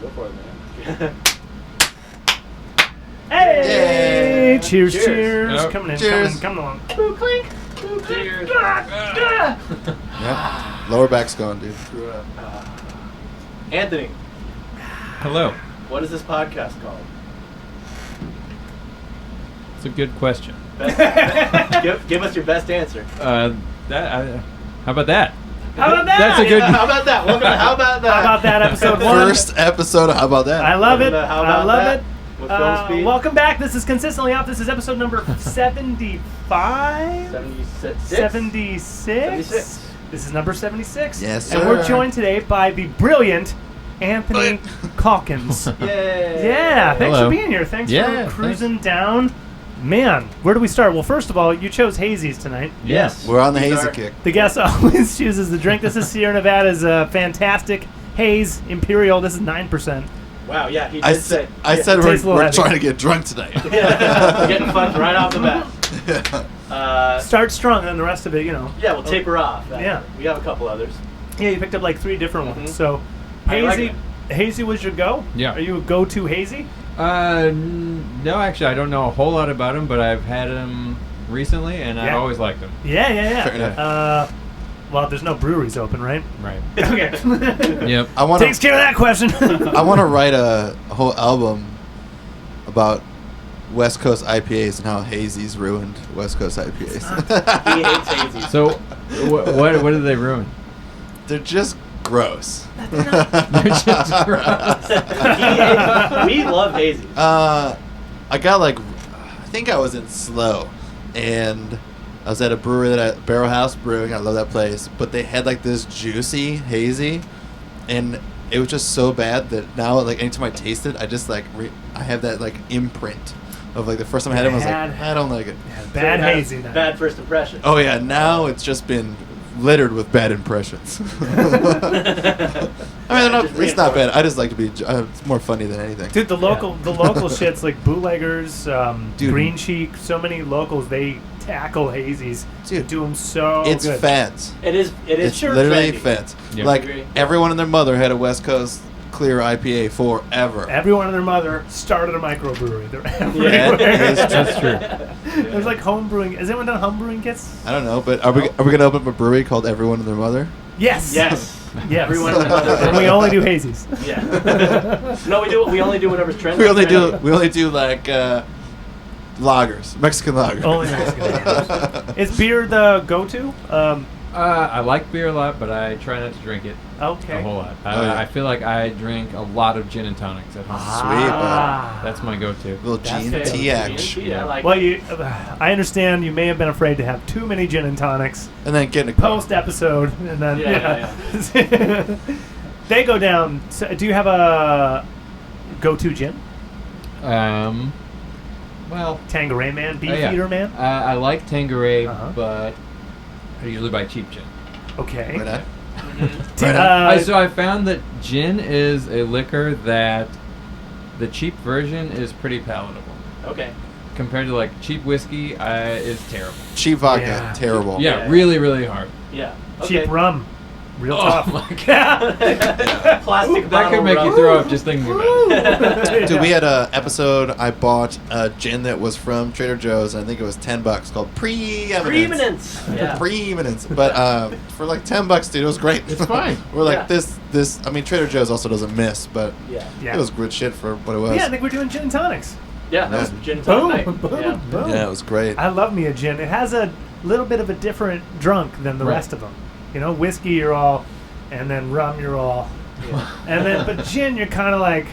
Go for it, man. Hey! Cheers, Cheers. cheers. Nope. Coming in, Cheers. coming along. Boo, clink. Boo, clink. Cheers. Yep. Lower back's going, dude. Screw it up. Anthony, Hello. what is this podcast called? It's a good question. Give us your best answer. How about that? How about that? That's a good. How about that? Welcome to How About That? How about that episode 1? First episode. How about that? I love it. How I about love that? it. With Filmspeed? Welcome back. This is Consistently Off. This is episode number 75? 76. 76? This is number 76. Yes, And sir. we're joined today by the brilliant Anthony Caulkins. Yay. Yeah, thanks Hello. for being here. Thanks Yeah, for cruising down. Man, where do we start? Well, first of all, you chose Hazy's tonight. Yes. We're on the These hazy are- kick. The guest always chooses the drink. This is Sierra Nevada's fantastic Haze Imperial. This is 9%. Wow, yeah, he I did say. said it tastes a little we're heavy. trying to get drunk tonight. Yeah. Getting fucked right off the bat. Start strong, and then the rest of it, you know. Yeah, we'll taper off. Yeah. We have a couple others. Yeah, you picked up like 3 different ones. Mhm. So, I like Hazy, Hazy was your go? Yeah. Are you a go-to Hazy? No, actually, I don't know a whole lot about him, but I've had him recently, and I Yeah. always liked him. Yeah. Fair enough. Well, there's no breweries open, right? Right. Okay. Yep. I want Takes to. care of that question. I want to write a whole album about West Coast IPAs and how hazy's ruined West Coast IPAs. He hates hazy. So, what did they ruin? They're just gross. They're just gross. We love hazy. I got I think I was in Slow, and I was at a brewery Barrel House Brewing. I love that place, but they had this juicy hazy, and it was just so bad that now anytime I taste it, I just I have that imprint of the first time I had it, I was like, I don't like it. Yeah, bad So it has Hazy. Then. Bad first impression. Oh yeah, now it's just been littered with bad impressions. I mean, it's not bad. I just like to be. It's more funny than anything. Dude, the local shits like Bootleggers, Dude. Green Cheek, so many locals, they tackle hazies. Dude, do them so it's good. fads. It is It's sure literally trendy. fads. Yeah. Agree. Everyone and their mother had a West Coast clear IPA forever. Everyone and their mother started a microbrewery. They're everywhere. Yeah, it's That's true. There's home brewing. Has anyone done home brewing kits? I don't know, but are we gonna open up a brewery called Everyone and Their Mother? Yes. Yes. Yes. Everyone and their mother. And we only do hazies. Yeah. No, we only do whatever's trendy. We only do lagers, Mexican lagers. Only Mexican lagers. Is beer the go-to? I like beer a lot, but I try not to drink it Okay. a whole lot. Oh, yeah. I feel like I drink a lot of gin and tonics at home. Sweet, That's my go-to. Little That's G&T fair. action. Yeah, like Well, I understand you may have been afraid to have too many gin and tonics And then getting a post episode, and then Yeah. they go down. So, do you have a go-to gin? Well, Tanqueray man, Beef yeah. Eater man. I like Tanqueray, Uh-huh. but I usually buy cheap gin. Okay. Right on. T- So I found that gin is a liquor that the cheap version is pretty palatable. okay. Compared to cheap whiskey, is terrible. Cheap vodka, Yeah. terrible. Yeah, Yeah. really, really hard. Yeah. cheap Okay. rum, real Oh tough. my god, Plastic that bottle could make you rum. throw up just thinking about it. Dude, we had a episode. I bought a gin that was from Trader Joe's, and I think it was $10 called Preeminence. Preeminence. Yeah. Preeminence. But for $10, dude, it was great. It's fine. We're like Yeah. this. I mean, Trader Joe's also doesn't miss, but Yeah. Yeah. it was good shit for what it was. Yeah, I think we're doing gin and tonics. Yeah. That was Yeah. gin and tonic Boom, night. boom, Yeah. boom. Yeah, it was great. I love me a gin. It has a little bit of a different drunk than the Right. rest of them. You know, whiskey you're all, and then rum you're all, Yeah. and then but gin you're kind of like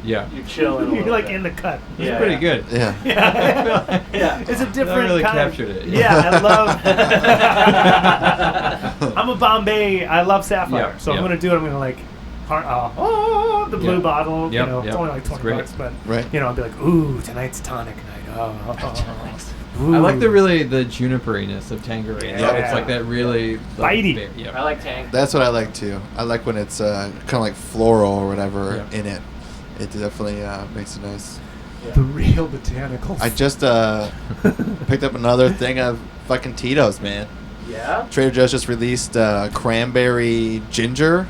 Yeah, You're chilling. a you're little like bit. in the cut. it's Yeah. pretty good. Yeah. Yeah, Yeah. it's a different That really kind captured of, it. Yeah, I love. I'm a Bombay. I love Sapphire, Yeah, so I'm yeah. gonna do it. I'm gonna the blue Yeah. bottle. Yep, You know, yep. it's only like It's $20, great. but Right. you know, I'll be like, ooh, tonight's tonic night. Ooh. I like the juniperiness of Tanqueray. Yeah. It's like that really Bitey. Yeah. I like Tank. That's what I like too. I like when it's kind of like floral or whatever Yeah. in it. It definitely makes it nice. Yeah. the real botanicals. I just picked up another thing of fucking Tito's, man. Yeah. Trader Joe's just released cranberry ginger.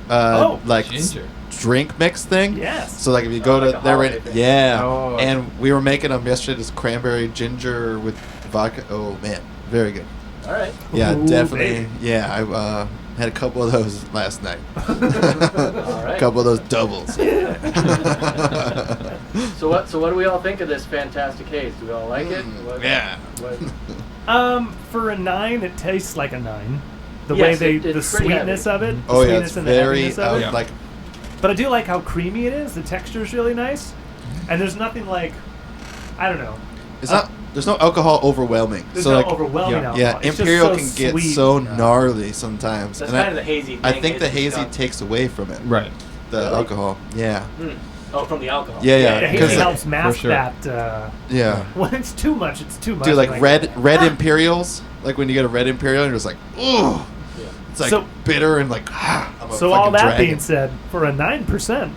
Oh, like Ginger. drink mix thing. Yes. So like if you go like to a there, holiday thing. yeah. Oh. And we were making them yesterday. This cranberry ginger with vodka. Oh man, very good. All right. Yeah, Ooh, definitely. baby. Yeah, I had a couple of those last night. All right. A couple of those doubles. So what do we all think of this fantastic haze? Do we all like it? Yeah. What, For a 9, it tastes like a 9. The Yes, way it's the pretty sweetness heavy. of it. The Oh yeah, sweetness it's and the very heaviness of it. like But I do like how creamy it is. The texture is really nice. And there's nothing like, I don't know. it's not. There's no alcohol overwhelming. There's so no like overwhelming alcohol. yeah, It's just Imperial so can get sweet. so gnarly sometimes. that's and kind of the hazy thing. I think the is hazy got- takes away from it. Right. The Really? alcohol. Yeah. Oh, from the alcohol. Yeah, The yeah. hazy Because helps mask sure. that. yeah. When it's too much, it's too much. Dude, like And red Imperials, like when you get a red Imperial, you're just like, ooh. Yeah. It's like So- bitter and like, I'm a So all fucking that dragon. being said, for a 9%,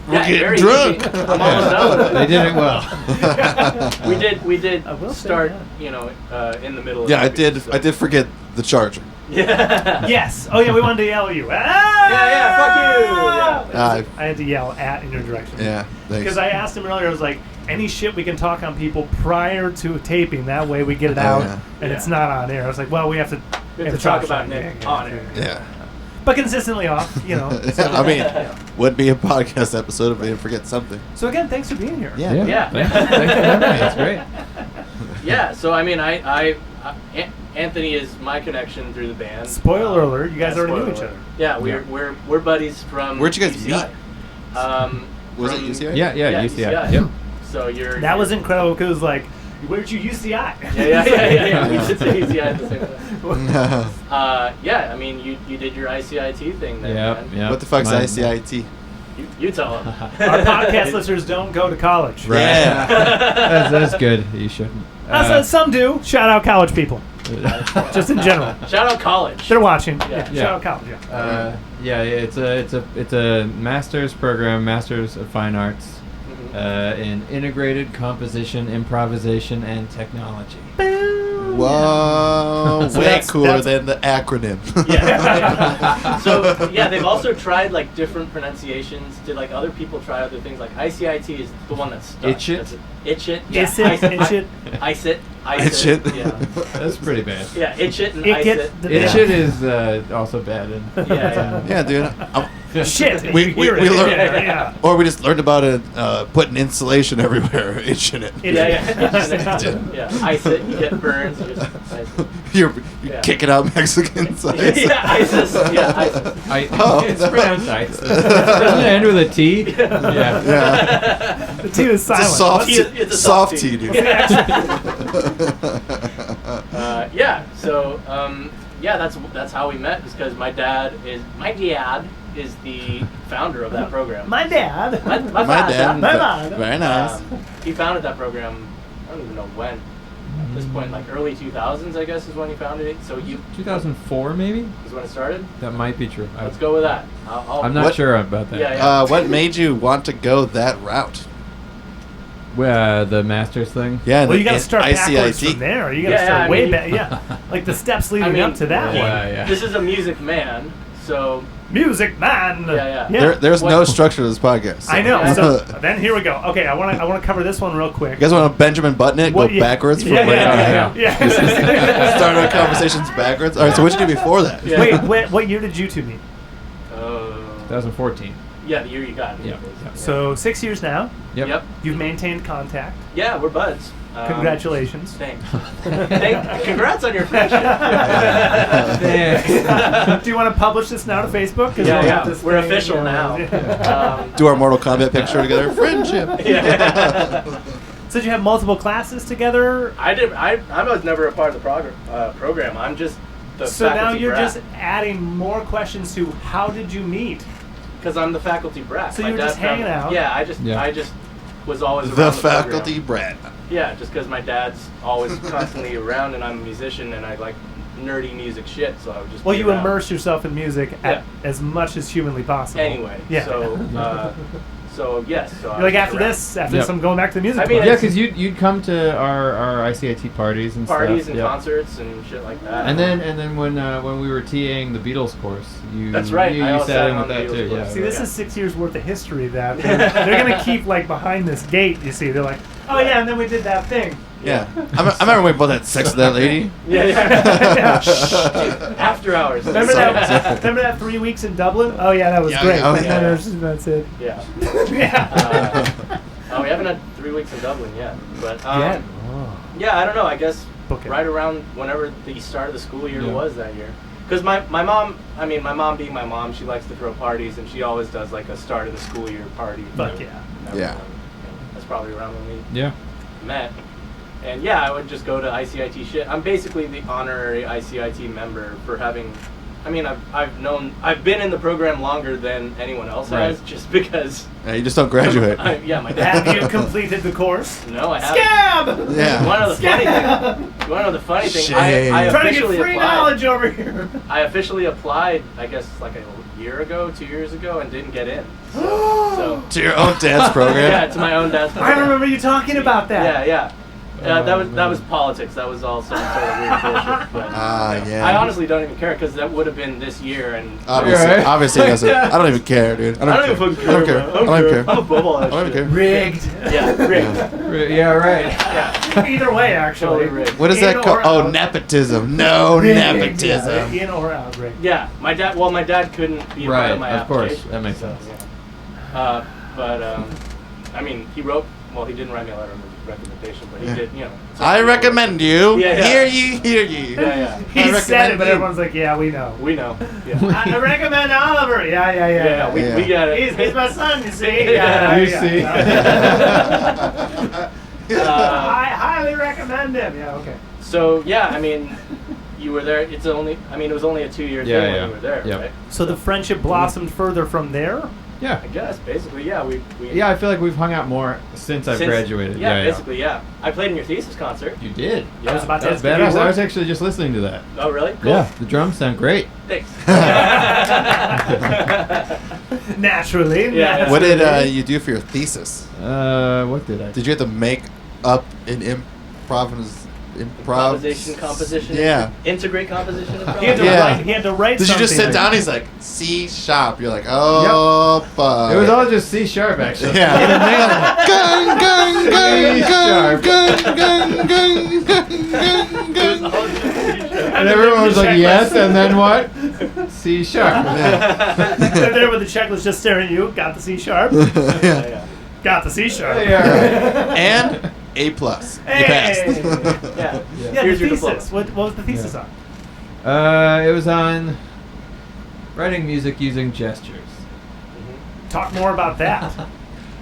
We're Yeah, getting very drunk. easy. I'm almost done with it. They did it well. We did I will say start, that. in the middle of Yeah, I everything, did. so- I did forget the charger. Yeah. yes. Oh yeah, we wanted to yell at you. Yeah, fuck you. Yeah. I had to yell at in your direction. Yeah, thanks. Because I asked him earlier, I was like, any shit we can talk on people prior to taping, that way we get it Oh, out yeah. and Yeah. it's not on air. I was like, well, we have to talk about shit. Nick on air. Yeah. But consistently off, so- I mean, would be a podcast episode if we didn't forget something. So again, thanks for being here. Yeah. Yeah. Thanks for having me. It's great. Yeah, so I mean, Anthony is my connection through the band. Spoiler alert, you guys yeah, already knew spoiler each alert. other. Yeah, we're buddies from. Where'd you guys UCI. Was it from- UCI? Yeah, Yeah, UCI. UCI. Yep. So you're. That was incredible because it was like, where'd you UCI? Yeah. We should say UCI at the same time. Yeah, I mean, you did your I.C.I.T thing there, Yep. man. Yep. What the fuck's Mine- I.C.I.T? You tell him. Our podcast listeners don't go to college. Right. Yeah. That's good. You shouldn't. Some do. Shout out college people. Just in general. Shout out college. They're watching. Yeah. Shout out college. Yeah. It's a master's program, Masters of Fine Arts, in integrated composition, improvisation, and technology. Whoa, So way that's- cooler that's- than the acronym. Yeah. So yeah, they've also tried like different pronunciations. Did like other people try other things? Like I.C.I.T is the one that's stuck. Itch it? That's Itch it. Itch it, itch it. Ice it. Itch it. Yeah. That's pretty bad. Yeah. Itch it and It ice get it. the- It Yeah. is also bad. Yeah. Yeah, dude. Shit. We- you we- hear we it. learned- Yeah. Or we just learned about it, putting insulation everywhere, itching it. Itch Yeah. Yeah. Ice it. You get burns. You just ice it. You're Yeah. kicking out Mexicans. Yeah. ISIS. Yeah. ISIS. I, it's pronounced ice. Doesn't it end with a T? Yeah. Yeah. The T is It's a silent. soft, It's a soft soft tea, tea. dude. Yeah. So yeah, that's how we met. Is because my dad is the founder of that program. My dad. My My father. dad. My dad. Very nice. He founded that program. I don't even know when. At this point, like early 2000s, I guess, is when he founded it. So you 2004 maybe? is when it started. That might be true. Let's go with that. I'm not What- sure about that. Yeah, yeah. What made you want to go that route? The master's thing? Yeah, Well, you got to and start backwards ICIT. from there. You got to Yeah, start I way mean- back. Yeah, like the steps leading I mean, up to that he- one. Yeah. This is a music man, so Music man. Yeah. There's no What- structure to this podcast. I know. Yeah. So then here we go. Okay, I want to cover this one real quick. You guys want to Benjamin Button it? Go What- yeah. backwards from Yeah, where yeah, you yeah. Start our conversations backwards. All right, so what did you do before that? Yeah. Wait, what year did you two meet? 2014. Yeah, the year you got it. Yeah. So 6 years now. Yep. You've maintained contact. Yeah, we're buds. Congratulations. Thanks. Congrats on your friendship. Do you want to publish this now to Facebook? 'Cause Yeah, we'll yeah. have this We're thing, official yeah. now. Do our Mortal Kombat picture together. Friendship. Yeah. So did you have multiple classes together? I was never a part of the program. I'm just the So now faculty you're brat. just adding more questions to how did you meet? Because I'm the faculty brat. So My you were dad just hanging found- out? Yeah, I just was always around The program. faculty brat. Yeah, just because my dad's always constantly around and I'm a musician and I like nerdy music shit, so I would just. Well, be you around. immerse yourself in music as much as humanly possible. Anyway, Yeah. so yes. So You're like, after this, I'm going back to the music. I mean, club. Yeah, because you'd come to our I.C.I.T. parties and parties stuff. and concerts and shit like that. And then when we were TAing the Beatles course, you That's right, you, I you also sat sat in on with the that Beatles too. course. Yeah. See, this is 6 years worth of history that they're gonna keep like behind this gate. You see, they're like, oh yeah, and then we did that thing. Yeah. I remember when we both had sex with that lady. Yeah. After hours. Remember that 3 weeks in Dublin? Oh yeah, that was Yeah, great. oh, And then yeah. that's it. Yeah. Yeah. We haven't had 3 weeks in Dublin yet, but Yeah. yeah, I don't know. I guess Book it. right around whenever the start of the school year Yeah. was that year. Because my mom, my mom being my mom, she likes to throw parties, and she always does like a start of the school year party. Fuck for yeah. everyone. Yeah. That's probably around when we Yeah. met. And yeah, I would just go to I.C.I.T. shit. I'm basically the honorary I.C.I.T. member for having. I've been in the program longer than anyone else Right. has, just because. Yeah, you just don't graduate. Yeah, my dad. Have you completed the course? No, I haven't. Scab! Yeah. You want to know the funny thing? You want to know the funny thing? Shame. I Trying to get officially free applied. knowledge over here. I officially applied, I guess, like a year ago, 2 years ago, and didn't get in. So To your own dance program. yeah, to my own dad's program. I remember you talking about that. Yeah, yeah. That was politics. That was all some sort of weird bullshit. But Yeah. I honestly don't even care because that would have been this year, and Obviously, Right. obviously it doesn't. I don't even care, dude. I don't even care. I don't care. man. I don't care. I'm above all that I don't shit. care. Rigged. Yeah, rigged. Yeah, right. Yeah, Either way, actually. totally rigged. What is In that called? or Oh, out. nepotism. No, Rigged, nepotism. yeah. In or out, rigged. Yeah, my dad. Well, my dad couldn't be a part Right, of my of course. application. That makes so, sense. yeah. But he wrote. Well, he didn't write me a letter of recommendation, but he Yeah. did. I recommend you. Yeah, yeah. Hear ye, hear ye. Yeah, yeah. He I said recommend it, but you. everyone's like, yeah, we know. We know. Yeah. I recommend Oliver. Yeah. Yeah, we Yeah. got it. He's my son, you see. Yeah, you see. I highly recommend him. Yeah, okay. So yeah, you were there. It was only a 2-year Yeah, thing yeah. when you were there, Yep. right? So the friendship blossomed further from there? Yeah. I guess basically, yeah. We Yeah, I feel like we've hung out more since I've graduated. Yeah, basically, yeah. I played in your thesis concert. You did. Yeah. I was about to That was ask if you badass. I were- was actually just listening to that. Oh, really? Cool. Yeah, the drums sound great. Thanks. Naturally. Yeah. What did you do for your thesis? What did I? Did you have to make up an Improvisation, composition. Yeah. Integrate composition. He had to Yeah. write. He had to write Did you something. just sit down? He's like, C sharp. You're like, oh, fuck. It was all just C sharp actually. Yeah. Gung, gung, gung, sharp. gung, gung, gung, gung, gung, gung. And everyone was like, yes, and then what? C sharp. Yeah. They're there with the checklist just staring at you. Got the C sharp. Yeah. Got the C sharp. Yeah. And A+. plus. You Hey. passed. Yeah. Yeah, Here's the your thesis. diploma. What was the thesis Yeah. on? It was on writing music using gestures. Talk more about that.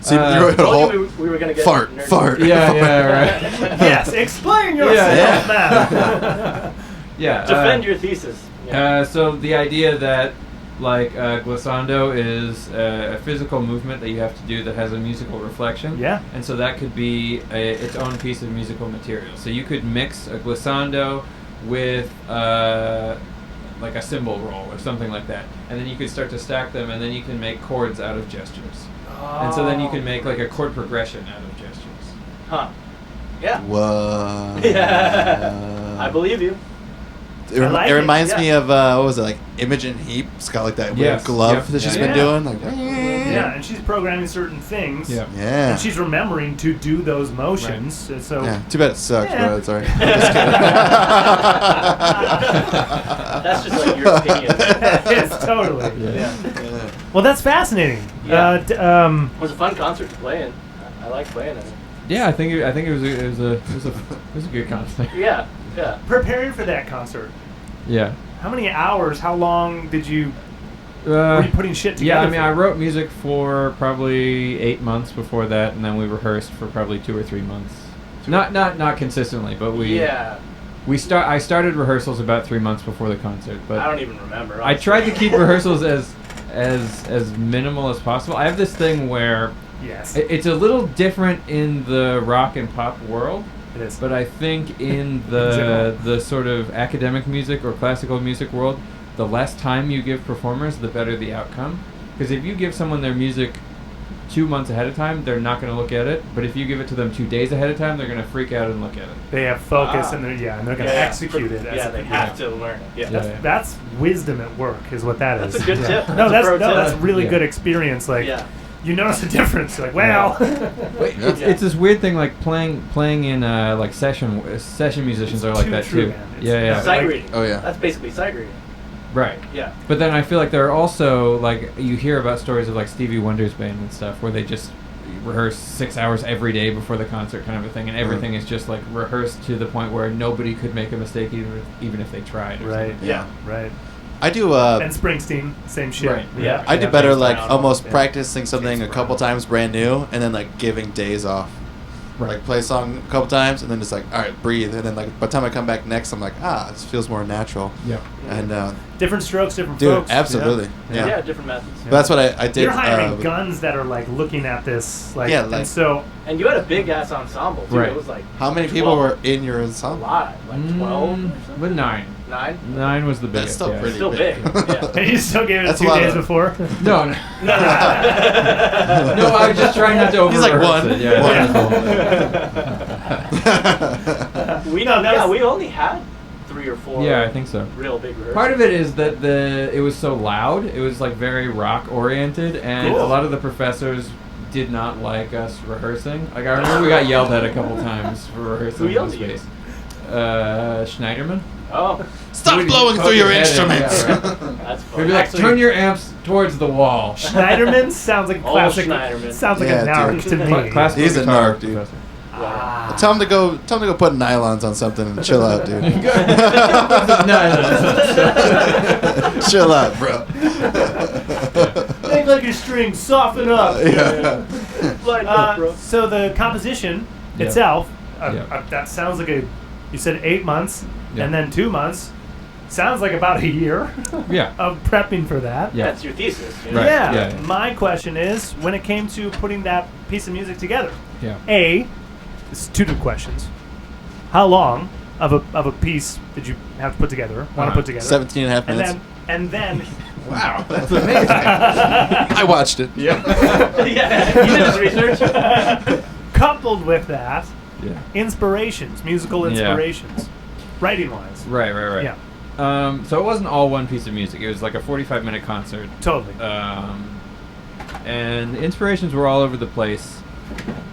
So you wrote a Told whole you we were gonna get fart, nerdy. fart. Yeah, right. Yes, explain yourself, Yeah. man. Yeah. Defend your thesis. Yeah. So the idea that like glissando is a physical movement that you have to do that has a musical reflection. Yeah. And so that could be its own piece of musical material. So you could mix a glissando with like a cymbal roll or something like that. And then you could start to stack them, and then you can make chords out of gestures. And so then you can make like a chord progression out of gestures. Huh. Yeah. Whoa. Yeah. I believe you. It, I like it it, reminds yeah. me of what was it, like Imogen Heap? It's got like that weird Yes, glove yep, that she's yeah. been doing. Like, Yeah, and she's programming certain things. Yeah. yeah. And she's remembering to do those motions. So Yeah. Too bad it sucks, Yeah. but it's alright. That's just like your opinion. it's totally. Yeah. Well, that's fascinating. Yeah. It It was a fun concert to play in. I like playing it. Yeah, I think it was a good concert. Yeah. Yeah. preparing for that concert. Yeah. How many hours? How long did you? Were you putting shit together? Yeah, I mean, for? I wrote music for probably 8 months before that, and then we rehearsed for probably 2 or 3 months. Not consistently, but Yeah. I started rehearsals about 3 months before the concert, but I don't even remember. I tried to keep rehearsals as minimal as possible. I have this thing where Yes. it's a little different in the rock and pop world It is. But I think in general. the sort of academic music or classical music world, the less time you give performers, the better the outcome. Because if you give someone their music 2 months ahead of time, they're not going to look at it. But if you give it to them 2 days ahead of time, they're going to freak out and look at it. They have focus and they're going to execute it. Yeah, they have to learn it. Yeah. That's wisdom at work, is what that is. That's a good tip. No, that's really Yeah. good experience. Like, you notice the difference. You're like, well, It's this weird thing, like playing in like session musicians are like too that true, too. man. Yeah. Sight reading. Oh, yeah. That's basically sight reading. Right. Yeah. But then I feel like there are also, like, you hear about stories of like Stevie Wonder's band and stuff where they just rehearse 6 hours every day before the concert, kind of a thing, and everything is just like rehearsed to the point where nobody could make a mistake even if they tried. Or right? something. Yeah, right. I do. And Springsteen, same shit. Right. Yeah. I do better like Brown. almost Yeah. practicing something a couple times brand new, and then like giving days off. Right. Like play a song a couple times, and then just like, all right, breathe, and then like by the time I come back next, I'm like, this feels more natural. Yeah. And Different strokes, different dude, folks. absolutely, yeah. Different methods. But that's what I did. You're hiring guns that are like looking at this, like, Yeah, like- and so And you had a big ass ensemble too. Right. It was like How many people 12. were in your A ensemble? lot, like 12 or something. But 9. 9. 9 was the That's biggest. still yeah. pretty Still big. Yeah. you still gave it That's a 2 lot days of- before. No. No. No, I was just trying not to over He's like, one. it. Yeah. We only had 3 or 4. Yeah, I think so. Real big rehearsals. Part of it is that it was so loud. It was like very rock oriented, and Cool. a lot of the professors did not like us rehearsing. Like I remember we got yelled at a couple times for rehearsing. Who yelled in at you? space. Schneiderman. Oh, Stop Would blowing poke through your head in, instruments. yeah, right. that's He'd funny. be like, Actually, turn your amps towards the wall. Schneiderman sounds like a Old classic. Schneiderman. Sounds like Yeah, a narc dude. to me. Classical He's a guitar narc, dude. professor. Yeah. Tell him to go put nylons on something and chill out, dude. No. Chill out, bro. Make like your strings soften up. Yeah. Lighten up, bro. So the composition Yeah. itself, Yeah. that sounds like you said 8 months, Yeah. and then 2 months. Sounds like about a year Yeah. of prepping for that. Yeah. That's your thesis. You know? Right. Yeah. Yeah. My question is, when it came to putting that piece of music together, Yeah. this is 2 good questions. How long of a piece did you have to put together? Want to put together? 17 and a half And minutes. then Wow, that's amazing. I watched it. Yeah. Yeah. You did this research. coupled with that, Yeah. inspirations, musical Yeah. inspirations, writing wise. Right. Yeah, So it wasn't all one piece of music. It was like a 45-minute concert. totally. And the inspirations were all over the place.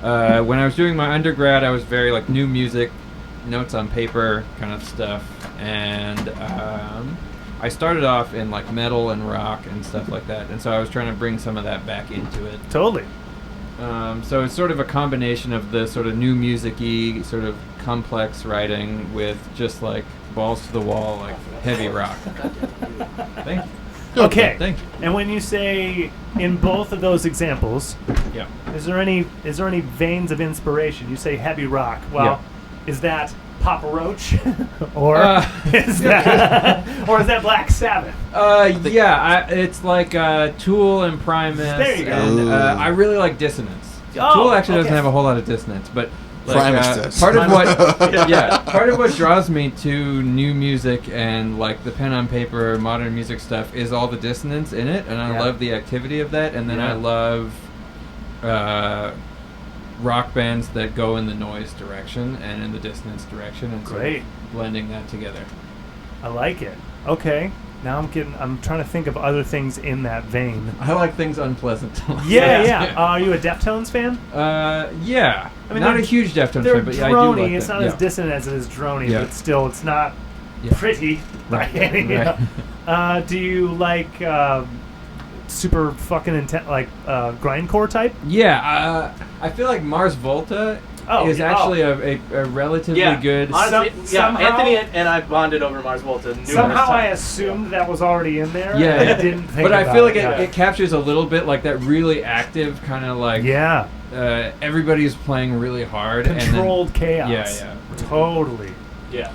When I was doing my undergrad, I was very like new music, notes on paper kind of stuff. And I started off in like metal and rock and stuff like that. And so I was trying to bring some of that back into it. Totally. So it's sort of a combination of the sort of new music-y, sort of complex writing with just like balls to the wall, like heavy rock. Thank you. Okay. Thank you. And when you say in both of those examples, Yeah. is there any veins of inspiration? You say heavy rock. Well, is that Papa Roach, or is that Black Sabbath? It's like Tool and Primus. There you go. And, Ooh. I really like Dissonance. Oh, Tool actually doesn't okay. have a whole lot of dissonance, but like, Primus does. part of what part of what draws me to new music and like the pen on paper modern music stuff is all the dissonance in it, and I Yeah. love the activity of that, and then Yeah. I love rock bands that go in the noise direction and in the dissonance direction, and sort Great. of blending that together. I like it. Okay. Now I'm trying to think of other things in that vein. I like things unpleasant. Yeah. Are you a Deftones fan? Yeah. I mean, not they're- a huge Deftones They're fan, but yeah, I drony. do like It's that. not Yeah. as dissonant as it is drony, Yeah. but still, it's not Yeah. pretty. Right. Right. Do you like super fucking intense, like grindcore type? Yeah, I feel like Mars Volta is actually a relatively Yeah. good. Honestly, somehow- Anthony and I bonded over Mars Volta numerous Somehow I times. assumed that was already in there. Yeah, and yeah. I didn't think but I about feel like yeah. it captures a little bit like that really active kind of like Yeah. Everybody's playing really hard Controlled chaos. Yeah. Totally. Yeah.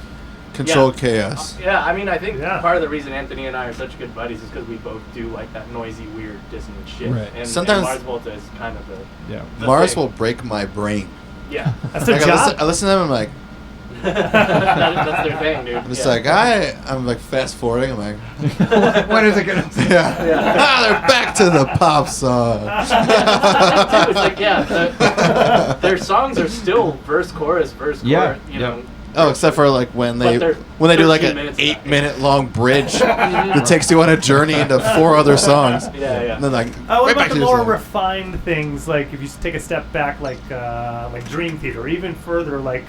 Controlled chaos. Yeah, I mean, I think Yeah. part of the reason Anthony and I are such good buddies is because we both do like that noisy, weird, dissonant shit. Right. And Sometimes- Mars Volta is kind of the yeah. the Mars thing. will break my brain. Yeah. That's their Like, job. I listen to them. I'm like, That's their thing, dude. I'm just Yeah. like I'm like fast forwarding. I'm like, When is it gonna? yeah. Yeah. They're back to the pop song. It's like, their songs are still verse, chorus, Yeah, you know. Oh, except for like when they But do like 13 an minutes 8-minute long bridge that takes you on a journey into 4 other songs. Yeah. And then like What right about back the to this more song. refined things, like if you take a step back, like Dream Theater, or even further, like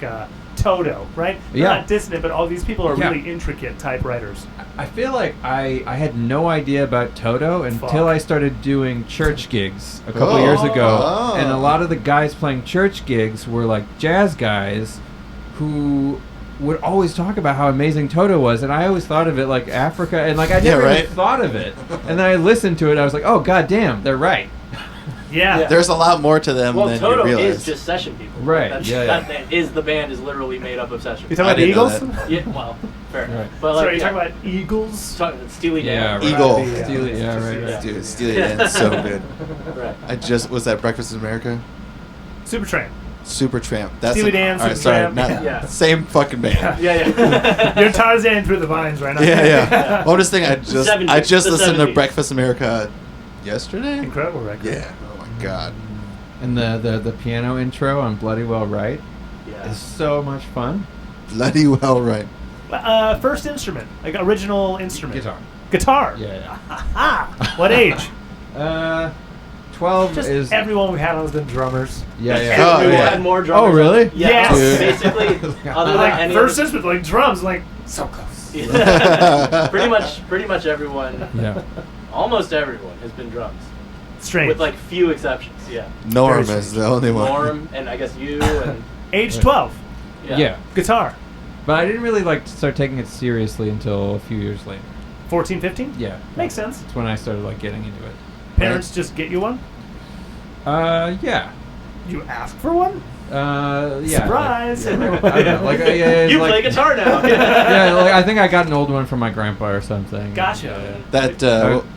Toto, right? They're Yeah. not dissonant, but all these people are Yeah. really intricate typewriters. I feel like I had no idea about Toto until Fuck. I started doing church gigs a couple Oh. years ago, Oh. and a lot of the guys playing church gigs were like jazz guys who would always talk about how amazing Toto was, and I always thought of it like Africa, and like I Yeah, never right. even thought of it, and then I listened to it, I was like, oh god damn, they're right. Yeah. Yeah. There's a lot more to them Well, than Toto you realize. is just session people. Right, That's, yeah, that yeah. is the band is literally made up of session You people. talking I about the didn't know Eagles? Yeah, well, fair enough. Right. But like, Sorry, you yeah, talking about Eagles? Steely Dan. Yeah, right. Eagle. Yeah. Steely, yeah, right. Yeah. Dude, Steely Dan's so good. Right. I just was that Breakfast in America. Supertramp. Supertramp. That's Steely Dan, all right, sorry, Supertramp. not Yeah. same fucking band. Yeah. You're Tarzan through the vines right now. Yeah. Well, I'm just thinking. I just 70s, the listened to 70s. Breakfast America yesterday. Incredible record. Yeah. Oh my god. And the piano intro on Bloody Well Right Yeah. is so much fun. Bloody well right. First instrument, like original instrument. Guitar. Guitar. Yeah. Ah, what age? 12 Just is everyone we had on has been drummers. yeah. Oh, We yeah. had more drummers. Oh, really? Yeah. Yes. Dude. Basically, other than Like any first of instrument, like drums, like so close. the, pretty much everyone, Yeah. almost everyone has been drums, Strange. with like few exceptions. Yeah. Norm Very is the only one. Norm and I guess you and Age Right. 12, Yeah. guitar. But I didn't really like start taking it seriously until a few years later. 14, 15? Yeah. Makes sense. That's when I started like getting into it. Parents just get you one? Yeah. You ask for one? Yeah. Surprise! Like, I don't know, like, yeah, you like, play guitar now. Yeah, like I think I got an old one from my grandpa or something. Gotcha. That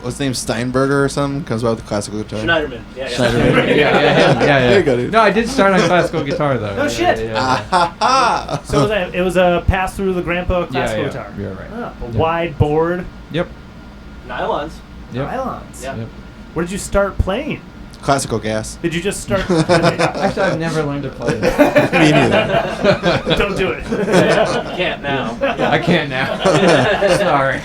what's his name, Steinberger or something, comes out with the classical guitar. Schneiderman. Yeah. Schneiderman. Yeah. There you go, dude. No, I did start on classical guitar though. No shit. Ah ha ha. So it was a pass through the grandpa classical yeah. guitar. You're right. Ah, a Yeah. wide board. Yep. Nylons. Yep. Nylons. Yeah. Yep. Where did you start playing? Classical gas. Did you just start? Actually, I've never learned to play it. Me neither. Don't do it. Yeah, you can't now. I can't now. Sorry.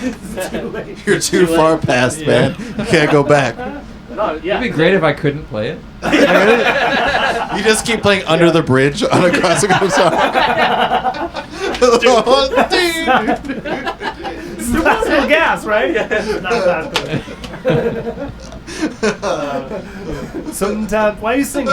Too late. You're too Too far late. past, Yeah. man. You can't go back. No, yeah. It'd be great if I couldn't play it. You just keep playing Under the Bridge on a classical guitar. It's classical gas, right? Not classical. Sometimes, why are you singing?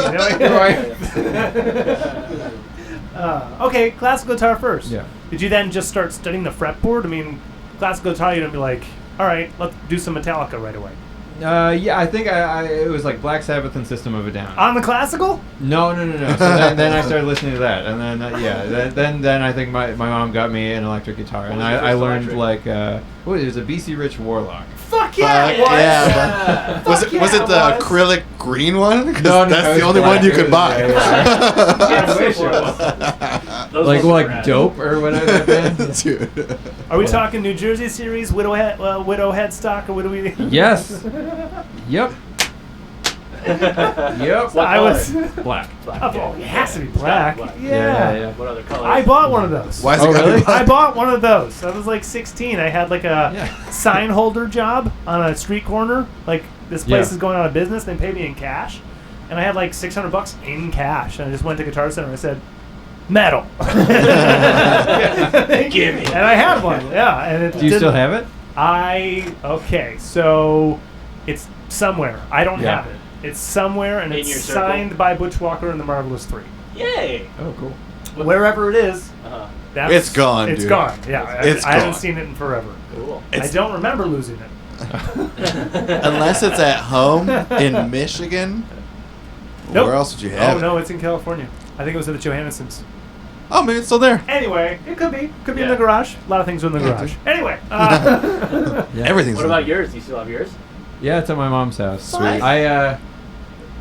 Okay, classical guitar first. Yeah. Did you then just start studying the fretboard? I mean, classical guitar, you'd be like, all right, let's do some Metallica right away. Yeah, I think it was like Black Sabbath and System of a Down. On the classical? No. So then I started listening to that, and then then I think my mom got me an electric guitar, and What was your I first learned electric? like it was a BC Rich Warlock. Fuck yeah! Fuck what? yeah. Was it yeah, the it was. acrylic green one? 'Cause No, that's it the was only black. one you It could was- buy. I wish it was. Those Like ones are like rad. Dope or whatever that band. Dude. Are we talking New Jersey series, Widow Headstock, or what do we? Yes. Yep. Yep. What I was. Black. Black, Oh, yeah. it has to be Yeah, black. black. Yeah. What other colors? I bought one of those. Why is Oh, it gotta really? be black? I bought one of those. I was like 16. I had like a Yeah. sign holder job on a street corner. Like this place Yeah. is going out of business. They paid me in cash, and I had like $600 in cash. And I just went to Guitar Center and I said, "Metal." Give me. And I had one. Yeah. And it Do you still have it? Okay. So it's somewhere. I don't Yeah. have it. It's somewhere, and In it's your circle? signed by Butch Walker and the Marvelous Three. Yay. Oh, cool. Wherever it is, Uh-huh. that's, It's gone, It's dude. gone. Yeah, It's I haven't gone. seen it in forever. Cool. I don't remember losing it. Unless it's at home in Michigan. Nope. Where else would you have Oh it? no, it's in California. I think it was at the Johannesons. Oh, maybe it's still there. Anyway, it could be. Could be in Yeah. the garage. A lot of things are in the Yeah, garage. dude. Anyway. Yeah. Everything's What in about there. yours? Do you still have yours? Yeah, it's at my mom's house. Sweet. I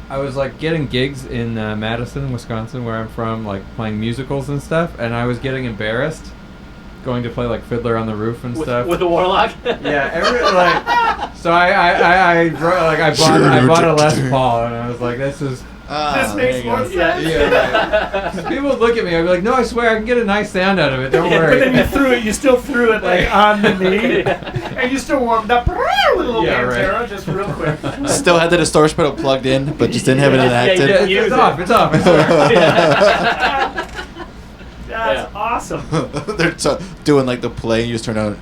I was like getting gigs in Madison, Wisconsin, where I'm from, like playing musicals and stuff, and I was getting embarrassed going to play like Fiddler on the Roof and stuff. With a warlock? Yeah, so I bought a Les Paul, and I was like, this is. This makes more sense. Yeah. People would look at me. I'd be like, "No, I swear, I can get a nice sound out of it. Don't worry." But then you still threw it like on the knee, and you still warmed up with a little Banjos, just real quick. Still had the distortion pedal plugged in, but just didn't have it enacted. It's off. It's off. I swear. That's awesome. They're doing like the play, and you just turn on.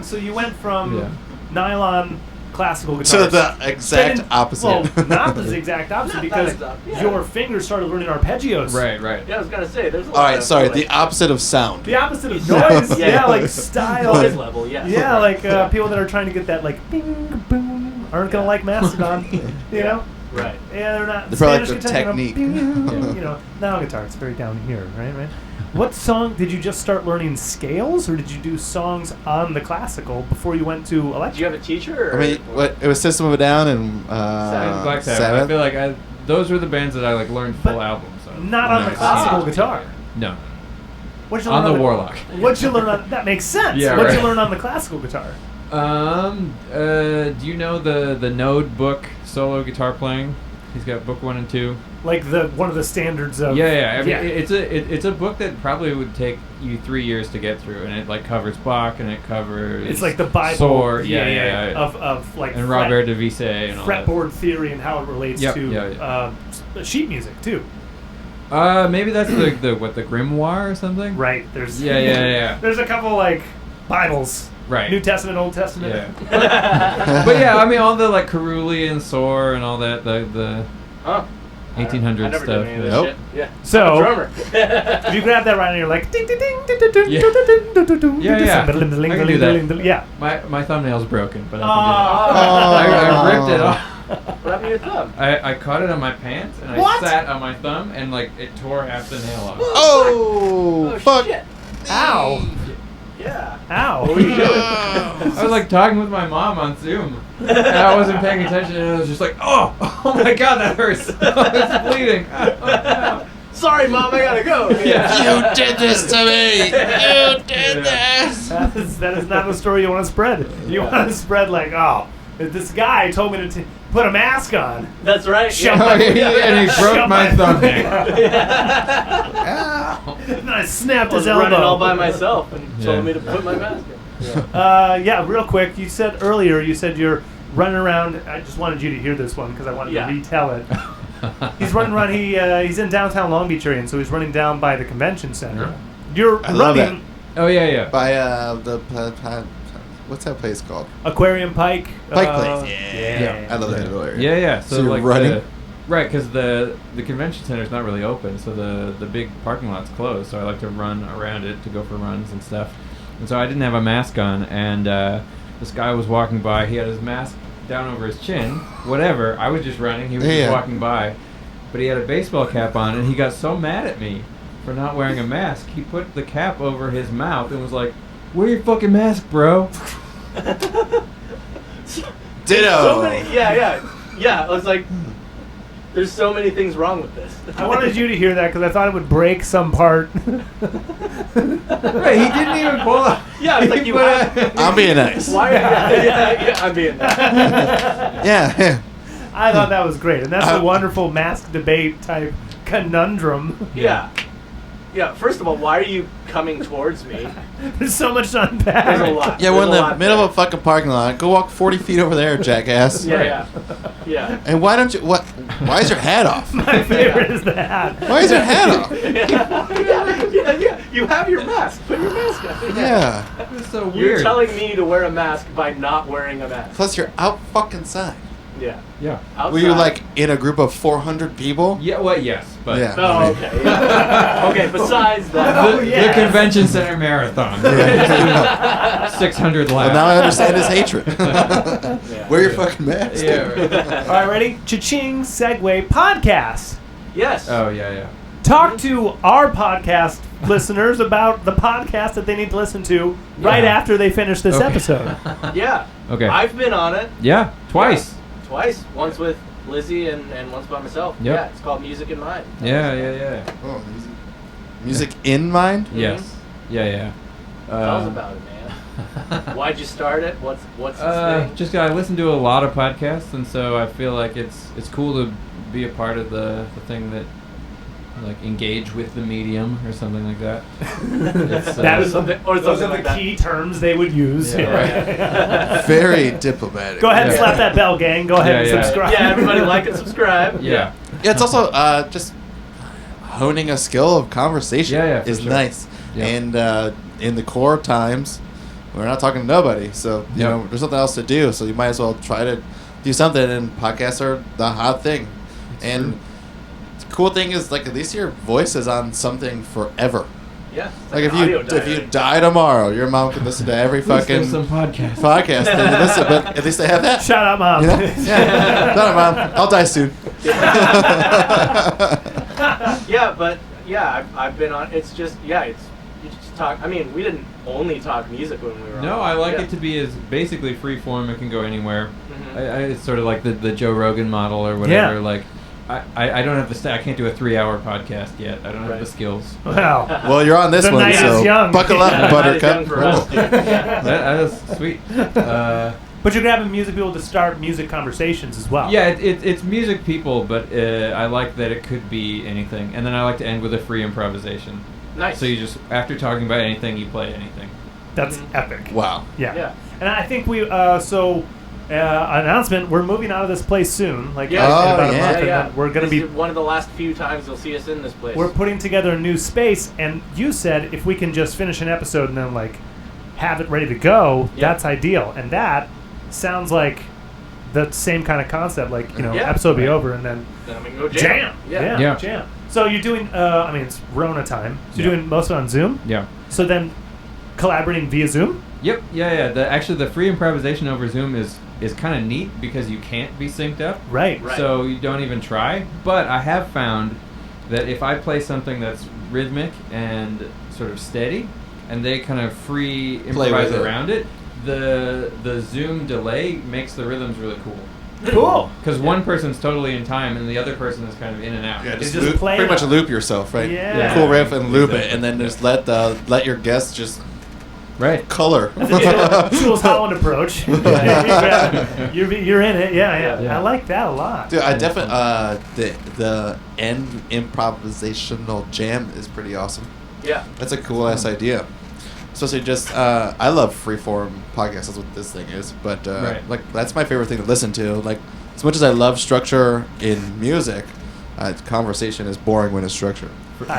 So you went from nylon classical guitar. So the exact opposite. Well, not the exact opposite because your fingers started learning arpeggios. Right. Yeah, I was gonna say there's a lot. All right, of, sorry. like, the opposite of sound. The opposite of noise. Yeah. Like style. Noise level. Yeah. Yeah, like people that are trying to get that like bing boom aren't gonna like Mastodon. You know. Right. Yeah, they're not. They're probably Spanish like the guitar, technique. You know, now guitar, it's very down here, right? What song did you just start learning scales, or did you do songs on the classical before you went to electric? Did you have a teacher? Or? I mean, what it was System of a Down and Black Sabbath. I Sabbath. feel like those were the bands that I like learned full But albums of. Not on the Nice. classical guitar. No. What'd you learn On the Warlock. What'd you learn on? That makes sense. Yeah, What'd you right. learn on the classical guitar? Do you know the Node book solo guitar playing? He's got book 1 and 2. Like one of the standards of. Yeah. I mean, it's a book that probably would take you 3 years to get through, and it like covers Bach and it covers. It's like the Bible. Soar, yeah. Of like. And Robert de Visse and all that. Fretboard theory and how it relates to sheet music too. Maybe that's the grimoire or something. Right. There's. Yeah. There's a couple like Bibles. Right. New Testament, Old Testament. Yeah. But yeah, I mean all the like Caruli and Soar and all that the 1800 I never stuff. did any of this Nope. shit. Yeah. So I'm a drummer. if you grab that right and you're like ding ding ding ding ding ding Yeah. ding ding ding Yeah. I can do that. Yeah. My thumbnail's broken, but I Oh. can do that. I ripped it off. What happened to your thumb? I caught it on my pants and What? I sat on my thumb and like it tore half the nail off. Oh, fuck. Shit. Ow. Yeah. Ow. What were you doing? I was like talking with my mom on Zoom and I wasn't paying attention and I was just like, oh my god, that hurts. It's bleeding. Oh, Sorry, Mom, I gotta go. Yeah. You did this to me. You did this. That is not the story you want to spread. You want to spread like, oh, this guy told me to put a mask on. That's right. Shut no. my- And he broke Shut my thumbnail. And then I snapped I was his elbow. running all by myself and Yeah. told me to put my mask on. Yeah, real quick. You said earlier, you're running around. I just wanted you to hear this one because I wanted to retell it. He's running around. He's in downtown Long Beach area, and so he's running down by the convention center. You're I love running Oh yeah. By what's that place called? Aquarium Pike. Pike Place. Yeah. I love that little area. Yeah. So you're like running? right, because the convention center's not really open, so the big parking lot's closed. So I like to run around it to go for runs and stuff. And so I didn't have a mask on, and this guy was walking by. He had his mask down over his chin. Whatever. I was just running. He was just walking by, but he had a baseball cap on, and he got so mad at me for not wearing a mask. He put the cap over his mouth and was like, "Wear your fucking mask, bro." Ditto. So many, yeah. I was like, there's so many things wrong with this. I wanted you to hear that because I thought it would break some part. Right, he didn't even pull out. Yeah, it's like you have. I'm being nice. Why? Yeah, I'm being nice. Yeah. I thought that was great, and that's a wonderful mask debate type conundrum. Yeah. First of all, why are you coming towards me? There's so much to unpack. There's a lot. Yeah, we're in There's a the lot middle there. of a fucking parking lot. Go walk 40 feet over there, jackass. Yeah. And why don't you? Why is your hat off? My favorite is the hat. Why is your hat off? Yeah. You have your mask. Put your mask on. Yeah. It's so You're weird. telling me to wear a mask by not wearing a mask. Plus, you're out fucking side. Yeah. Yeah. Outside. Were you like in a group of 400 people? Yeah. Well, yes, but Yeah. Oh, okay. Yeah. Okay. Besides that. the convention center marathon. 600 laps. Well, now I understand his hatred. Yeah. Wear your fucking mask. Yeah. Right. All right, ready? Cha-ching, segue, podcast. Yes. Oh yeah. Talk to our podcast listeners about the podcast that they need to listen to right Yeah. after they finish this Okay. episode. Yeah. Okay. I've been on it Yeah. Twice. Yeah, twice. Once with Lizzie and once by myself. Yep. Yeah, it's called Music in Mind. Yeah. Oh, music in mind? Yes. Yeah. Tell us about it, man. Why'd you start it? What's the thing? Just I listen to a lot of podcasts, and so I feel like it's cool to be a part of the thing that like engage with the medium or something like that. That is something, or those something are like the that. key terms they would use. Yeah, right. Very diplomatic. Go ahead and slap that bell, gang. Go ahead and Yeah. subscribe. Yeah, everybody like and subscribe. Yeah. Yeah, it's also just honing a skill of conversation Yeah, for is sure. nice. Yeah. And in the core times, we're not talking to nobody. So, you know, there's something else to do. So you might as well try to do something. And podcasts are the hot thing. And the cool thing is, like, at least your voice is on something forever. Yeah. It's Like, an audio if diary. you die tomorrow, your mom can listen to every fucking some podcast. podcast. And listen, but at least they have that. Shout out, Mom. You know? Yeah. Shut up, Mom. I'll die soon. Yeah, but yeah, I've been on. It's just you just talk. I mean, we didn't only talk music when we were on. No, I like Yeah. it to be as basically free form. It can go anywhere. Mhm. It's sort of like the Joe Rogan model or whatever. Yeah. Like, I don't have the I can't do a 3 hour podcast yet. I don't have Right. the skills. Wow. Well, you're on this The one, night so is young. buckle up, Yeah, that is Buttercup. young for us, dude. Yeah. That is sweet. But you're grabbing music people to start music conversations as well. Yeah, it's music people, but I like that it could be anything. And then I like to end with a free improvisation. Nice. So you just, after talking about anything, you play anything. That's epic. Wow. Yeah. Yeah. And I think announcement, we're moving out of this place soon. Like Yeah. in Oh, about a yeah. month. Yeah, And yeah. then we're going to This be... is one of the last few times you'll see us in this place. We're putting together a new space, and you said if we can just finish an episode and then, like, have it ready to go, Yeah. that's ideal. And that sounds like the same kind of concept. Like, Yeah. episode be over, and then Then we can go jam. Yeah. Yeah. Jam. So you're doing, it's Rona time. So you're Yeah. doing most of it on Zoom? Yeah. So then collaborating via Zoom? Yep. Yeah. Actually, the free improvisation over Zoom is kind of neat because you can't be synced up. Right. Right. So you don't even try. But I have found that if I play something that's rhythmic and sort of steady, and they kind of free improvise with it. around it, the Zoom delay makes the rhythms really cool. Cool. Because one person's totally in time and the other person is kind of in and out. Yeah, It's just, just loop, play pretty it much out. loop yourself, right? Yeah. Cool riff and loop it, Exactly. and then just let your guests just Right. color. Jules Holland approach. You're in it. Yeah. Yeah. I like that a lot. Dude, I definitely the end improvisational jam is pretty awesome. Yeah. That's a cool ass idea. Especially just I love freeform podcasts. That's what this thing is. But Right. like that's my favorite thing to listen to. Like as much as I love structure in music, conversation is boring when it's structured.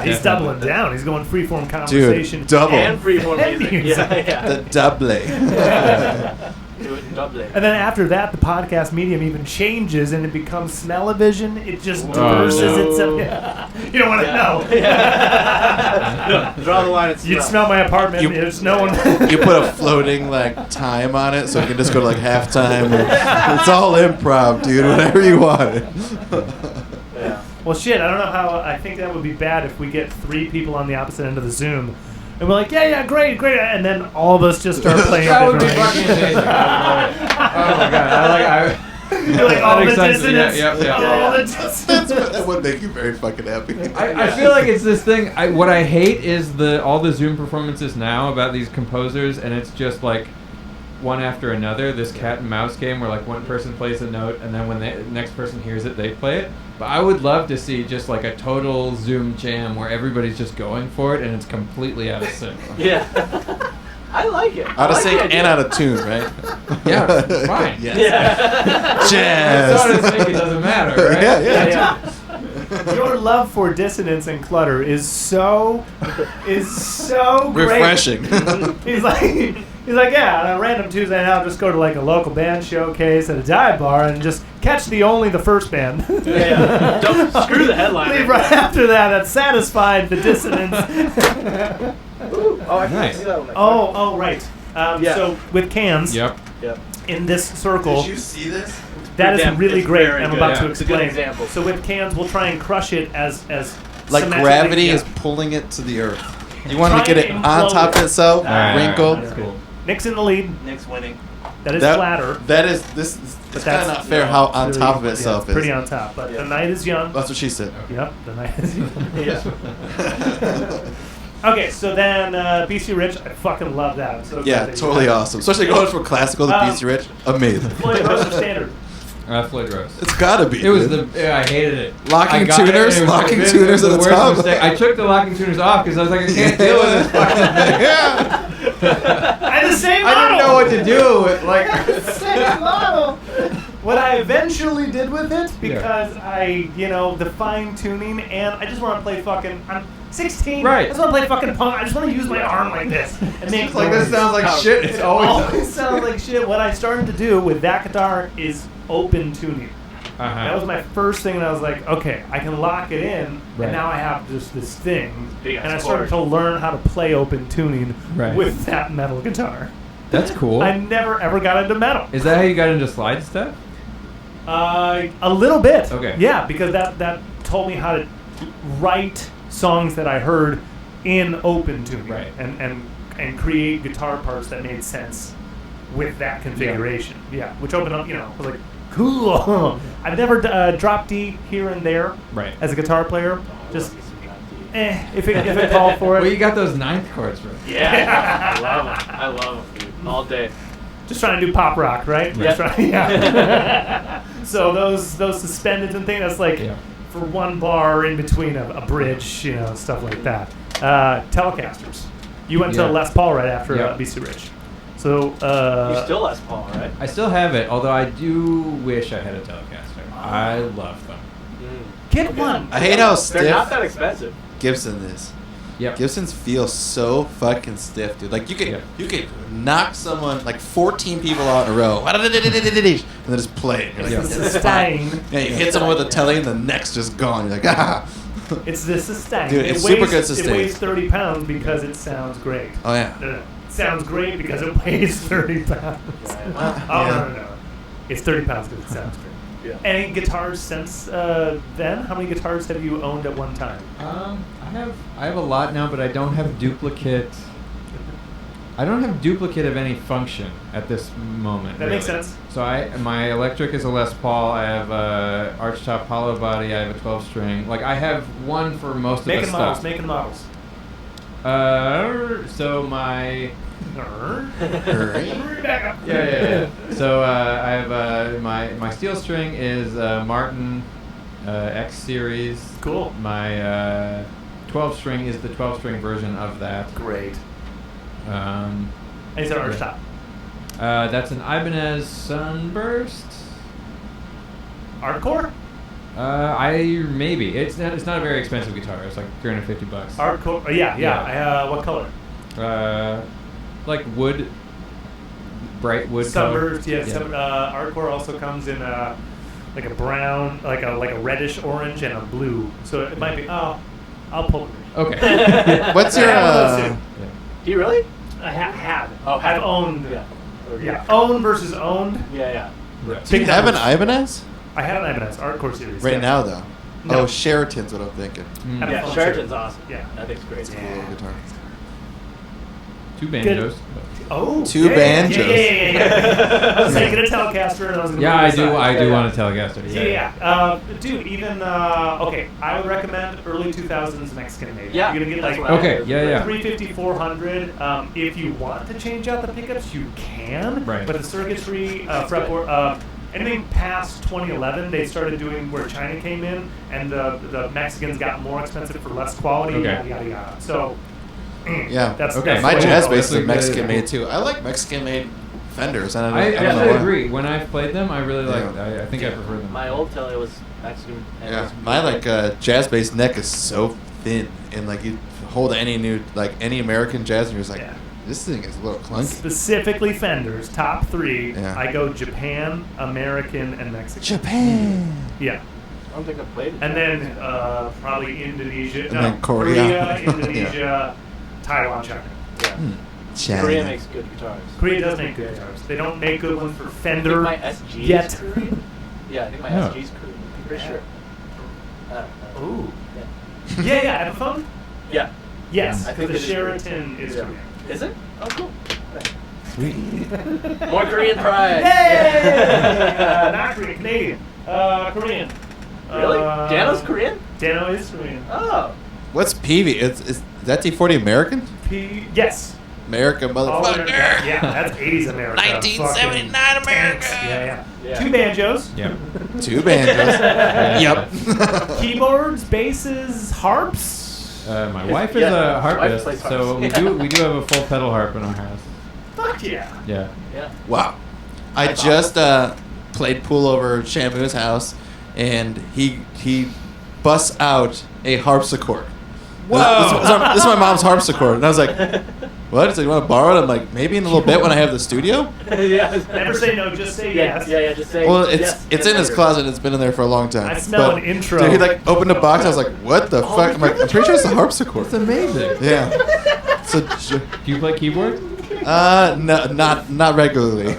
He's doubling down. He's going freeform conversation. Dude, double. And freeform And music. music. Yeah. The double. Do it doubly. And then after that, the podcast medium even changes and it becomes smell-o-vision. It just Oh, diverses no. itself. You don't want to know. Yeah. Draw the line at You'd smell. smell my apartment. You- There's no one. You put a floating like time on it, so it can just go to like halftime. It's all improv, dude. Whatever you want. Yeah. Well, shit, I don't know how. I think that would be bad if we get 3 people on the opposite end of the Zoom. And we're like, yeah, great. And then all of us just start playing. That would be different- fucking amazing. Oh my god. You're like, all the excited. dissonance. Yeah. All the dissonance. That would make you very fucking happy. I feel like it's this thing. What I hate is all the Zoom performances now about these composers, and it's just like one after another. This cat and mouse game where like one person plays a note, and then when the next person hears it, they play it. But I would love to see just like a total Zoom jam where everybody's just going for it, and it's completely out of sync. Yeah. I like it. Out of I like sync the idea. and out of tune, right? Yeah, fine. Yes. Yeah. It's out of Jazz. sync, it doesn't matter, right? Yeah. Yeah. Your love for dissonance and clutter is so great. Refreshing. He's like, yeah, on a random Tuesday night, I'll just go to like a local band showcase at a dive bar and just catch only the first band. Yeah. Don't screw the headline. Leave right after that. That's satisfied the dissonance. Ooh. Oh, I can Nice. see that one. Oh, right. Yeah. So with cans Yep. Yep. in this circle, Did you see this? that is Damn, really it's great. very I'm good. about Yeah. to It's a good explain. example. So with cans, we'll try and crush it as Like symmetrically- gravity yeah. is pulling it to the earth. You want to Try get it and on implode top it. of itself, All right, wrinkled. That's cool. Nick's in the lead. Nick's winning. That is That- flatter. That is this. But kind of not fair how on really, top of itself it's pretty is. on top. But the night is young. That's what she said. Yep, the night is young. Okay, so then BC Rich, I fucking love that. I'm so glad Yeah, that you totally have it. awesome. Especially going from classical to BC Rich. Amazing. Floyd Rose or Standard? Floyd Rose. It's gotta be. It was dude. I hated it. Locking I got it, tuners? and it was Locking the tuners at the worst top? mistake. I took the locking tuners off because I was like, I can't deal with this fucking thing. Yeah. I had the same I model! didn't know what to do with like. Same model! What I eventually did with it, because the fine tuning, and I just want to play fucking. I'm 16. Right. I just want to play fucking punk. I just want to use my arm like this and make It's like this noise. sounds like shit. It's always. sounds like shit. What I started to do with that guitar is open tuning. That was my first thing, and I was like, okay, I can lock it in, Right. and now I have just this thing. Big And I ass started to learn how to play open tuning Right. with that metal guitar. That's cool. I never ever got into metal. Is that how you got into slide stuff? A little bit. Okay. Yeah, because that told me how to write songs that I heard in open tuning, Right. and create guitar parts that made sense with that configuration. Yeah, which opened up, I was like, cool. I've never dropped D here and there Right. as a guitar player. Just if it called for it. Well, you got those ninth chords right. Yeah, I love them, dude. All day. Just trying to do pop rock, right? Yeah. Yeah. So those suspended and things, that's like for one bar in between a bridge, stuff like that. Telecasters. You went to Les Paul right after BC Rich. So You still Les Paul, right? I still have it, although I do wish I had a Telecaster. I love them. get one. I hate how They're stiff not that expensive. Gibson is. Yep. Gibsons feel so fucking stiff, dude. Like you could knock someone like 14 people out in a row, and then just play it. You're like, Yeah. It's the sustain. Yeah, you hit someone with a telly, and the neck's just gone. You're like, ah. It's the sustain. Dude, it's super good sustain. It weighs 30 pounds because it sounds great. Oh yeah. No. It sounds great because it weighs 30 pounds. No. It's 30 pounds because it sounds great. Yeah. Any guitars since then? How many guitars have you owned at one time? I have a lot now, but I don't have duplicate. I don't have duplicate of any function at this moment. That makes sense. So my electric is a Les Paul. I have a archtop hollow body. I have a 12-string. Like I have one for most of the stuff. Making models. So my. Yeah. So I have my steel string is Martin X series. Cool. My 12-string is the 12-string version of that. Great. And it's an archtop. That's an Ibanez Sunburst. Hardcore? Maybe it's not a very expensive guitar. It's like $350. Hardcore. Yeah. What color? Like wood, bright wood Sunburst. color. Yeah. Hardcore also comes in like a brown, like a reddish orange and a blue. So it might be. Oh, I'll pull it. Okay. What's your? Do you really? I had. Oh, I've owned. Yeah. Yeah. Owned versus owned. Yeah. Do you have an Ibanez? I have an Ibanez Hardcore series. Right now, though. No. Oh, Sheraton's what I'm thinking. Have a Yeah, phone Sheraton's Sheraton. awesome. Yeah. I think it's great. It's a cool little guitar. 2 banjos. Oh, Two banjos. Yeah. I was thinking a Telecaster, and I was going to Yeah, I do want a Telecaster. Yeah. Dude, even okay, I would recommend early 2000s Mexican made. Yeah, You're gonna get that's like what I Okay, heard. yeah. 350, 400. If you want to change out the pickups, you can. Right. But the circuitry, fretboard, anything past 2011, they started doing where China came in, and the Mexicans got more expensive for less quality. Okay. Yada yada yada. So. Yeah. That's Okay. My the way jazz to go. bass is Mexican made too. I like Mexican made Fenders. I don't know. I I don't know actually why. agree. When I've played them, I really like. Yeah. I think I prefer them. My old Tele was Mexican. And Yeah, it was my really jazz bass neck is so thin, and like you hold any American jazz, and you're just like, Yeah. this thing is a little clunky. Specifically Fenders, top 3. Yeah. I go Japan, American, and Mexican. Japan. Yeah. I don't think I've played it. And then probably Indonesia. And then Korea. Indonesia, Taiwan, China. Yeah. China. Korea makes good guitars. Korea does make good guitars. They don't make good ones for I think Fender my SG is yet. Korean. Yeah, I think my Yeah. SG's Korean. I'm pretty sure. Ooh. Yeah. Yeah. Epiphone? Yeah. Yes. I think the it is Sheraton is Yeah. Korean. Is it? Oh, cool. Sweet. More Korean pride. Yay! Not Korean, Canadian. Korean. Really? Dano's Korean? Dano is Korean. Oh. What's PV? Is that T40 American? Yes. America, Oh, motherfucker. yeah, that's 80s America. 1979 Fucking America. tanks. Yeah. Yeah. 2 banjos. Yep. 2 banjos. Yep. Keyboards, basses, harps. My wife is Yeah, a my wife harpist, plays so harps. we do have a full pedal harp in our house. Fuck yeah. Yeah. Yeah. Wow. I just played pool over Shamu's house, and he busts out a harpsichord. Whoa. This is my mom's harpsichord. And I was like, what? He's like, you want to borrow it? I'm like, maybe in a little bit when I have the studio. Yeah. Never say no, just say Yeah, yes. yeah, just say Well, it's yes, it's yes, in his later. closet. It's been in there for a long time. I smell But, an intro. Dude, he like opened a box. I was like, what the fuck? I'm like, I'm pretty sure it's a harpsichord. It's amazing. Yeah. So, Do you play keyboard? no, not regularly.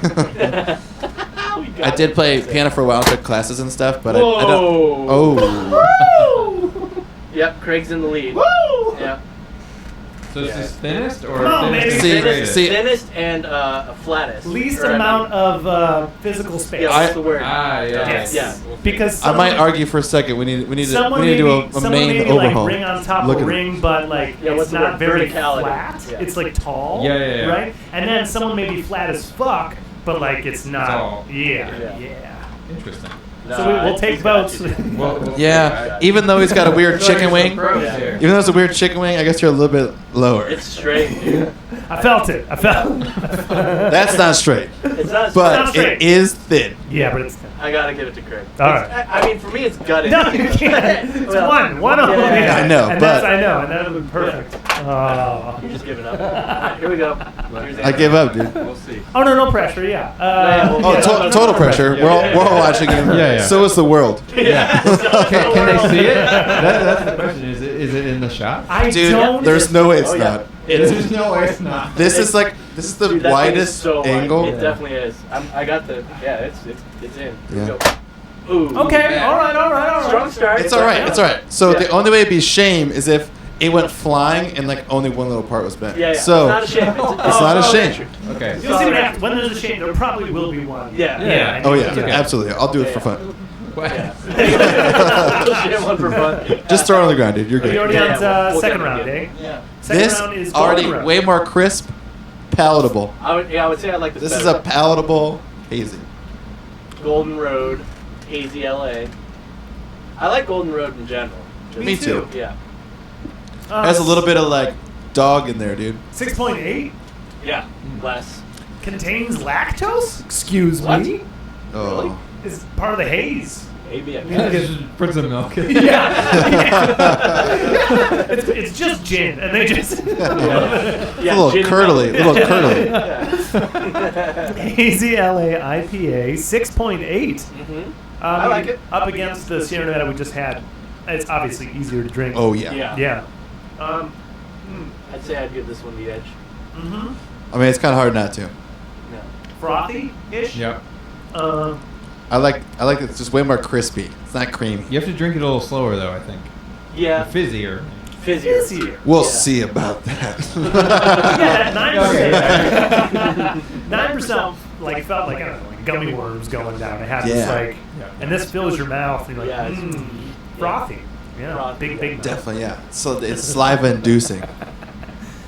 I did play piano for a while, took classes and stuff, but I don't. Oh. Woo! Yep, Craig's in the lead. Woo! Yeah. So it's Yeah. just thinnest or Come on, thinnest baby. and greatest? See- Thinnest and flattest. Least Or, I mean- amount of physical space. Yeah, that's the word. Ah, yeah. Yes. Yeah. Because I might someone- argue for a second. We need to Someone do a someone main maybe overhaul. like ring on top Look of at it. ring, but like Yeah, what's it's the not word? very Verticality. flat. Yeah. It's like tall. Yeah, yeah, yeah. Right? And then someone may be flat as fuck, but like it's not. Tall. Yeah, Yeah. yeah. Interesting. So we'll take he's got votes. you. Well, Yeah, even though he's got a weird chicken wing, Yeah. even though it's a weird chicken wing, I guess you're a little bit lower. It's straight, dude. I felt it. That's not straight, It's not but straight. it is thin. Yeah, but it's. I gotta give it to Craig. All It's- right. I mean, for me, it's gutted. No, you can't. It's Well, one of them. yeah, Yeah. I know, and but- I know, and that would be perfect. Oh. You're just giving up. Alright, here we go. Here's I give up, dude. We'll see. Oh no pressure. Yeah. Yeah, well, Oh, yeah. total pressure. We're all watching him. Yeah, yeah. So is the world. Yeah. can they see it? That's the question. Is it in the shop? I Dude, don't. there's no way it's Oh, yeah. not. There's no way it's not. This is the Dude, that thing is widest so wide. angle. It definitely is. I got the. Yeah, it's in. Here we Yeah. go. Ooh. Okay. Yeah. All right. Strong start. It's all right. Yeah. It's all right. So Yeah. the only way it'd be shame is if it went flying and like only one little part was bent. Yeah, yeah. So it's not a shame. it's not a shame. Okay. You'll see what happens. When there's a shame, there probably will be one. Yeah. Yeah. Oh yeah, Okay. absolutely. I'll do it Yeah, for yeah. fun. Yeah. Shame one for fun. Just throw it on the ground, dude. You're We're good. already Yeah, on we'll second definitely round, get eh? it. Yeah. Second This round is already golden round. way more crisp, palatable. I would say I like this. This is better. a palatable hazy. Golden Road, Hazy LA. I like Golden Road in general. Just- Me too. Yeah. Has a little bit of like dog in there, dude. 6.8 Yeah. Less. contains lactose. Excuse What? me. Oh. Is part of the haze. Maybe I Just put some milk in. Yeah. It's just gin, and they just A Yeah, little gin and curdly. A milk. little curdly. Yeah. Hazy LA IPA 6.8. Mhm. I like it. Up against the Sierra Nevada we just had. It's obviously easier to drink. Oh yeah. Yeah. Yeah. I'd say I'd give this one the edge. Mm-hmm. I mean, it's kind of hard not to. Yeah. Frothy-ish. Yep. I like it's just way more crispy. It's not creamy. You have to drink it a little slower though, I think. Yeah. Fizzier. Fizzier. Fizzier. We'll Yeah. see about that. Yeah, that 9%. Okay. 9% like felt like, I don't know, like gummy worms going down. It had this Yeah. like, and this fills your mouth, and you're like, Yeah, it's- frothy. Yeah, Frothy, big. yeah. Definitely, yeah. So it's saliva inducing.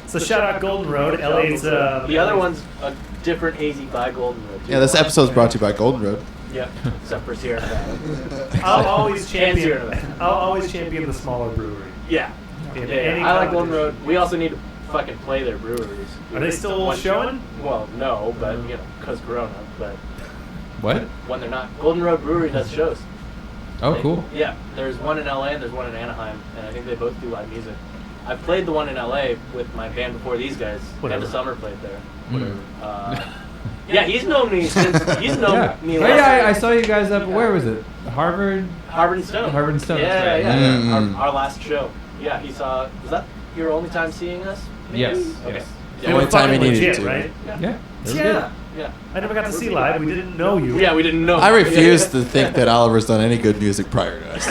So shout out Golden Road, LA's. The other one's a different hazy by Golden Road. too. Yeah, this episode's brought to you by Golden Road. Yep. Except for Sierra Nevada. I'll always Sierra champion. Nevada. I'll always champion the smaller brewery. Yeah. In Yeah, any I like Golden competition. Road. We also need to fucking play their breweries. Are they still One- showing? Well, no, but you know, cause Corona. But What? when they're not, Golden Road Brewery does shows. Oh, They- cool. Yeah, there's one in LA and there's one in Anaheim, and I think they both do live music. I've played the one in LA with my band before these guys. Whatever. End of Summer played there. Whatever. Yeah, he's known me since he's known Yeah. me. Oh, less yeah, I than- saw you guys up. Where was it? Harvard. Harvard and Stone. Harvard and Stone, Yeah, that's right. yeah. Mm. Our last show. Yeah, he saw. Was that your only time seeing us? Maybe? Yes, Okay. yes. They Yeah, were Only time fucking he needed legit, to. right? Yeah. They were Yeah. good. yeah. I never got to see live. We didn't know you. Yeah, we didn't know. I refuse to think that Oliver's done any good music prior to us.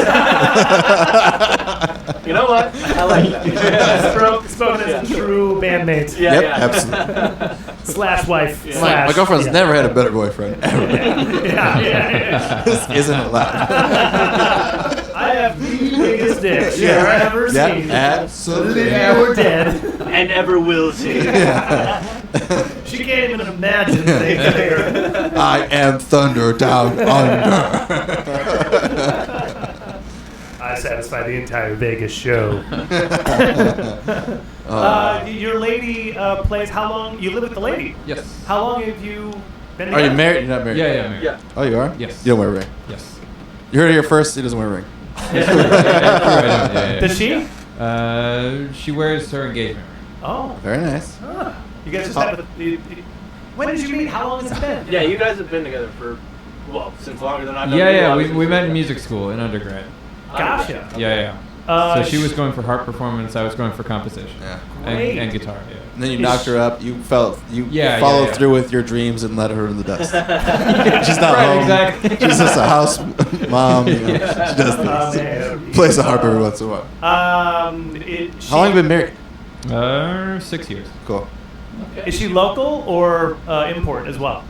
You know what? I like that. Spoken as a true bandmate. Yeah, Yep, yeah. absolutely. slash wife. Yeah. Slash, My girlfriend's yeah. never had a better boyfriend ever. Yeah. This isn't allowed. I have the biggest dick she's ever seen. Absolutely. Living or dead. And ever will see. She can't even imagine things bigger. I am thunder down under. I satisfy the entire Vegas show. Your lady plays. How long? You live with the lady? Yes. How long have you been Are together? you married? You're not married? Yeah, I'm married. Yeah. Oh, you are? Yes. You don't wear a ring. Yes. You heard it here first. He doesn't wear a ring. Does she? She wears her engagement ring. Oh. Very nice. Huh. You guys just have a... When did you meet? How long has it been? Yeah, you guys have been together for, well, since longer than I've known Yeah, you. we met in music school in undergrad. Gotcha. Yeah. So she was going for harp performance, I was going for composition. Yeah. Great. And guitar, yeah. And then you knocked her up. You followed Yeah. through with your dreams and let her in the dust. She's not Right, home. exactly. She's just a house mom. You know. She does things. man. Plays the harp every once in a while. How How long have you been married? 6 years. Cool. Is she local or import as well?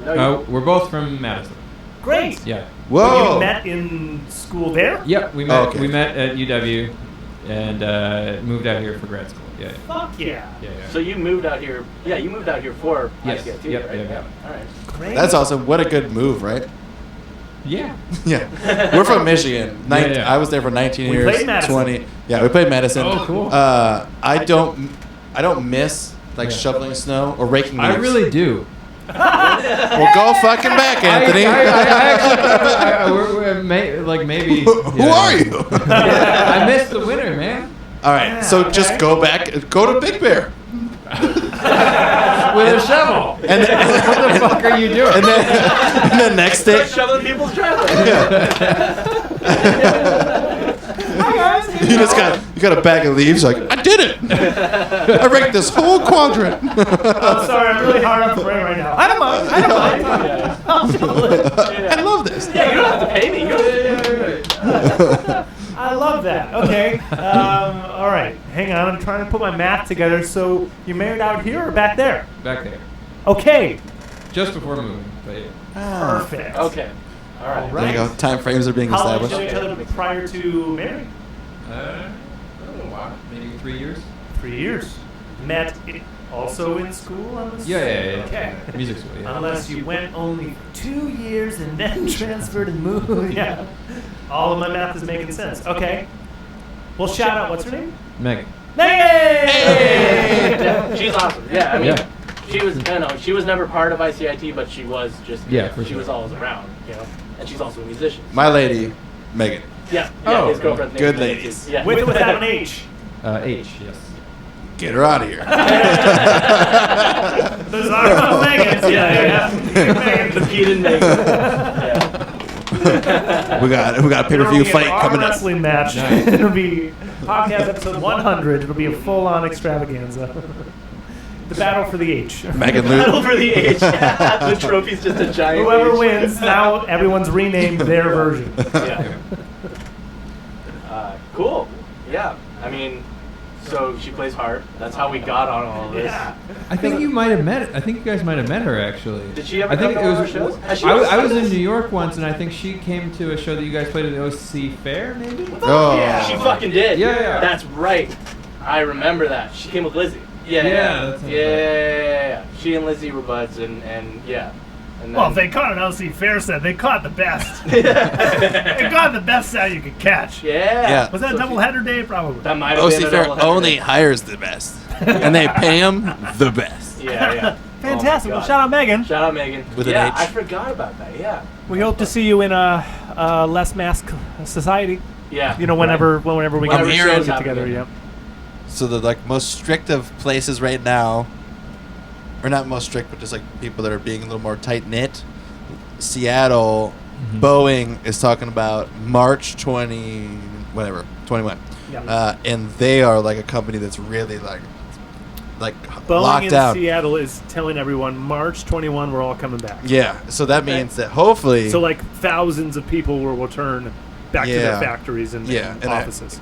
No, We're both from Madison. Great. Yeah. Whoa. You met in school there? Yep, we met. okay. We met at UW, and moved out here for grad school. Yeah. Fuck yeah. Yeah. So you moved out here. Yeah, you moved out here for Yes. I.C.I.T, Yep, right? yep, yep. All right. Great. That's awesome. What a good move, right? Yeah. Yeah. We're from Michigan. Yeah. I was there for 19 We years. played Madison. 20. Yeah, we played Madison. Oh, cool. I don't miss like shoveling snow or raking leaves. I really do. Well, go fucking back, Anthony. Maybe. Who are you? I missed the winter, man. All right, so just go back. Go to Big Bear. With a shovel. And What the fuck are you doing? and then next day. Start shoveling people's driveways. You got a bag of leaves. You're like, I did it. I raked this whole quadrant. I'm sorry, I'm really hard up the brain right now. I don't mind. I love this. Yeah, you don't have to pay me. You don't have to I love that. Okay. All right. Hang on. I'm trying to put my math together. So you married out here or back there? Back there. Okay. Just before moving. But yeah. Perfect. Okay. All right. There you go. Time frames are being How long did established. you know each other prior to marrying? I don't know why. Maybe 3 years. 3 years. Met also in school? Yeah. Okay. Music school. Yeah. Unless you went only 2 years and then transferred and moved. Yeah. All of my math is making sense. Okay. Well, shout out. What's her name? Megan. Hey! She's awesome. Yeah, I mean, Yeah. she was never part of I.C.I.T, but she was just, For she sure. was always around, and she's also a musician. My lady, Megan. Yeah, Oh, his girlfriend's name good is Megan, ladies. too. Yeah. With or without an H? H, yes. Get her out of here. Those are Megan's. Yeah. The Keaton Megan. Yeah. we got a pay-per-view fight coming up. Wrestling match. Nice. It'll be podcast episode 100. It'll be a full-on extravaganza. The battle for the H. Megan Battle Luke. for the H. The trophy's just a giant Whoever H. wins, now everyone's renamed their version. Yeah. Cool. Yeah. I mean, so she plays harp. That's how we got on all of this. Yeah. I think you might have met. I think you guys might have met her actually. Did she ever I think come to one of our shows? Has she I ever was seen in this? New York once, and I think she came to a show that you guys played at the OC Fair, maybe. Oh. Yeah. She fucking did. Yeah. That's right. I remember that. She came with Lizzie. Yeah, Yeah. that sounds Yeah. She and Lizzie were buds, and yeah. And Well, then- if they caught an LC Fair set, they caught the best. They caught the best set you could catch. Yeah. Was that a So double header day? Probably. That might have OC been a Fair double-header. only hires the best, and they pay them the best. Yeah. Fantastic. Oh my Well, God. shout out Megan. Shout out Megan. With an yeah, H. I forgot about that. Yeah. We hope to see you in a less mask society. Yeah. You know, whenever we Whenever get here shows and get happen together. again. Yeah. So the most strict of places right now, or not most strict, but just like people that are being a little more tight knit. Seattle, Boeing is talking about March 21. Yeah. And they are like a company that's really like Boeing locked in down. Seattle is telling everyone March 21 we're all coming back. Yeah, so that means that hopefully. So like thousands of people will return back to their Yeah. factories and, yeah, and and offices.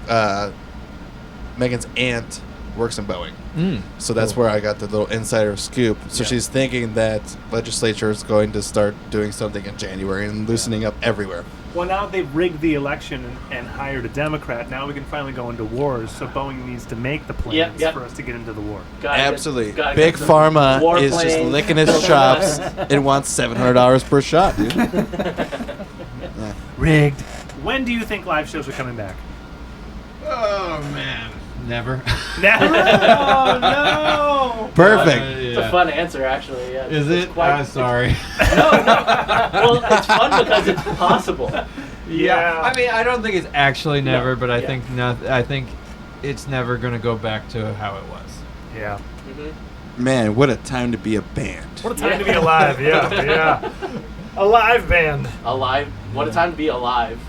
Megan's aunt works in Boeing. Mm. So that's where I got the little insider scoop. So Yeah. she's thinking that legislature is going to start doing something in January and loosening up everywhere. Well, now they've rigged the election and hired a Democrat. Now we can finally go into wars. So Boeing needs to make the plans Yep. for us to get into the war. Absolutely. gotta Big get some Pharma war is just planes. licking his chops and wants $700 per shot, dude. Rigged. When do you think live shows are coming back? Oh man, never. Never. Oh no. Perfect. It's a fun answer, actually. Yeah, Is it's it? quite- I'm sorry. No. Well, it's fun because it's possible. Yeah. I mean, I don't think it's actually never, but I yeah. think I think it's never gonna go back to how it was. Yeah. Mm-hmm. Man, what a time to be a band. What a time to be alive. Yeah. Yeah. A live band. Alive. What a time to be alive.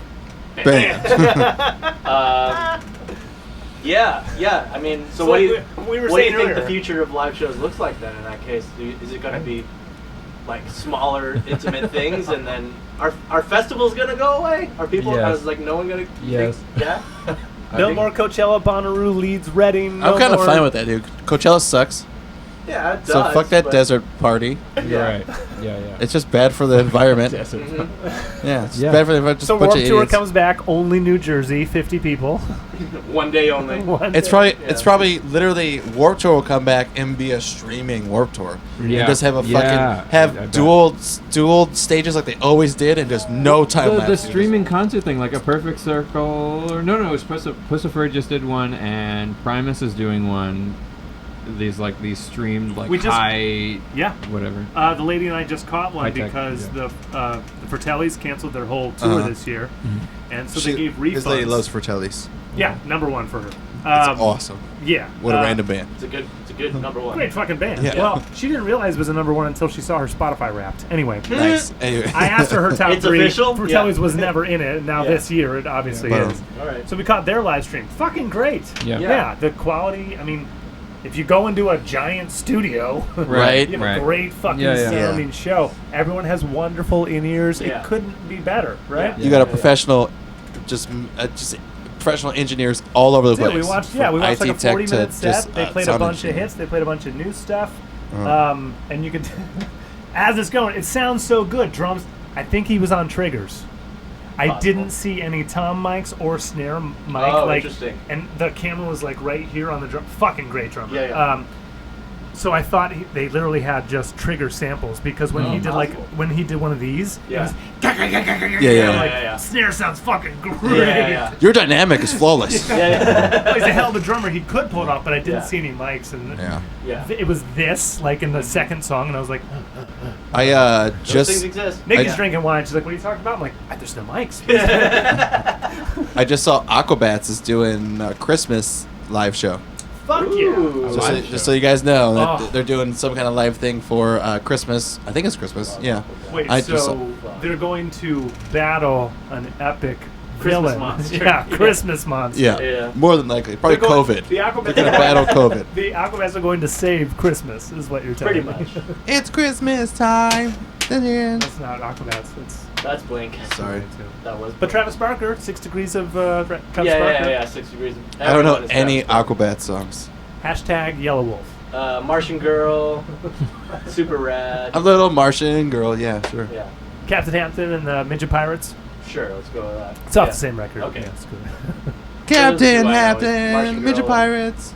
Band. Yeah. I mean, so So what do you we were what do you saying think earlier. the future of live shows looks like then? In that case, is it going to be like smaller, intimate things, and then are festivals going to go away? Are people? Yes. Is like no one going to? Yes. Yeah. No more Coachella, Bonnaroo, Leeds, Reading. No I'm kind of more- fine with that, dude. Coachella sucks. Yeah. It So does, fuck that but- desert party. You're right. Yeah. It's just bad for the environment. Mhm. Yeah, it's just Yeah. bad for the environment. Just So a bunch Warped of Tour idiots. comes back, only New Jersey, 50 people. One day only. One It's day. probably literally Warped Tour will come back and be a streaming Warped Tour. Yeah. And just have a Yeah. fucking I have bet. dual stages like they always did, and just no time The lapse. streaming concert thing, like a Perfect Circle, or no, it was Pussifer just did one, and Primus is doing one. These streamed like We just- high, Yeah. whatever. The lady and I just caught one High-tech, because yeah. the Fratellis canceled their whole tour Uh-huh. this year, Mm-hmm. and so they gave refunds. This lady loves Fratellis. Yeah, #1 for her. It's awesome. Yeah. What a random band. It's a good number one. Great fucking band. Yeah. Well, she didn't realize it was a #1 until she saw her Spotify Wrapped. Anyway. Nice. Anyway. I asked her top It's 3. official? Fratellis Yeah. was never in it. Now Yeah. this year it obviously Yeah. is. All right. So we caught their live stream. Fucking great. Yeah. Yeah. The quality. I mean, if you go into a giant studio, Right. you have a great fucking Yeah, yeah. sounding show. Everyone has wonderful in-ears. Yeah. It couldn't be better, right? Yeah. You got a Yeah. professional, just professional engineers all over the Dude, place. we watched From like a IT tech 40-minute to set. just, They played a sound bunch of engineering. hits. They played a bunch of new stuff. Uh-huh. And you can, as it's going, it sounds so good. Drums. I think he was on triggers. I Possible. didn't see any tom mics or snare mic. Oh, like, interesting. And the camera was like right here on the drum. Fucking great drummer. Yeah. So I thought they literally had just trigger samples because when Oh, he did possible. when he did one of these, Yeah. it was Yeah. like, Yeah. snare sounds fucking great. Yeah. Your dynamic is flawless. Yeah. He's a hell of a drummer. He could pull it off, but I didn't Yeah. see any mics. And Yeah. Yeah. it was this, like in the second song, and I was like, I Those things just exist. Nikki's I- drinking wine. She's like, what are you talking about? I'm like, there's no mics. I just saw Aquabats is doing a Christmas live show. Fuck Ooh. yeah. Just so you guys know that Oh. they're doing some kind of live thing for Christmas. I think it's Christmas. Yeah. Wait, I just so they're going to battle an epic Christmas villain. monster. Yeah, Yeah. Christmas monster. Yeah. Yeah. More than likely, probably They're going- COVID. The Aquabats They're gonna battle COVID. The Aquabats are going to save Christmas, is what you're telling Pretty me. much. It's Christmas time. That's not Aquabats. It's That's Blink. Sorry. That was. But Travis Barker, 6 Degrees of Travis Yeah. Barker. 6 degrees. I don't know Everyone is any Travis Barker. Aquabat songs. Hashtag Yellow Wolf. Martian Girl. Super Rad. A little Martian girl. Yeah, sure. Yeah. Captain Hampton and the Midget Pirates. Sure. Let's go with that. It's off Yeah. the same record. Okay. Yeah, it's good. Captain Those two I know is Hampton, Martian Midget Girl. Pirates.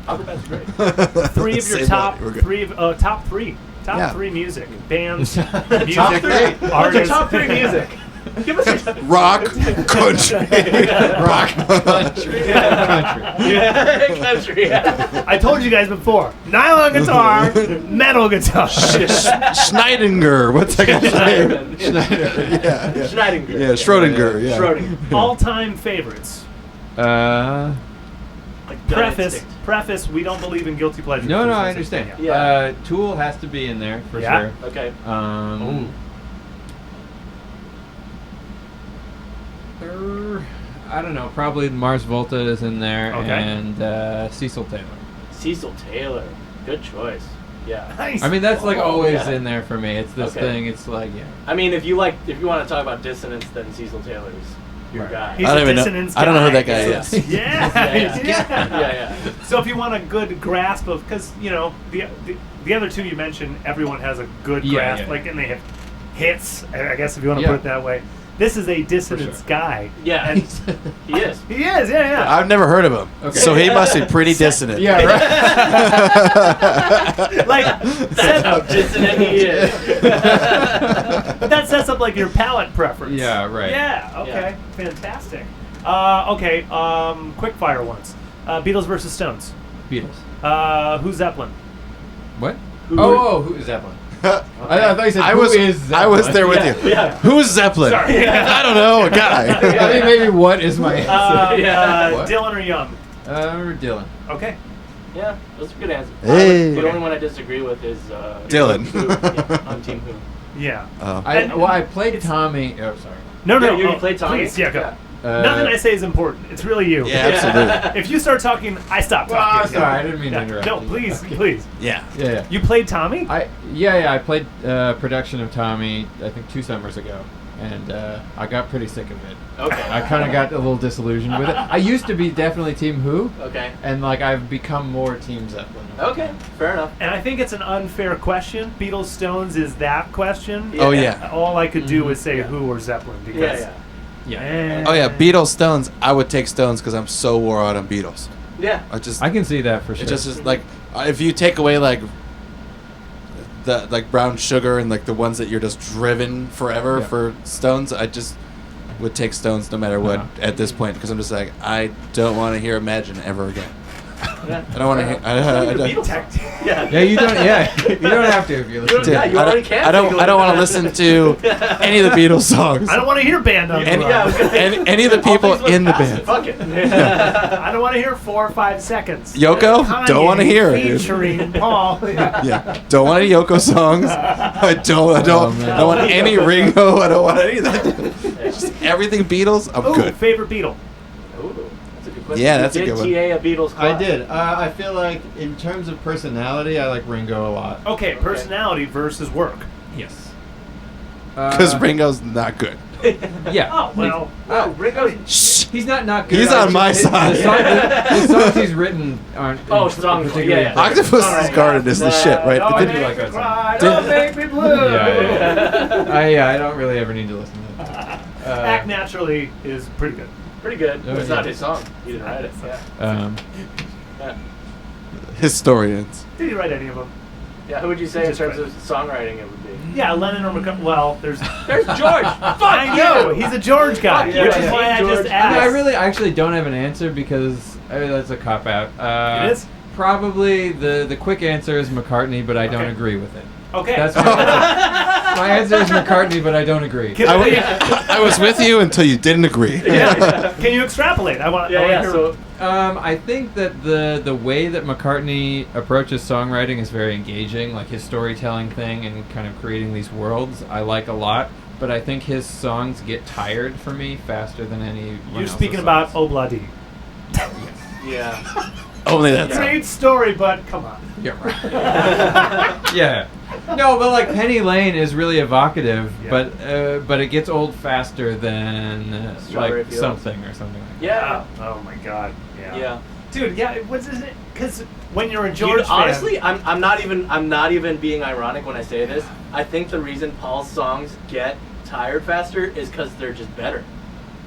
Aquabats great. Three of your Same top one. We're good. top three. Top Yeah. 3 music. Bands, Top music, 3. What's your artists. top 3 music? Give us your Rock, country, rock, Country. country. I told you guys before. Nylon guitar, metal guitar. Schneidinger. What's that guy's name? Yeah, yeah. Schneidinger. Yeah, Schrodinger. Yeah. Schrodinger. All-time favorites. Like Gun Instinct. Preface, we don't believe in guilty pleasures. No, Is I what understand. I'm saying, Yeah. Tool has to be in there for Yeah? sure. Okay. I don't know. Probably Mars Volta is in there, Okay. and Cecil Taylor. Cecil Taylor. Good choice. Yeah. Nice. I mean, that's like Oh, always yeah. in there for me. It's this Okay. thing. It's like, yeah. I mean, if you want to talk about Dissonance, then Cecil Taylor's your Right. guy. He's I don't a even know. Dissonance I don't know who guy. that guy is. Yeah. Yeah. So if you want a good grasp of, because the other two you mentioned, everyone has a good grasp, yeah. like, and they have hits. I guess if you want to Yeah. put it that way. This is a Dissonance sure. guy. Yeah, And he is. he is. Yeah. I've never heard of him, Okay. so he must be pretty dissonant. Yeah, right. Like That's how dissonant he is. but that sets up like your palate preference. Yeah, right. Yeah. Okay. Fantastic. Okay. Quick fire ones. Beatles versus Stones. Beatles. Who's Zeppelin? What? Who Who is Zeppelin? I thought you said I who was is Zeppelin? I was there with Yeah, you. yeah. Who's Zeppelin? Sorry. I don't know, a guy. I mean, maybe what is my answer? What? Dylan or Young? Dylan. Okay. Yeah, those are good answers. Hey. The only one I disagree with is Dylan. Who, yeah, on Team Who. Yeah. Oh. I played Tommy. Oh, sorry. No. Yeah, you played Tommy? Please, yeah, go. Yeah. Nothing I say is important. It's really you. Yeah, absolutely. If you start talking, I stop Well, talking. I'm sorry, I didn't mean to Yeah. interrupt No, you. please. Yeah. Yeah. You played Tommy? I played production of Tommy I think 2 summers ago, and I got pretty sick of it. Okay. I kind of got a little disillusioned with it. I used to be definitely Team Who, Okay. and like I've become more Team Zeppelin. Okay. Fair enough. And I think it's an unfair question. Beatles Stones is that question. Oh, yeah. All I could do was say Yeah. Who or Zeppelin because. Yeah. Yeah. Oh yeah, Beatles, Stones. I would take Stones because I'm so wore out on Beatles. Yeah. I can see that for sure. It just is like if you take away like the like Brown Sugar and like the ones that you're just driven forever Yeah. for Stones, I just would take Stones no matter what Uh-huh. at this point because I'm just like I don't want to hear Imagine ever again. Yeah. I don't want to hear. I The don't- Beatles song. Yeah. Yeah, you don't. Yeah, you don't have to if you listen. Dude, Yeah, you I already don't, can I don't. take I don't want to away listen to any of the Beatles songs. I don't want to hear band on Any, the Yeah, I was gonna say- any of the All people things must in the pass. band. Fuck it. I don't want to hear 4 or 5 seconds. Yoko? Kanye Don't want to hear it. dude. Featuring Paul. Yeah, don't want any Yoko songs. I don't want any Ringo. I don't want any of that. Just everything Beatles. I'm Ooh, good. favorite Beatle. Ooh, that's a good question. Yeah, that's a You good one. did TA a Beatles I class. did. I feel like in terms of personality, I like Ringo a lot. Okay, personality versus work. Yes. Because Ringo's not good. Yeah. Oh, well. Oh, Ringo's. Shh. He's not good. He's on my side. The songs he's written aren't. Oh, songs, particularly yeah. great. Octopus's Alright, Garden is the shit, right? Don't did make you like me that song? cry, Did- don't make me blue. Yeah. I don't really ever need to listen to that. Act Naturally is pretty good. Pretty good. Oh, It's yeah. not his song. He didn't write it. Yeah. Yeah. Historians. Did he write any of them? Yeah. Who would you say in Just terms right. of songwriting it would be? Yeah, Lennon or McCartney. Well, there's. There's George. Fuck I know, you. he's a George guy, Fuck yeah, which is yeah. why I George. just I mean, asked. I actually don't have an answer because that's a cop out. It is? Probably the quick answer is McCartney, but I don't Okay. agree with it. Okay. That's my answer. My answer is McCartney, but I don't agree. Can, I was with you until you didn't agree. can you extrapolate? I want. I Yeah. want Yeah. to hear. So. I think that the way that McCartney approaches songwriting is very engaging, like his storytelling thing and kind of creating these worlds I like a lot, but I think his songs get tired for me faster than any. You're speaking about Obladi. Yeah. Only that. Great story, but come on. Yeah, right. Yeah. No, but like Penny Lane is really evocative, Yeah. but it gets old faster than Strawberry like Fields. something or something like that. Yeah. Oh my God. Yeah. Yeah. Dude, yeah. What's it? Because when you're a Dude, George fan, honestly, I'm not even being ironic when I say this. I think the reason Paul's songs get tired faster is because they're just better.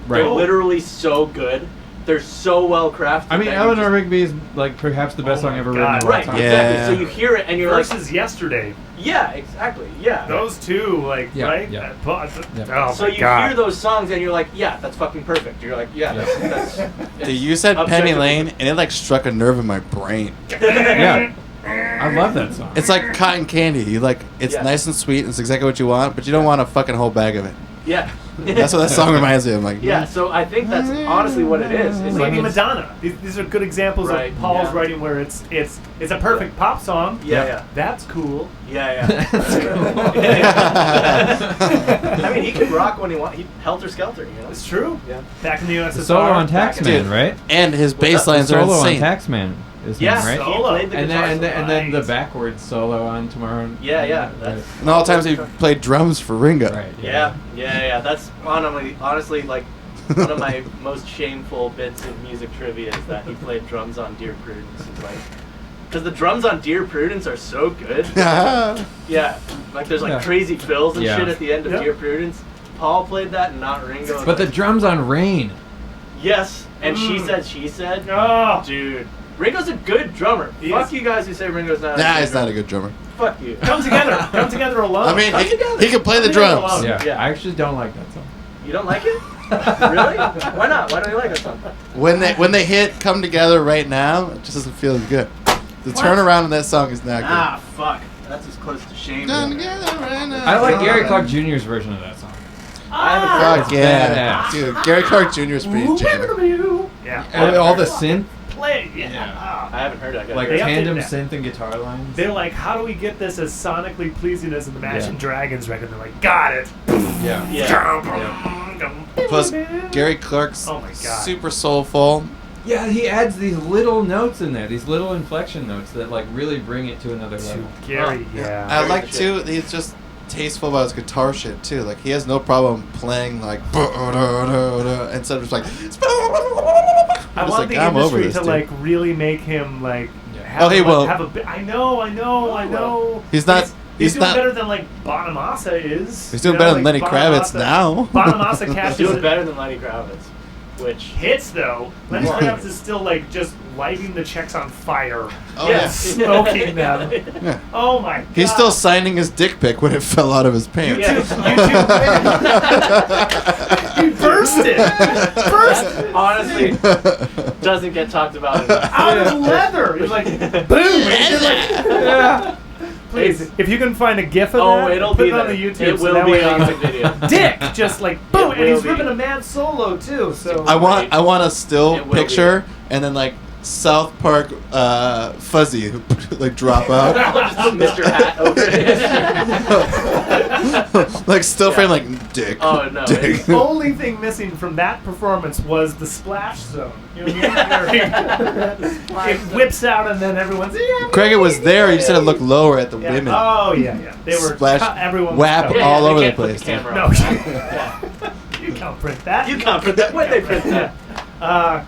Right. They're literally so good. They're so well crafted. I mean, that you Eleanor just- Rigby is like perhaps the best Oh song my ever God. written of all Right, time. Yeah. exactly. So you hear it and you're like, versus Yesterday, yeah, exactly, yeah. those two, like, Yeah, right? yeah. Oh So my you God. hear those songs and you're like, yeah, that's fucking perfect. You're like, yeah, that's Dude, you said Penny objectively- Lane, and it like struck a nerve in my brain. Yeah. I love that song. It's like cotton candy. You like, it's Yeah. nice and sweet. And it's exactly what you want, but you don't want a fucking whole bag of it. Yeah. That's what that song reminds me of. I'm like, Yeah, so I think that's honestly what it is. It's like Maybe it's, Madonna. These are good examples Right, of Paul's yeah. writing where it's a perfect pop song. Yeah. That's cool. Yeah. I mean, he can rock when he wants. He helter skelter, you know. It's true. Yeah. Back in the USSR. The solo on back Taxman, Dude. right? and his bass that? lines The are solo on insane. Taxman is Yeah, him, right? so- he played the And guitar then and then the Right. backwards solo on Tomorrow. Yeah, that's And all the times he played drums for Ringo. Right. yeah. That's honestly like one of my most shameful bits of music trivia is that he played drums on Dear Prudence. It's like, because the drums on Dear Prudence are so good. Yeah, like there's like crazy fills and shit at the end of Dear Prudence. Paul played that and not Ringo. But the drums on Rain. Yes, and She Said. Oh. Dude, Ringo's a good drummer. Fuck you guys who say Ringo's not. Nah, he's not a good drummer. Fuck you. Come together alone. I mean, he can play the drums. Yeah, I actually don't like that song. You don't like it? Really? Why not? Why don't you like that song? When they hit Come Together right now, it just doesn't feel as good. The turnaround in that song is not good. Ah, fuck. That's as close to shame. Come together right now. I like Gary Clark Jr.'s version of that song. Fuck yeah. badass. Dude, Gary Clark Jr. is pretty jamming. Yeah. All the synth, Play. Yeah. I haven't heard it. like They tandem updated that. synth and guitar lines. They're like, how do we get this as sonically pleasing as the Imagine Yeah. Dragons record? They're like, got it. Yeah. Yeah. Plus, Gary Clark's Oh my God. super soulful. Yeah, he adds these little notes in there, these little inflection notes that like really bring it to another level. Gary, yeah. I like too. He's just tasteful about his guitar shit too. Like he has no problem playing like instead of just like. I want the industry to like really make him like. Have Oh, he a, like, won't. have a bi- I know. He's not. He's doing not. better than like Bonamassa is. He's doing You know, better than like Lenny Kravitz now. Bonamassa He's catches doing it. better than Lenny Kravitz, which Hits though. Lenny What? Kravitz is still like just lighting the checks on fire. Oh, yes, yeah. Smoking them. Yeah. Oh my God. He's still signing his dick pic when it fell out of his pants. He burst it. honestly doesn't get talked about enough. Out of leather. He was like, boom. And he did like, yeah. Please, if you can find a GIF of that, It'll put be it on there. the YouTube. It so will that be way on you the video. Dick, just like boom, It and he's will be. ripping a mad solo too. So I want a still It will picture and then like South Park Fuzzy like drop out. Just put Mr. Hat over it. Like still frame like dick. Oh, no, Dick. the only thing missing from that performance was the splash zone. You know what I mean? It whips out and then everyone's Craig was there. You just had to look lower at the Yeah. women. Oh yeah. They were Splash, everyone whap was all they over the can't put place. camera No, on. you can't print that. You can't print that. When they print that.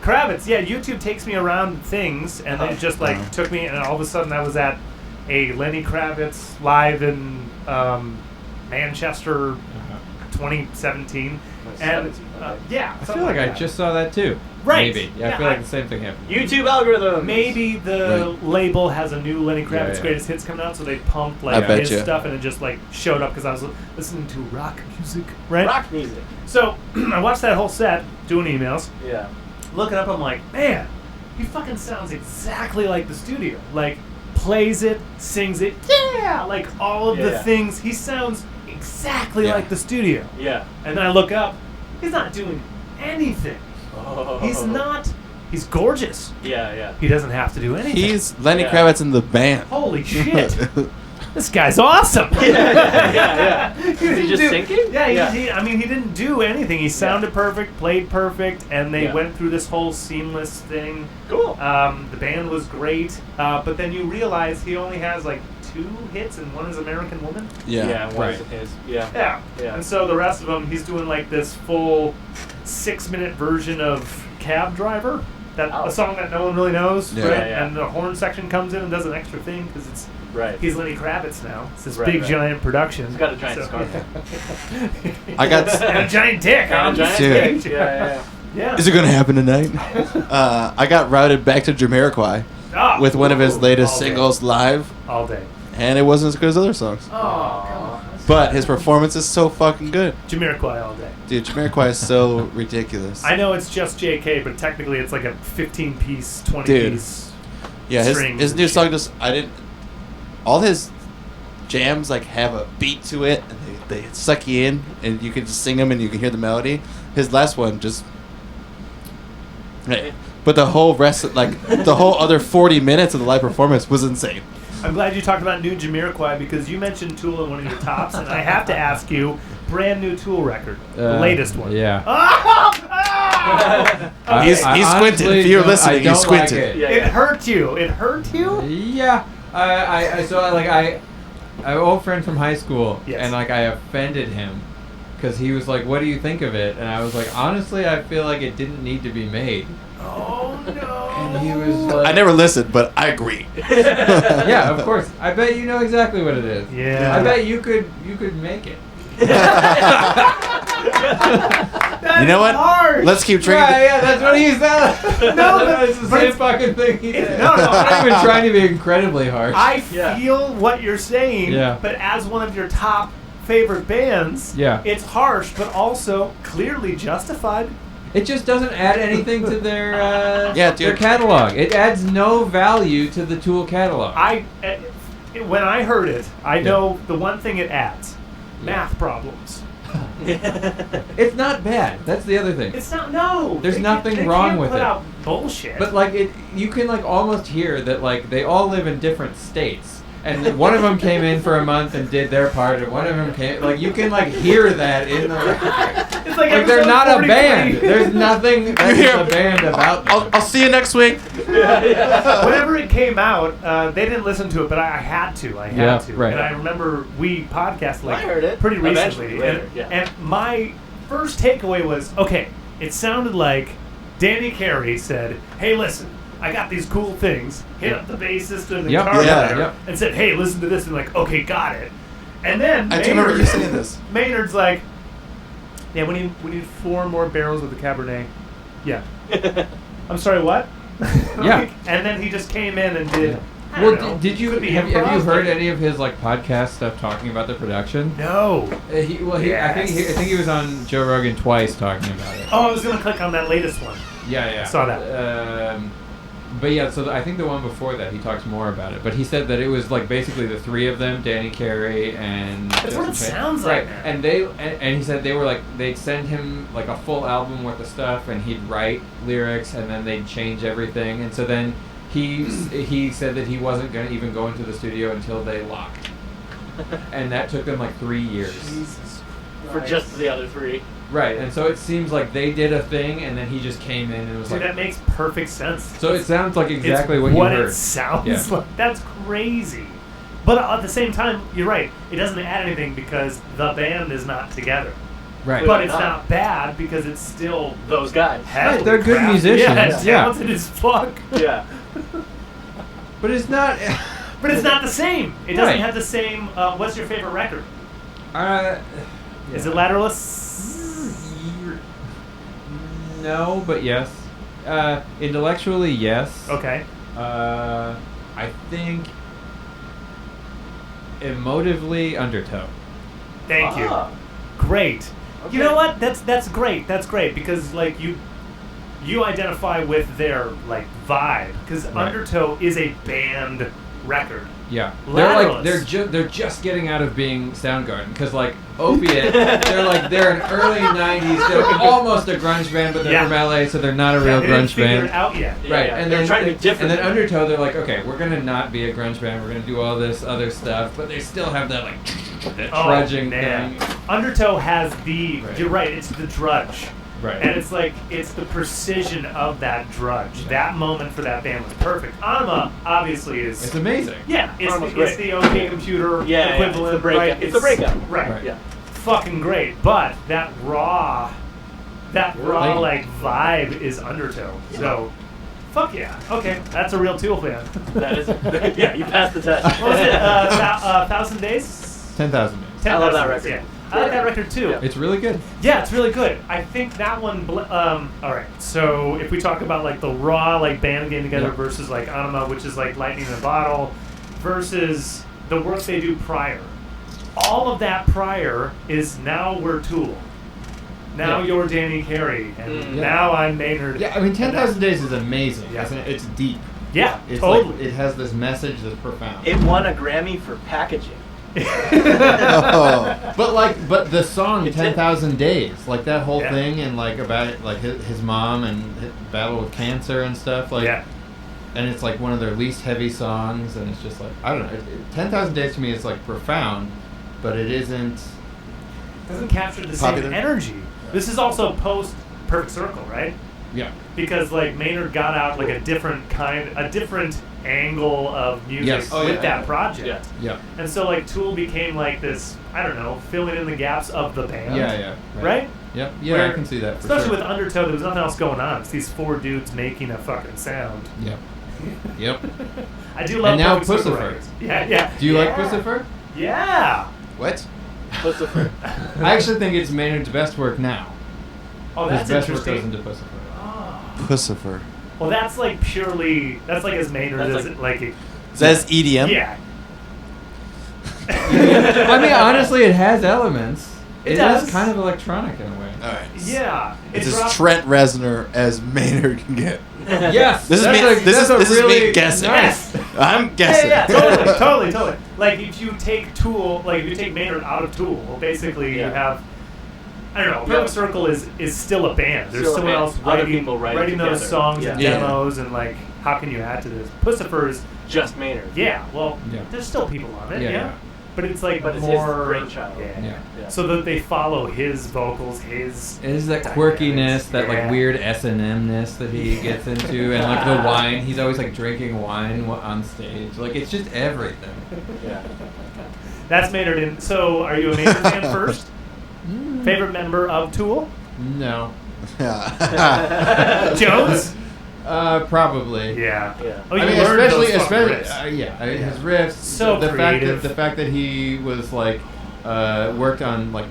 Kravitz, yeah, YouTube takes me around things, and then it just like took me, and all of a sudden I was at a Lenny Kravitz live in Manchester, 2017, and yeah, I feel like I just saw that too. Right. Maybe. Yeah, I feel like the same thing happened. YouTube algorithm. maybe the label has a new Lenny Kravitz Yeah. greatest hits coming out, so they pumped like I bet his you. stuff, and it just like showed up because I was listening to rock music, right? Rock music. So I watched that whole set, doing emails. Yeah. Looking up, I'm like, man, he fucking sounds exactly like the studio. Like, plays it, sings it, yeah, like all of the Yeah. things. He sounds exactly Yeah. like the studio. Yeah. And then I look up, he's not doing anything. Oh. He's not. He's gorgeous. Yeah. He doesn't have to do anything. He's Lenny Yeah. Kravitz in the band. Holy shit. This guy's awesome. Yeah. Is he didn't just singing? Yeah, he didn't do anything. He sounded perfect, played perfect, and they Yeah. went through this whole seamless thing. Cool. The band was great, but then you realize he only has like 2 hits, and one is American Woman. Yeah. One Right. of his. Yeah. Yeah. And so the rest of them, he's doing like this full 6-minute version of Cab Driver. A song that no one really knows, Yeah. right? Yeah. And the horn section comes in and does an extra thing because it's Right. he's Lenny Kravitz now. It's this Right, big right. giant production. He's got a giant scarf. I got. and a giant dick. And a on giant stage. dick. Yeah. Yeah. Is it gonna happen tonight? I got routed back to Jamiroquai Ah, with one of his latest all day. singles live, All day. and it wasn't as good as other songs. Oh, come on. But his performance is so fucking good. Jamiroquai all day. Dude, Jamiroquai is so ridiculous. I know it's just JK, but technically it's like a 15-piece, 20-piece. Dude. Yeah, strings his and new shit. song just all his jams like have a beat to it, and they suck you in, and you can just sing them and you can hear the melody. His last one just, hey, but the whole rest, like the whole other 40 minutes of the live performance was insane. I'm glad you talked about new Jamiroquai because you mentioned Tool in one of your tops, and I have to ask you, brand new Tool record, the latest one. Yeah. He's squinting. honestly If you're don't- listening, I he's don't squinting. Like it. Yeah. It hurt you. It hurt you? Yeah. I have an old friend from high school, Yes. and like I offended him because he was like, "What do you think of it?" And I was like, "Honestly, I feel like it didn't need to be made." Oh no! And he was like, I never listened, but I agree. "Yeah, of course. I bet you know exactly what it is. Yeah. I bet you could make it." You know what? Harsh. Let's keep drinking. Right, yeah, that's what he said. No, but- it's the but same it's- fucking thing he said. no, no, I'm not even trying to be incredibly harsh. I Yeah. feel what you're saying, Yeah. but as one of your top favorite bands, Yeah. it's harsh, but also clearly justified. It just doesn't add anything to their Yeah, their dude. catalog. It adds no value to the Tool catalog. When I heard it, I know the one thing it adds: math problems. It's not bad. That's the other thing. It's not. No. There's they nothing they wrong can't with put it. out bullshit. But like you can like almost hear that like they all live in different states, and one of them came in for a month and did their part, and one of them came like you can like hear that in the record. it's like Like they're episode not a 43. band. There's nothing that's hear- a band about them. I'll see you next week. Whenever it came out, they didn't listen to it, but I had to. I had Yeah, to. right. And I remember we podcasted like I heard it. pretty Eventually, recently. later, and, yeah. and my first takeaway was, okay, it sounded like Danny Carey said, hey, listen, I got these cool things. Hit up the bassist and the Yep. guitar Yeah. player Yep. and said, hey, listen to this. And like, okay, got it. And then I do remember you saying this. Maynard's like, yeah, we need 4 more barrels of the Cabernet. Yeah. I'm sorry, what? Yeah. And then he just came in and did. I Well, don't know, did you could be have you improv, heard but- any of his like podcast stuff talking about the production? No. I think he was on Joe Rogan twice talking about it. Oh, I was gonna click on that latest one. Yeah. Saw that. But yeah, so I think the one before that he talks more about it. But he said that it was like basically the 3 of them, Danny Carey and. That's what it Justin Chang. sounds like, Right, man. and he said they were like they'd send him like a full album worth of stuff, and he'd write lyrics, and then they'd change everything, and so then he said that he wasn't gonna even go into the studio until they locked, and that took them like 3 years. Jesus. For just the other 3. Right, and so it seems like they did a thing, and then he just came in and was Dude, like. that makes perfect sense. So it sounds like exactly it's what you heard. it sounds Yeah. like. That's crazy. But at the same time, you're right. It doesn't add anything because the band is not together. Right. But it's not bad because it's still Those guys. heavily they're good crafted. musicians, Yeah, it's yeah. talented as fuck. Yeah. But it's not. But it's not the same. It doesn't Right. have the same. What's your favorite record? Is it Lateralus? No, but yes. Intellectually, yes. Okay. I think emotively, Undertow. Thank you. Ah. Great. Okay. You know what? That's great. That's great because like you identify with their like vibe because Right. Undertow is a band record. Yeah, Lateralus. they're just getting out of being Soundgarden because like Opiate, they're an early '90s, they're almost a grunge band, but they're Yeah. from LA, so they're not a real They didn't grunge figure band. it out yet. Yeah, Right, yeah, and they're then trying to be different. And then Undertow, they're like, okay, we're gonna not be a grunge band. We're gonna do all this other stuff, but they still have that like that trudging man. thing. Undertow has the. Right. You're right. It's the drudge. Right. And it's like it's the precision of that drudge. That moment for that band was perfect. Anima obviously is. It's amazing. Yeah, it's Anima's it's great. the OK Computer Yeah, equivalent. it's the breakout. Right? It's the breakout. Right. Right. Yeah. Fucking great. But that raw Like- like vibe is Undertow. So, fuck yeah. Okay, that's a real Tool fan. That is. Yeah, you passed the test. What was it? 1,000 Days? 10,000 days. 10,000 I love that Days, record. Yeah. I like that record too. Yeah. It's really good. Yeah, it's really good. I think that one. All right. So if we talk about like the raw like band getting together Yeah. versus like Anima, which is like lightning in a bottle, versus the work they do prior. All of that prior is now we're Tool. Now Yeah. you're Danny Carey, and Mm. now I'm Maynard. Yeah, I mean, And 10,000 Days is amazing. Yeah. Isn't it? It's deep. Yeah, It's totally. like, it has this message that's profound. It won a Grammy for packaging. Oh. But the song It's 10,000 Days, like that whole Yeah. thing, and like about like his mom and his battle with cancer and stuff, like, yeah. and it's like one of their least heavy songs, and it's just like I don't know. 10,000 Days to me is like profound, but it isn't. Doesn't capture the Popular. same energy. This is also post Perfect Circle, right? Yeah. Because like Maynard got out like a different angle of music Yes. with that project. Yeah. Yeah. And so like Tool became like this, I don't know, filling in the gaps of the band. Yeah. Right? Yep. Yeah, Where- I can see that. For Especially sure. with Undertow, there was nothing else going on. It's these 4 dudes making a fucking sound. Yep. Yep. I do love And now Perfect Circle Pussifer. records. Yeah. Do you like Pussifer? Yeah. What? Pussifer. I actually think it's Maynard's best work now. Oh, His that's best work goes interesting. into Pussifer. Oh. Pussifer. Well, that's like purely. That's like as Maynard That's as like. Is that his EDM? Yeah. I mean, honestly, it has elements. It It does. is kind of electronic in a way. All right. Yeah. It's It as dropped- Trent Reznor as Maynard can get. Yes. This is me. This is me guessing. Yes. I'm guessing. Yeah, totally. Like if you take Tool, like if you take Maynard out of Tool, well, basically you Yeah. have. I don't know. Perfect Circle is still a band. There's Still a someone band. else Other writing people writing those together. songs and Yeah. demos and like how can you add to this? Pussifer's, Just Maynard. yeah. Well, Yeah. there's still people on it. Yeah, Yeah. yeah. But it's like But it's more his brainchild. Yeah. Yeah. So that they follow his vocals, his. It is that dynamics. quirkiness, that Yeah. like weird S&M-ness that he gets into, and like the wine. He's always like drinking wine on stage. Like it's just everything. Yeah. That's Maynard. And so, are you a Maynard fan first? Favorite member of Tool? No. Jones? Probably. Yeah. Yeah. Oh, you I mean, learned especially, those fucking especially, riffs. yeah. I mean, his riffs. So the creative. fact that he was like, worked on like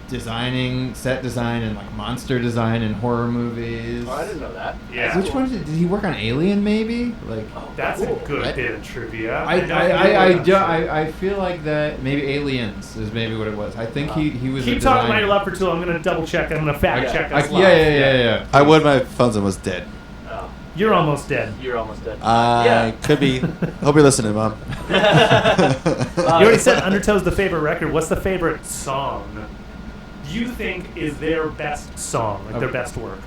designing set design and like monster design in horror movies. Oh, I didn't know that. Yeah. Which one did he work on? Alien, maybe? Like, That's Cool. a good Right. bit of trivia. I feel like that maybe Aliens is maybe what it was. I think he was. Keep a talking about designer. your love for Tool. I'm going to double check. I'm going to fact check us live. Yeah. I would. My phone's almost dead. Oh, You're almost dead. you're almost dead. I could be. Hope you're listening, Mom. You already said Undertow's the favorite record. What's the favorite song you think is their best song, like their best work?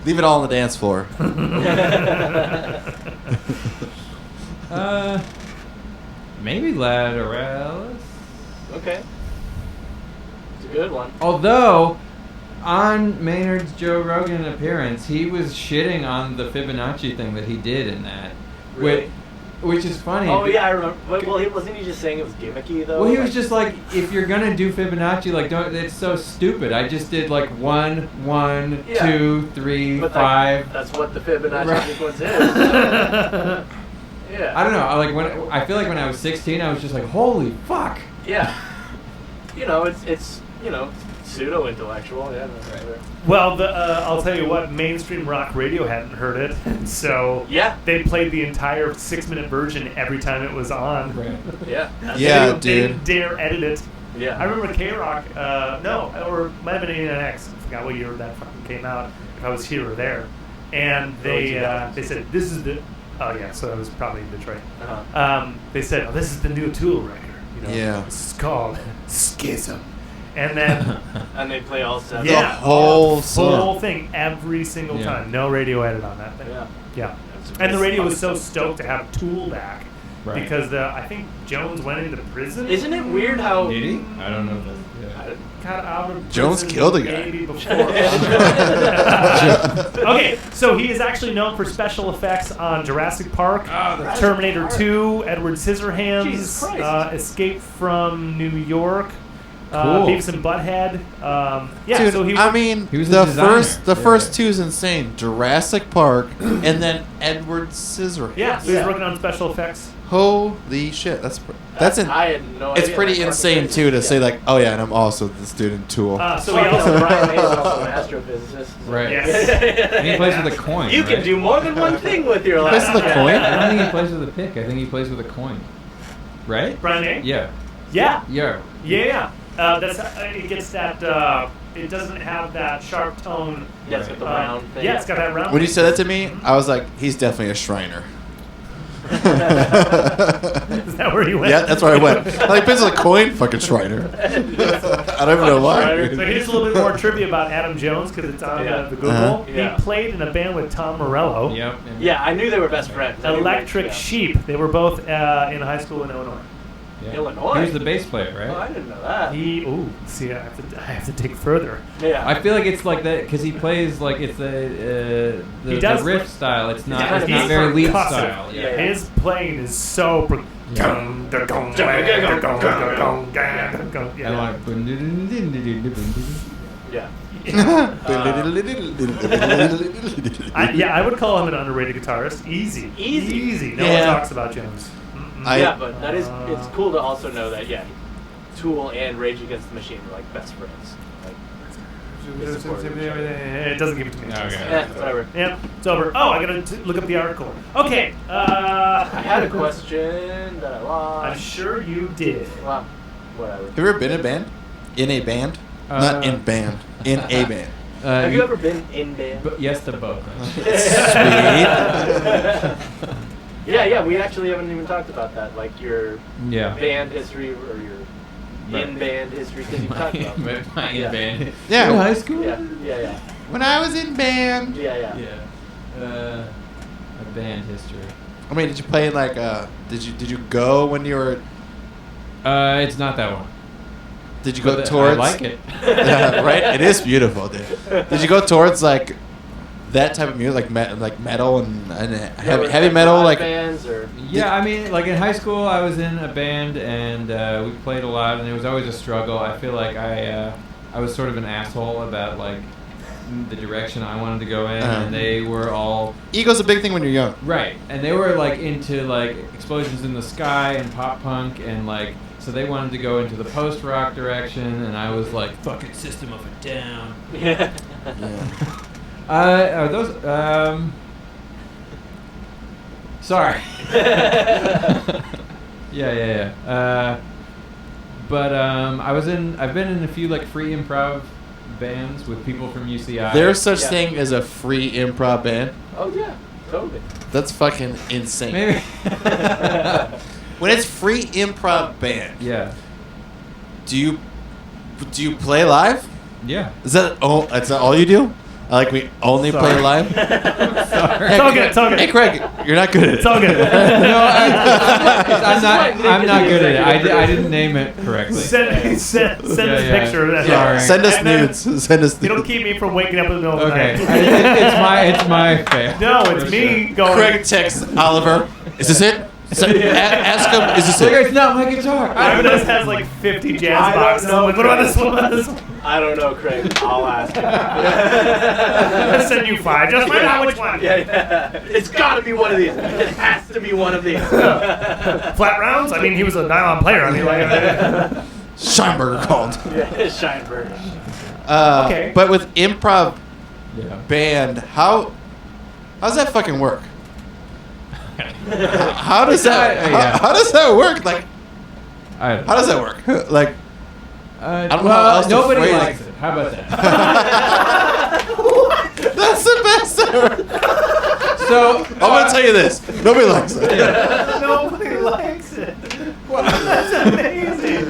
Leave it all on the dance floor. Maybe Lateralis. Okay. It's a good one. Although, on Maynard's Joe Rogan appearance, he was shitting on the Fibonacci thing that he did in that. Really? Which is funny. Oh yeah, I remember. Well, wasn't he just saying it was gimmicky though? Well, he was just like, if you're gonna do Fibonacci, like, don't. It's so stupid. I just did like 1, 1, Yeah. 2, 3, But 5. that's what the Fibonacci Right. sequence is. So. Yeah. I don't know. I feel like when I was 16, I was just like, holy fuck. Yeah. You know, it's pseudo intellectual. Yeah. Right. Well, I'll tell you what, mainstream rock radio hadn't heard it, and so Yeah. they played the entire 6-minute version every time it was on. Right. Yeah. Yeah, They dude. didn't dare edit it. Yeah. I remember K-Rock, or might have been 89X. I forgot what year that fucking came out, if I was here or there. And they said, this is the... Oh, yeah, so it was probably in Detroit. Uh-huh. They said, oh, this is the new Tool record. You know, Yeah. It's called Schism. And then... And they play all 7. Yeah. whole full song. thing every single Yeah. time. No radio edit on that thing. Yeah. Yeah. That's And the radio fucking was so cool. stoked to have Tool back Right. because I think Jones went into prison. Isn't it weird how? Did he? I don't know. Yeah. Got out of Jones prison killed a guy. maybe before. Okay, so he is actually known for special effects on Jurassic Park, that's Terminator 2, Edward Scissorhands, Jesus Christ. Escape from New York, Cool. Beavis and Butthead. Yeah, Dude, so he. I mean, He was a the designer. the first two is insane. Jurassic Park, and then Edward Scissorhands. yeah, so he's working on special effects. Holy shit, that's I had no idea. it's pretty That's insane fucking too to crazy. say like, oh yeah, and I'm also the student Tool. So he also. Brian May is also an astrophysicist. Right. Yes. And he plays with a coin. You can right? do more than one thing with your Plays life. with a coin? I don't think he plays with a pick. I think he plays with a coin. Right? Brian May? Yeah. Yeah. Yeah. Yeah. That's it gets that. It doesn't have that sharp tone. Yeah, it's got the round thing. Yeah, it's got that round. When you said that to me, I was like, he's definitely a Shriner. Is that where you went? Yeah, that's where I went. Like, plays with a coin, fucking Shriner. I don't even know why. Shriner. So here's a little bit more trivia about Adam Jones because it's on Yeah. the Google. Uh-huh. Yeah. He played in a band with Tom Morello. Yep. Yeah, I knew they were best friends. Electric Yeah. Sheep. They were both in high school in Illinois. Yeah. Illinois. He was the bass player, right? Oh, I didn't know that. See, I have to dig further. Yeah. I feel like it's like that because he plays like it's the riff style. It's not very lead style. Yeah. His playing is so. Yeah. Yeah. I would call him an underrated guitarist. Easy. No one talks about Jones. Yeah, but that is, it's cool to also know that, Tool and Rage Against the Machine were like best friends. Like, it doesn't give it to me. Okay. Whatever. Yep, it's over. Oh, I gotta look up the article. Okay. I had a question that I lost. I'm sure you did. Well, whatever. Have you ever been in a band? In a band? Not in band. In a band. Have you ever been in band? Yes to both. Sweet. Yeah, we actually haven't even talked about that. Like your band history or your in-band history, because you talked about my in-band. Yeah. In high school? Yeah. When I was in band. Yeah. A band history. I mean, did you play in like did you go when you were It's not that one. Did you go But towards I like it. right? It is beautiful, dude. Did you go towards like that type of music, like metal and heavy metal, like bands or? Yeah, I mean, like in high school, I was in a band and we played a lot, and it was always a struggle. I feel like I was sort of an asshole about like the direction I wanted to go in, and they were all ego's a big thing when you're young, right? And they were like into like Explosions in the Sky and pop punk, and like so they wanted to go into the post rock direction, and I was like fucking System of a Down. Yeah. Are those? Sorry. Yeah. But I've been in a few like free improv bands with people from UCI. There's such thing as a free improv band. Oh yeah, totally. That's fucking insane. Maybe. When it's free improv band, do you play live? Yeah. Is that all? That's all you do? Like we only play live? Sorry. It's all good. Hey, Craig, you're not good at it. It's all good. No, I'm not good at it. I didn't name it correctly. Send us a picture of that. Sorry. Send us And then nudes. Send us nudes. It'll keep me from waking up in the middle of the Okay. night. It's my fail. No, it's me going. Craig texts Oliver. Is this it? Ask him. Is this it? It's not my guitar. Ivanus has like 50 jazz boxes. What about this one? I don't know, Craig. I'll ask him. I'll send you 5. Just find out which one. Yeah. It's got to be one of these. It has to be one of these. Flat rounds? I mean, he was a nylon player. I mean, like. Scheinberger called. Yeah, Scheinberg. Okay. But with improv Yeah. band, how's that fucking work? How does that? How does that work? Like, I don't know. how does that work? Like, I don't know how else to nobody phrase likes it. it. How about that? That's the best ever. So I'm gonna tell you this. Nobody likes it. Nobody likes it. That's amazing.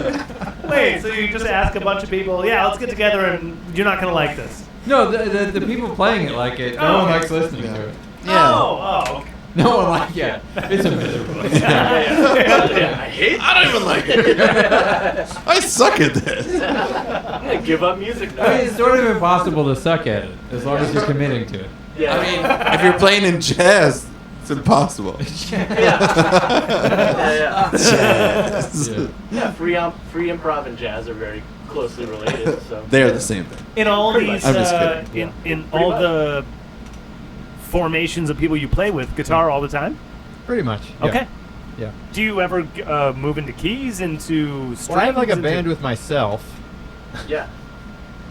Wait, so you just ask a bunch of people, let's get together and you're not going to like this? no, the people playing it like it. No one likes listening to it. Yeah. Oh, okay. No one likes it. It's a miserable. I hate. I don't even like it. I suck at this. I'm gonna give up music now. I mean, it's sort of impossible to suck at it as long as you're committing to it. Yeah. I mean, if you're playing in jazz, it's impossible. Yeah. Jazz. Yeah. Free improv and jazz are very closely related. So They're the same thing. In all Pretty these, much. I'm just kidding. in all much. the formations of people you play with, guitar all the time? Pretty much. Yeah. Okay. Yeah. Do you ever move into keys, into strings? Well, I have like a into- band with myself. Yeah.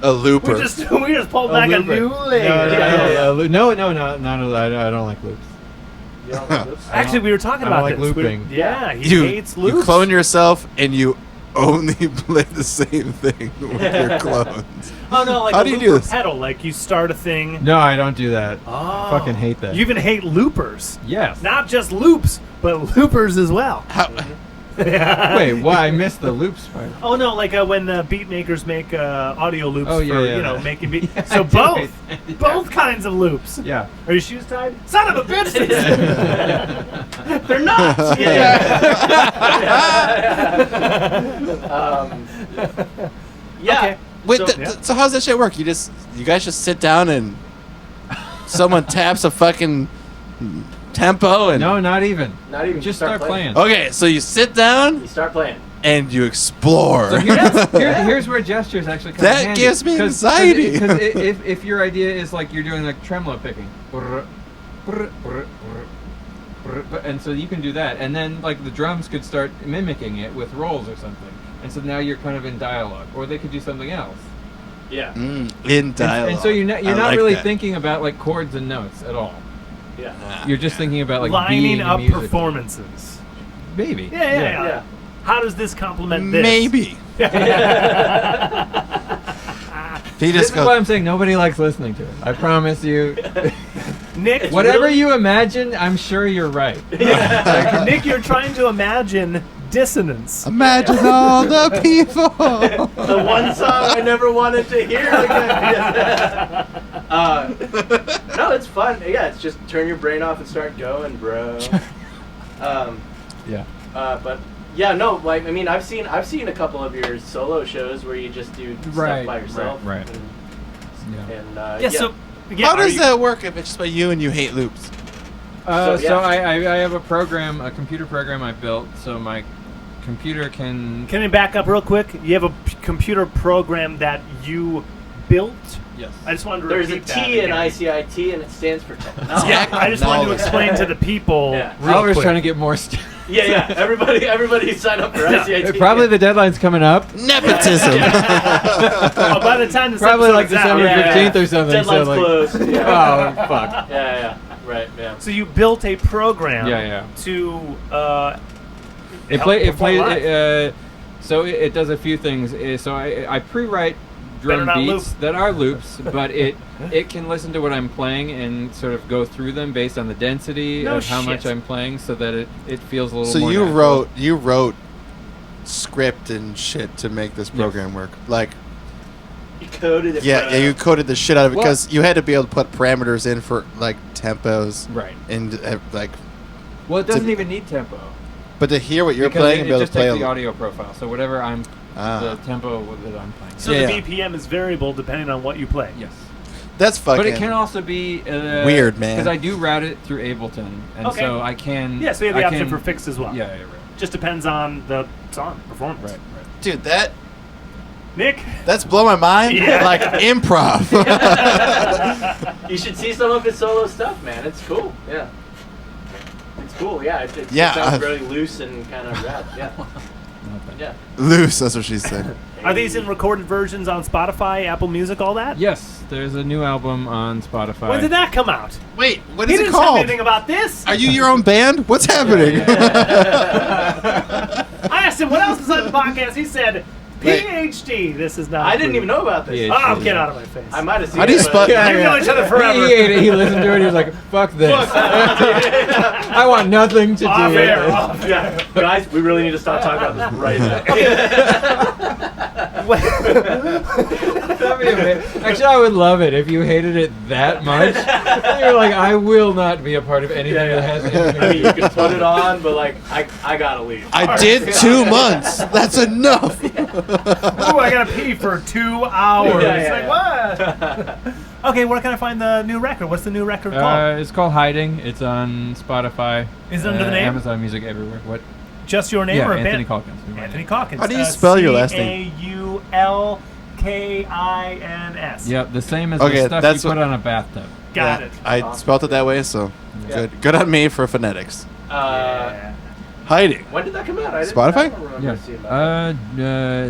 A looper. We just pulled back a new leg. No, I don't like loops. You don't like this? Actually, we were talking I don't about like this. looping. Yeah, he you, hates loops. you clone yourself and you only play the same thing with your clones. Oh no, like How a do you looper do this? pedal. Like you start a thing. No, I don't do that. Oh. I fucking hate that. You even hate loopers. Yes. Not just loops, but loopers as well. How, Wait, why? I missed the loops part. Oh no, like when the beat makers make audio loops for making beat. Yeah, So I did. both kinds of loops. Yeah. Are your shoes tied? Son of a bitch! They're not. Yeah. Okay. Wait, So- so how's that shit work? You guys just sit down and someone taps a fucking tempo and No, not even. Not even. Just start playing. Okay, so you sit down You start playing. and you explore. So here's where gestures actually come in That handy. gives me anxiety. Because if your idea is like you're doing like tremolo picking, and so you can do that, and then like the drums could start mimicking it with rolls or something, and so now you're kind of in dialogue, or they could do something else. Yeah. In dialogue. And so you're not like really that. thinking about like chords and notes at all. Yeah. You're just thinking about like Lining being up musical. performances. Maybe. Yeah. How does this complement this? Maybe. He This just is why goes. I'm saying nobody likes listening to it. I promise you. Nick, Whatever you imagine, I'm sure you're right. Nick, you're trying to imagine dissonance. Imagine all the people. The one song I never wanted to hear again. No, it's fun. Yeah, it's just turn your brain off and start going, bro. Yeah. But yeah, no, like I mean, I've seen a couple of your solo shows where you just do stuff by yourself. Right. And So How does that work if it's just by you and you hate loops? So I have a computer program I built, so my computer can. Can you back up real quick? You have a computer program that you built? Yes. I just wanted to There's a repeat that T in again. I.C.I.T. and it stands for technology. Yeah, I just wanted to explain to the people. Yeah. real Oliver's quick. trying to get more. Yeah. Everybody sign up for I.C.I.T. Probably the deadline's coming up. Nepotism. Oh, by the time this Probably like episode's out, December 15th or something. Deadline's so like, closed. Yeah. Oh fuck. Yeah. Right. Yeah. So you built a program Yeah. to It help perform plays. live. So it does a few things. So I pre-write drum Better not beats that are loops, but it can listen to what I'm playing and sort of go through them based on the density No of how much shit. I'm playing, so that it feels a little. So more you natural. wrote script and shit to make this program work. Like You coded it. yeah, you coded the shit out of it Well- because you had to be able to put parameters in for like tempos Right. and like. Well, it doesn't even need tempo. But to hear what you're Because playing it and be able to just play. takes the audio profile. So whatever the tempo that I'm playing. So Yeah. the BPM is variable depending on what you play. Yes. That's fucking. But it can also be weird, man. Because I do route it through Ableton, and Okay. so I can. Yeah, so you have the I option can- for fixed as well. Yeah, right. Just depends on the song performance. Right. Dude, Nick, that's blow my mind. Yeah. Like improv. You should see some of his solo stuff, man. It's cool. Yeah. It's cool. Yeah. It Yeah, sounds very loose and kind of rap. Yeah. Yeah. Loose. That's what she said. are these in recorded versions on Spotify, Apple Music, all that? Yes, there's a new album on Spotify. When did that come out? Wait, what He is it didn't say called? anything about this. Are you your own band? What's happening? I asked him what else was on the podcast. He said Wait. PhD. This is not. I didn't even know about this. Yeah. Oh, get out of my face. I might have seen How do you it. spell? but- We've known each other forever. He ate it. He listened to it. He was like, "Fuck this! I want nothing to do Off with air, it." off. Yeah. Guys, we really need to stop talking about this right now. That'd be amazing. Actually, I would love it if you hated it that much. You're like, I will not be a part of anything Yeah, yeah. that has anything. I mean, you can put it on, but like, I gotta leave. I did 2 months. That's enough. Oh, I gotta pee for 2 hours. Yeah. Like what? Okay, where can I find the new record? What's the new record called? It's called Hiding. It's on Spotify. Is it under the name? Amazon Music everywhere. What? Just your name Yeah, or a Anthony band? Caulkins. Anthony Caulkins. How do you spell your last name? Caulkins. Yep, the same as Okay, the stuff that's you put what- on a bathtub. Got Yeah, it. I spelled it that way, so Yeah. good on me for phonetics. Yeah. Hiding. When did that come out? I don't Spotify? remember Yes. seeing that.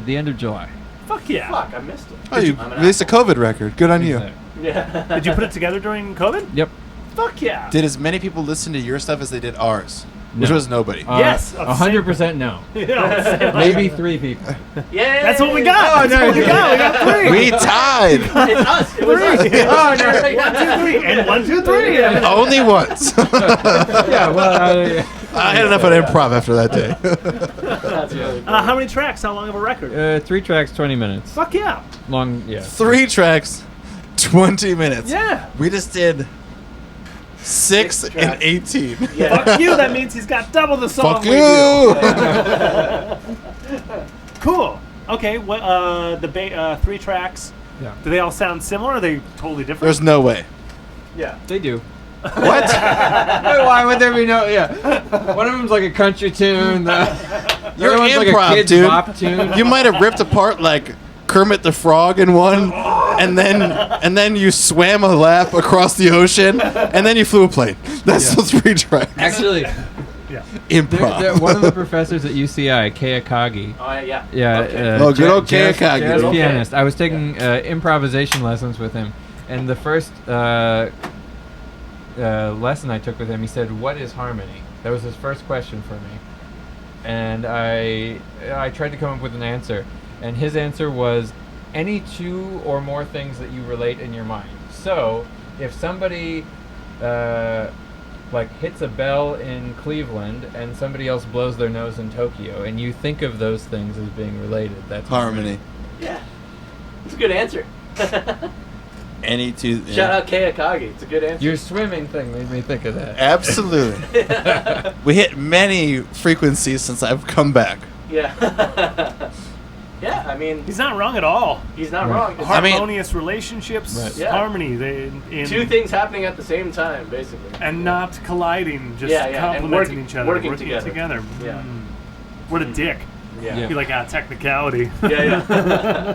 The end of July. Fuck yeah. Fuck, I missed it. Oh, you I'm an released a asshole. COVID record. Good on you. Exactly. Yeah. Did you put it together during COVID? Yep. Fuck yeah. Did as many people listen to your stuff as they did ours? Which No. was nobody. Yes, 100% no. You know, same. Maybe 3 people. Yeah. That's what we got. Oh, That's no, what we got. We got 3. We tied. It's us. It was us. Three. Oh, no. 1, 2, 3. And 1, 2, 3. Only once. Yeah, well, I had enough of improv after that day. That's really cool. How many tracks? How long of a record? 3 tracks, 20 minutes. Fuck yeah. Long, yeah. 3 tracks, 20 minutes. Yeah. We just did 6 and tracks. 18. Yeah. Fuck you. That means he's got double the song. Fuck we you! do. Cool. Okay. What? 3 tracks. Yeah. Do they all sound similar? Or are they totally different? There's no way. Yeah. They do. What? Why would there be no? Yeah. One of them's like a country tune. The You're other one's like a improv, kid's dude. bop tune. You might have ripped apart like Kermit the Frog in one, and then you swam a lap across the ocean, and then you flew a plane. That's those 3 tracks. Actually, Improv. one of the professors at U.C.I., Keakagi. Oh, yeah. Yeah. Okay. Oh, good old jazz Keakagi. jazz Okay. pianist. I was taking improvisation lessons with him, and the first lesson I took with him, he said, "What is harmony?" That was his first question for me, and I tried to come up with an answer, and his answer was any 2 or more things that you relate in your mind. So if somebody like hits a bell in Cleveland and somebody else blows their nose in Tokyo, and you think of those things as being related, that's Harmony. Yeah. It's a good answer. Any 2. Shout out Keakagi. It's a good answer. Your swimming thing made me think of that. Absolutely. We hit many frequencies since I've come back. Yeah. Yeah, I mean, He's not wrong at all. he's not Right. wrong. I mean- Harmonious relationships, Right. Yeah. harmony, in 2 things happening at the same time, basically. and not colliding, just Yeah, yeah, and complementing working- each other, working together. Yeah. Mm. What a dick. Yeah. Yeah. Be like, technicality. Yeah.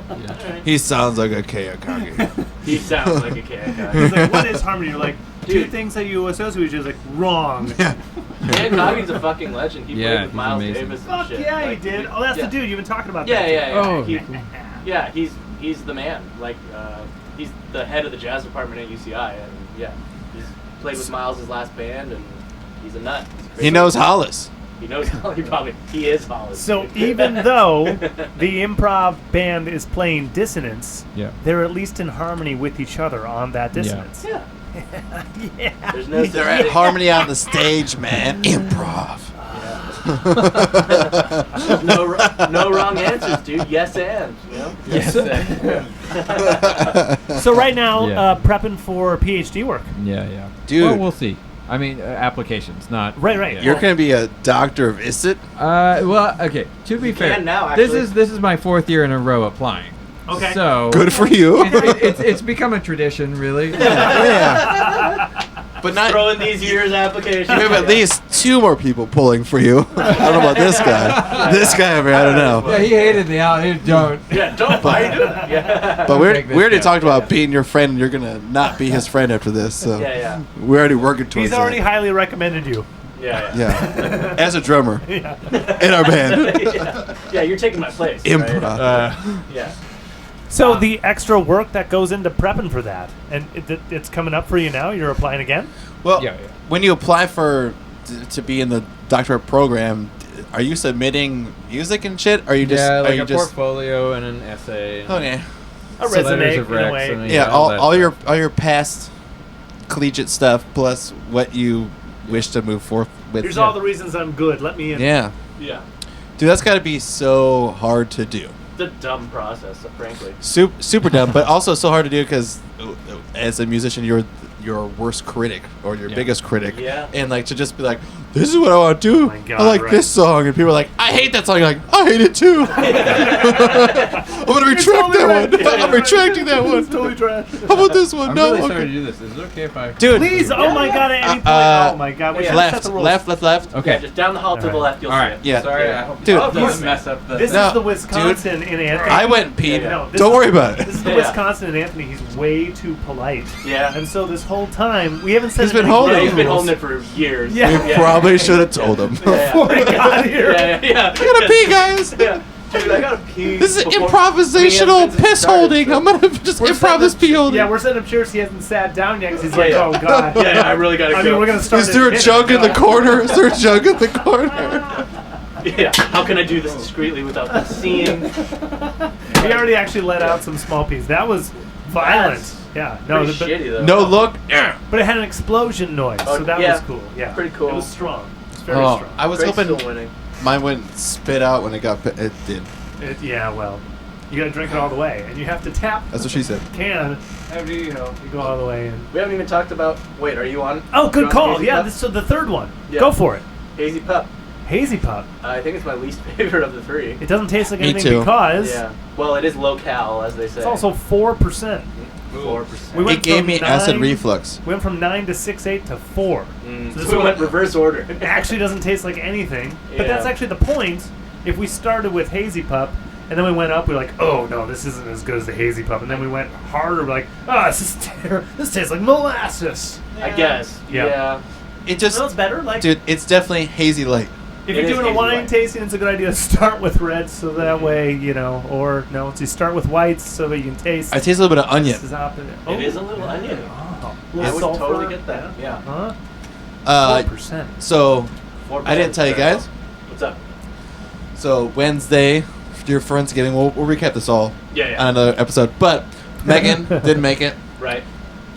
He sounds like a Keakagi. He sounds like a He's Keakagi. like, what is harmony? You're like, 2 Dude. things that you associate with each other. Like, wrong. Keakagi's a fucking legend. He Yeah, played with he's Miles amazing. Davis and Fuck shit. yeah, Like, he did. Oh, that's yeah. the dude. You've been talking about Yeah, that. yeah, yeah. Oh, He- cool. yeah, he's the man. Like, he's the head of the jazz department at UCI, and yeah, he's played with Miles' last band, and he's a nut. He's a crazy He knows Hollis. He knows. He is Hollis. So even though the improv band is playing Dissonance, Yeah. they're at least in harmony with each other on that dissonance. yeah, Yeah. there's no. such They're at thing- harmony on the stage, man. Improv. No wrong answers, dude. Yes and. You know? Yes. So right now, Yeah. prepping for PhD work. Yeah. Dude. Well, we'll see. I mean, applications, not Right. Yeah. You're going to be a doctor of IC-IT? Well, okay. To be fair, can now, this actually. is my 4th year in a row applying. Okay. So Good for you. it's become a tradition, really. Yeah. But not. Throwing these years applications. We have at least 2 more people pulling for you. I don't know about this guy. This guy over here, I don't know. Yeah, he hated me. Don't. Yeah, don't buy it. Yeah. But Take this we already guy. talked about being your friend, and you're going to not be his friend after this. So Yeah. we're already working towards He's already that. highly recommended you. Yeah. Yeah. As a drummer Yeah. in our band. Yeah, you're taking my place. Improv. Right? Yeah. So the extra work that goes into prepping for that, and it's coming up for you now. You're applying again. Well, Yeah. when you apply to be in the doctorate program, are you submitting music and shit? Or are you just Yeah, are like you a just portfolio and an essay. And okay? A letters resume, of in a recs way. and Yeah, all that all stuff. your past collegiate stuff plus what you wish to move forth with. Here's all the reasons I'm good. Let me in. Yeah, Yeah. dude, that's got to be so hard to do. It's a dumb process, frankly. Super dumb, but also so hard to do because as a musician, you're your worst critic or your Yeah. biggest critic. Yeah. And like to just be like, this is what I want to do. Oh my God, I like right. this song, and people are like, I hate that song. You're like, I hate it too. I'm gonna retract that one. I'm retracting that one. It's totally trash. How about this one? I'm No, really okay. sorry to do this. Is it okay if I? Dude, Please, oh my God, at any point. Uh, Oh my God, we yeah. should set left, the rules. left. Okay. Yeah, just down the hall to the Alright. left, you'll All see right. it. Yeah. Sorry, Yeah. I hope Dude, I you- don't mess up the. This No, is the Wisconsin in Anthony. I went and peed. Yeah. No, this Don't is- worry about This it. is the Yeah. Wisconsin in Anthony. He's way too polite. Yeah. And so this whole time, we haven't said He's been any holding Yeah, ground he's been rules. holding it for years. Yeah. We probably should have told him. Yeah. Before we got here. Yeah. I gotta pee, guys. Yeah. Dude, I gotta pee. This is before improvisational Vincent piss started, holding. so- I'm gonna just We're improv setting this up- pee holding. Yeah, we're setting up chairs. He hasn't sat down yet because he's like, Yeah. oh God. Yeah, I really gotta I go. mean, we're gonna start. Is there a this jug in the minute. corner? Is there a jug in the corner? Yeah. How can I do this discreetly without them seeing? He already actually let out some small peas. That was violent. That's Yeah. No, Pretty shitty though. No look. but it had an explosion noise, Oh, so that yeah. was cool. Yeah. Pretty cool. It was strong. very strong. I was Greg's hoping still winning. mine wouldn't spit out when it got. It did. Yeah, well, you gotta drink it all the way, and you have to tap That's what she said. the can after you go all the way in. We haven't even talked about. Wait, are you on? Oh, good You're on call. Hazy Yeah, Pup? this is the third one. Yeah. Go for it. Hazy Pup. Hazy Pup. I think it's my least favorite of the three. It doesn't taste like Me anything too. because Yeah. Well, it is low cal, as they say. it's also 4%. 4%. We went It gave from me acid 9 reflux. We went from 9 to 6.8 to 4. So this we one went reverse order. It actually doesn't taste like anything, but Yeah. that's actually the point. If we started with Hazy Pup, and then we went up, we were like, oh no, this isn't as good as the Hazy Pup, and then we went harder, we're like, this tastes like molasses. I guess. Yeah. Yeah. It just, So it's better. Like, dude, it's definitely hazy light. if it you're is doing a Hazy wine White. tasting, it's a good idea to start with reds, so that way or no, so you start with whites so that you can taste. I taste a little bit of onion. This is opposite. It is a little onion. Oh, I would sulfur. totally get that. Yeah. Huh? 4%. So 4% I didn't tell you fair. guys. What's up? So Wednesday, your Friendsgiving. We'll recap this all Yeah. on another episode. But Megan didn't make it. Right.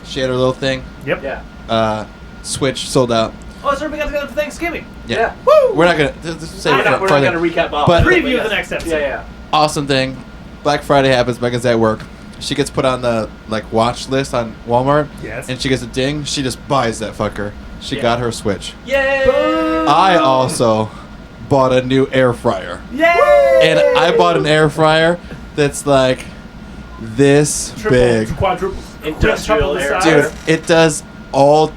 She had her little thing. Yep. Yeah. Switch sold out. Oh, so we got together for Thanksgiving. Yeah. Woo! We're not gonna say We're not going to recap all. But- of it, Preview yes. the next episode. Yeah. awesome thing. Black Friday happens. Megan's at work. She gets put on the watch list on Walmart. Yes. And she gets a ding. She just buys that fucker. She Yeah. got her Switch. Yay! I also bought a new air fryer. Yay! And I bought an air fryer that's like this Triple, big. quadruple, Industrial air size. Dude, it does all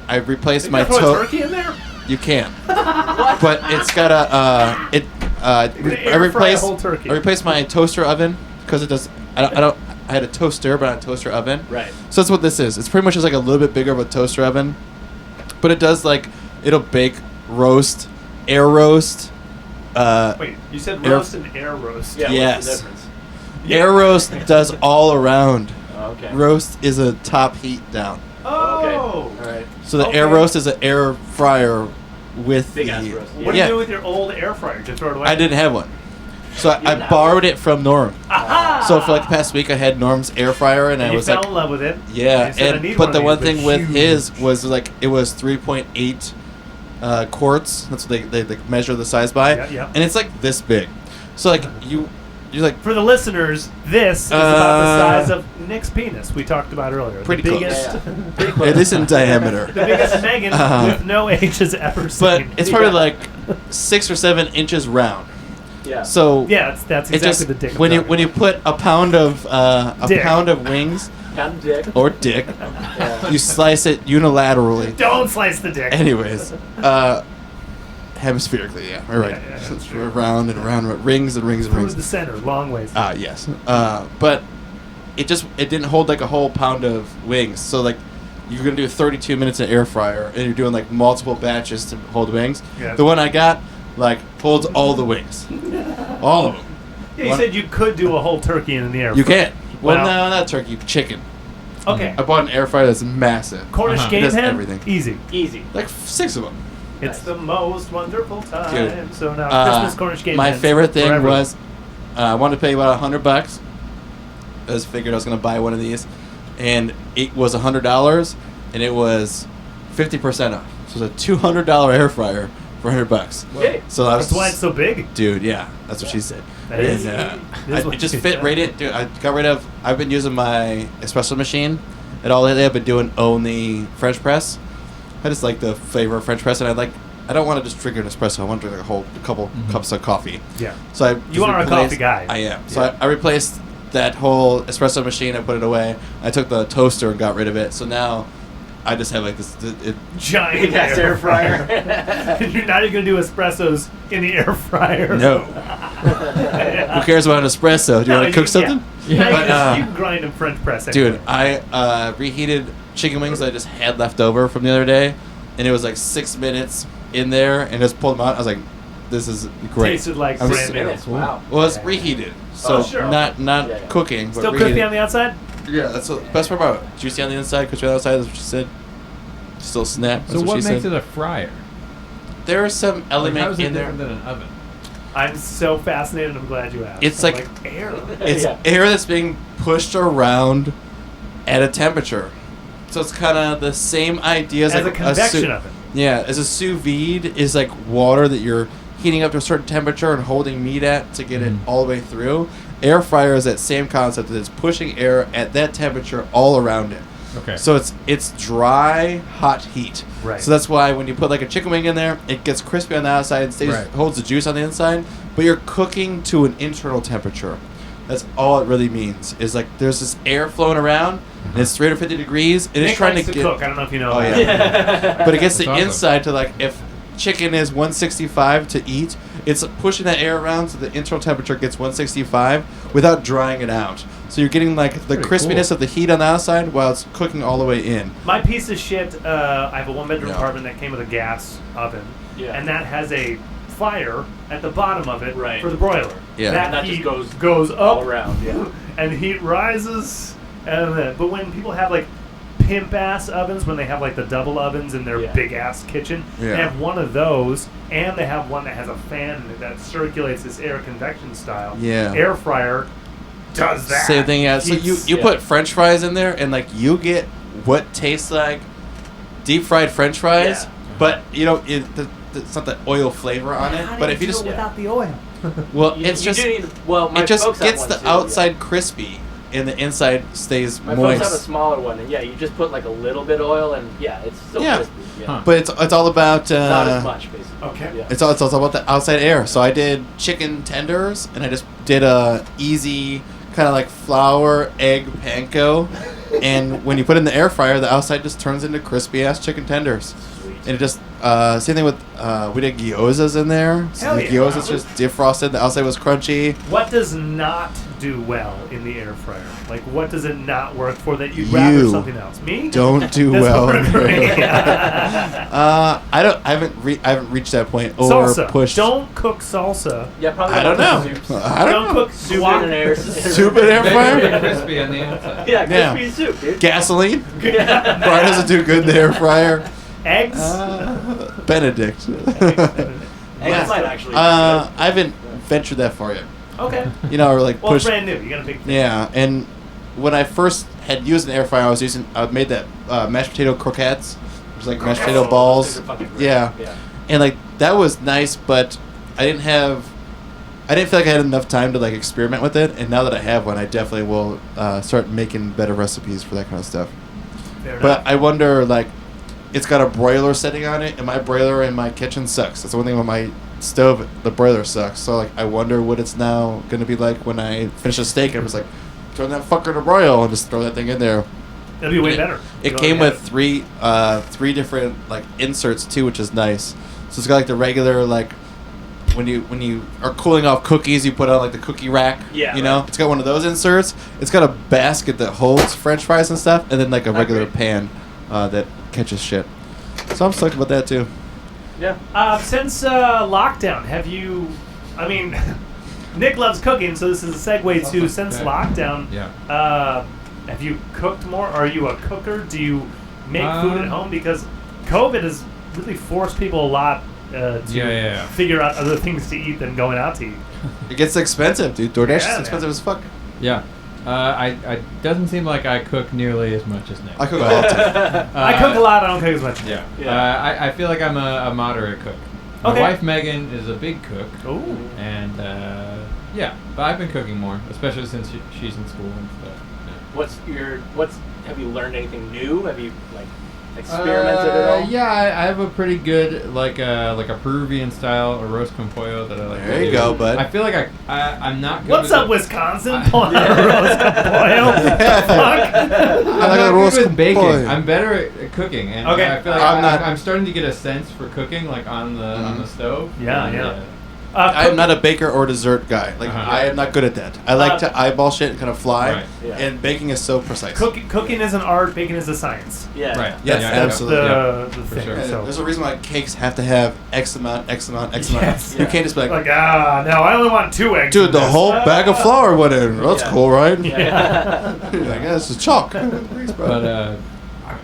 I replaced my Throw a toaster. turkey in there? You can, but it's got a I air fry a whole turkey. I replaced my toaster oven because it does. I had a toaster, but not a toaster oven. Right. So that's what this is. It's pretty much just like a little bit bigger of a toaster oven, but it does it'll bake, roast, air roast. Wait, you said Air- roast and air roast. Yeah. Yes. What's the difference? Air roast does all around. Oh, okay. Roast is a top heat down. Okay. Oh. All right. So the air Okay. roast is an air fryer with Big the. ass roast. What do Yeah. you do with your old air fryer? Did you throw it away? I didn't have one, so I didn't have borrowed it from Norm. Aha! So for the past week, I had Norm's air fryer, and I you was fell like, in love with it. yeah. You said, "I And need but the of one these, thing but with huge." his was it was 3.8 quarts. That's what they measure the size by. Yeah. And it's like this big. So you're like For the listeners, this is about the size of Nick's penis we talked about earlier. Pretty the close. biggest, Yeah. it is in diameter. the biggest Megan with no H has ever seen. But it's probably Yeah. like 6 or 7 inches round. Yeah. So yeah, that's it exactly just the dick. I'm when you talking put a pound of Dick. wings Pound dick. or dick, Yeah. you slice it unilaterally. about. Don't slice the dick. Anyways, hemispherically, yeah, all right. Yeah, So that's it's true. round and round, rings and rings and Through rings. the center, long ways. Yes. But it didn't hold like a whole pound of wings. So you're gonna do 32 minutes in air fryer, and you're doing multiple batches to hold wings. Yeah. The one I got holds all the wings, all of them. Yeah, you One- said you could do a whole turkey in the air You fryer. can. Well, Wow. no, not turkey, chicken. Okay. I bought an air fryer that's massive. Cornish Uh-huh. game It does hen? everything. Easy. Easy. 6 of them. It's the most wonderful time. Dude, So now Christmas Cornish game my hens favorite thing forever. was I wanted to pay about $100. I just figured I was gonna buy one of these, and it was $100, and it was 50% off. So it was a $200 air fryer for $100. Yay. So I was, That's why it's so big. dude. Yeah, that's what she said. That is- And, that is it what just she fit said. right in. Dude, I got rid of. I've been using my espresso machine, and all lately I've been doing only French press. I just like the flavor of French press, and I don't want to just drink an espresso. I want to drink a couple cups of coffee. Yeah. So I You just are a replaced- coffee guy. I am. So Yeah. I replaced that whole espresso machine. I put it away. I took the toaster and got rid of it. So now I just have Giant Big ass air fryer. And you're not even going to do espressos in the air fryer. no. Who cares about an espresso? Do you No, want to cook something? Yeah. But, You can grind them French press. dude, anyway. I reheated chicken wings that I just had left over from the other day, and it was 6 minutes in there, and just pulled them out. I was like, "This is great." Tasted like I'm brand so- new. Minutes. Wow. Well, it's reheated, so Oh, sure. not Yeah, yeah. cooking, but Still reheated. crispy on the outside? Yeah, that's the best part about it. Juicy on the inside, crispy on the outside. That's what she said. Still snap. That's So what what she makes said. it a fryer? There is some How element is it in there. different than an oven? I'm so fascinated. I'm glad you asked. It's I'm like- air. It's Yeah. air that's being pushed around at a temperature. So it's kind of the same idea as As like a convection soup. oven. Yeah, as a sous vide is like water that you're heating up to a certain temperature and holding meat at to get it all the way through. Air fryer is that same concept that it's pushing air at that temperature all around it. Okay. So it's dry, hot heat. Right. So that's why when you put like a chicken wing in there, it gets crispy on the outside and stays holds the juice on the inside, but you're cooking to an internal temperature. That's all it really means. Is like there's this air flowing around, and it's 350 degrees, and Nick it's trying likes to to get. cook. I don't know if you know. Oh that. yeah. But it gets That's the awesome. inside to like if chicken is 165 to eat, it's pushing that air around so the internal temperature gets 165 without drying it out. So you're getting like the Pretty crispiness cool. of the heat on the outside while it's cooking all the way in. My piece of shit. I have a 1-bedroom Yeah. apartment that came with a gas oven, Yeah. and that has a fire at the bottom of it Right. for the broiler. Yeah. That, And that heat just goes up all around, yeah. and heat rises, and then, but when people have like pimp ass ovens, when they have like the double ovens in their Yeah. big ass kitchen, Yeah. they have one of those, and they have one that has a fan in it that circulates this air convection style. Yeah. Air fryer does that. Same thing, yeah. So you Heats- you Yeah. put French fries in there, and like you get what tastes like deep fried French fries, Yeah. but you know it's not the oil flavor on it. How do But you if you do just it without the oil. well, You- it's you just do need, well, my it just folks have gets one the too, outside crispy, and the inside stays Yeah. My folks have a moist. smaller one, and yeah, you just put like a little bit of oil, and yeah, it's still Yeah. crispy. Yeah. Huh. But it's all about Not as much, basically. Okay. Yeah. It's all about the outside air. So I did chicken tenders, and I just did a easy kind of like flour egg panko, and when you put it in the air fryer, the outside just turns into crispy ass chicken tenders. Sweet. And it just same thing with we did gyozas in there. So Hell the yeah. gyozas just defrosted. The outside was crunchy. What does not do well in the air fryer? Like, what does it not work for that you'd rather You something else? Me? Don't do Doesn't well. work for me. I haven't reached that point or Salsa. pushed. Don't cook salsa. Yeah, probably I don't not know. soups. I don't know. cook Soup guac. in an air. Soup in air Make fryer. it crispy on the outside. Yeah, Yeah. crispy soup, dude. Gasoline. Yeah. Brian doesn't do good in the air fryer. Eggs. Benedict. Eggs might actually be I haven't ventured that far yet. Okay. You know, or like Well, it's push. brand new. You got a big thing. Yeah, and when I first had used an air fryer, I made that mashed potato croquettes, which is like mashed potato Oh, balls. those are fucking great. Yeah. Yeah. And like that was nice, but I didn't feel like I had enough time to like experiment with it. And now that I have one, I definitely will start making better recipes for that kind of stuff. Fair But enough. I wonder, like, it's got a broiler setting on it, and my broiler in my kitchen sucks. That's the one thing with my stove, the broiler sucks. So like, I wonder what it's now gonna be like when I finish a steak. And I'm just like, turn that fucker to broil and just throw that thing in there. It'll be way It- better. It You came already with three different like inserts too, which is nice. So it's got like the regular like when you are cooling off cookies, you put on like the cookie rack. Yeah, You know, right. it's got one of those inserts. It's got a basket that holds French fries and stuff, and then like a regular Agreed. pan that catches shit. So I'm stoked about that too. Yeah. Since lockdown, have you? I mean, Nick loves cooking, so this is a segue to since Okay. lockdown. Yeah. Have you cooked more? Are you a cooker? Do you make food at home? Because COVID has really forced people a lot to Yeah. figure out other things to eat than going out to eat. It gets expensive, dude. DoorDash Yeah, is expensive as fuck. Yeah. I doesn't seem like I cook nearly as much as Nick. I cook all the time. I cook a lot. I don't cook as much. Yeah. Yeah. I feel like I'm a moderate cook. My Okay. wife Megan is a big cook, Ooh. and yeah, but I've been cooking more, especially since she's in school and stuff. Have you learned anything new? Have you like experimented at all? Yeah, I have a pretty good like a Peruvian style arroz con pollo that I like. There to you do. go, bud. I feel like I'm not good. What's with up, it. Wisconsin? Pulling out a roast pollo. Fuck. I'm like not a good roast with baking. pollo. I'm better at cooking, and Okay. I feel like I'm not- I'm starting to get a sense for cooking, like on the stove. Yeah, And, yeah. I'm not a baker or dessert guy. Like Uh-huh. I am not good at that. I like to eyeball shit and kind of fly. Right. Yeah. And baking is so precise. Cooking is an art. Baking is a science. Yeah. Right. Yes, Yeah, absolutely. The For thing. sure. Yeah, So. there's a reason why cakes have to have X amount. Yes. You can't just be like, Like, no, I only want 2 eggs. dude, in the this. whole bag of flour went in. That's Yeah. cool, right? Yeah. You're like, yeah, this is chalk. Thanks, bro. But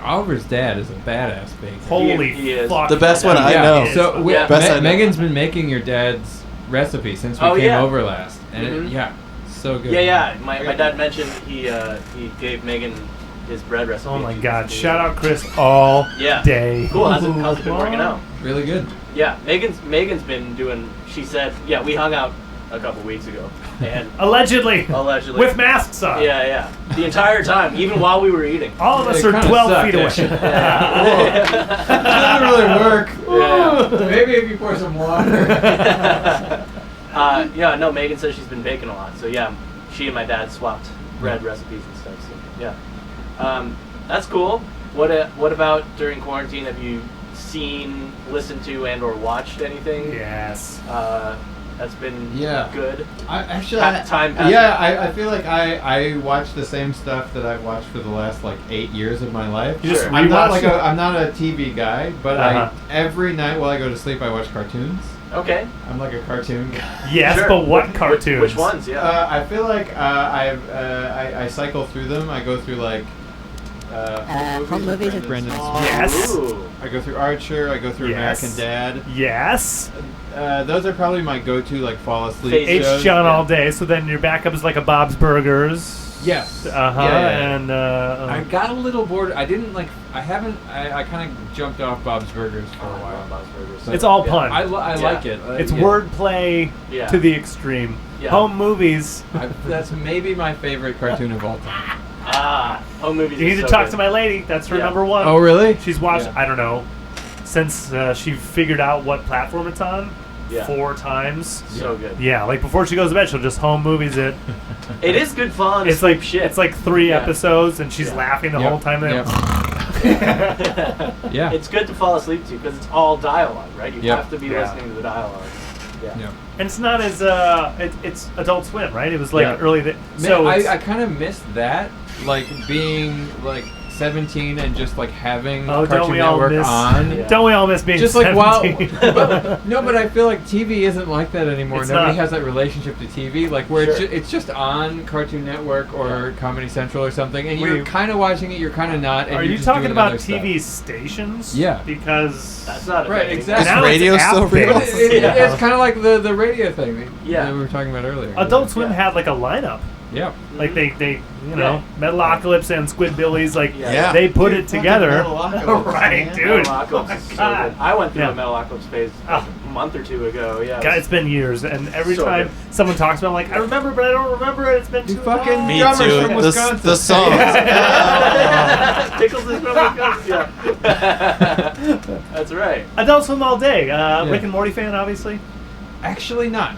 Oliver's dad is a badass baker. Holy He is. fuck. The best one I yeah. know. So Yeah. Best I know. Megan's been making your dad's recipe since we Oh, came yeah. over last, and Mhm. so good. Yeah. My dad mentioned he gave Megan his bread recipe. Oh my God! Shout out Chris all day. Cool. How's it been working out? Really good. Yeah, Megan's been doing. She said, yeah, we hung out a couple weeks ago, and allegedly with masks on. Yeah, the entire time, even while we were eating. All of us are 12 feet away. That doesn't really work. Yeah. Maybe if you pour some water. No, Megan says she's been baking a lot, so yeah, she and my dad swapped bread recipes and stuff. So yeah, that's cool. What about during quarantine? Have you seen, listened to, and/or watched anything? Yes. That's been good. I feel like I watch the same stuff that I've watched for the last like 8 years of my life. Sure. I'm not a TV guy, but every night while I go to sleep I watch cartoons. Okay. I'm like a cartoon guy. Yes, sure. But what cartoons? Which ones? Yeah. I feel like I cycle through them. I go through like home movies with Brendan. Yes. Ooh. I go through Archer. I go through American Dad. Yes. Those are probably my go-to like fall asleep H. shows. John all day. So then your backup is like a Bob's Burgers. Yes. And I got a little bored. I didn't like. I kind of jumped off Bob's Burgers for a while. Bob's Burgers. It's all pun. I like it. It's wordplay to the extreme. Yeah. Home movies. That's maybe my favorite cartoon of all time. Home movies. You need to talk to my lady. That's her number one. Oh, really? She's watched, I don't know, since she figured out what platform it's on 4 times. So good. Yeah, like before she goes to bed, she'll just home movies it. It is good fun. It's like shit. It's like 3 episodes, and she's laughing the whole time. Yeah. It's good to fall asleep to because it's all dialogue, right? You have to be listening to the dialogue. Yeah. And it's not as it's Adult Swim, right? It was like early. So I kind of missed that, like being like 17 and just like having Cartoon Network on. Yeah. Don't we all miss being just 17? Like but I feel like TV isn't like that anymore. Nobody has that relationship to TV, like where it's just on Cartoon Network or Comedy Central or something, and you're kind of watching it, you're kind of not. And are you're you just talking doing about other TV stuff. stations? Yeah, because that's not right. Exactly. Now radio still real? It's kind of like the radio thing that we were talking about earlier. Adult Swim had like a lineup. Yeah. Like they Metalocalypse and Squidbillies, like they put it together. Right, dude. Metalocalypse is so good. I went through a Metalocalypse phase a month or 2 ago. Yeah. God, it's been years, and every time someone talks about it, I'm like, I remember, but I don't remember it. It's been too fucking long. Me drummers too. from Wisconsin. The song. Pickles is from Wisconsin. Yeah. That's right. Adult Swim all day. Rick and Morty fan, obviously. Actually, not.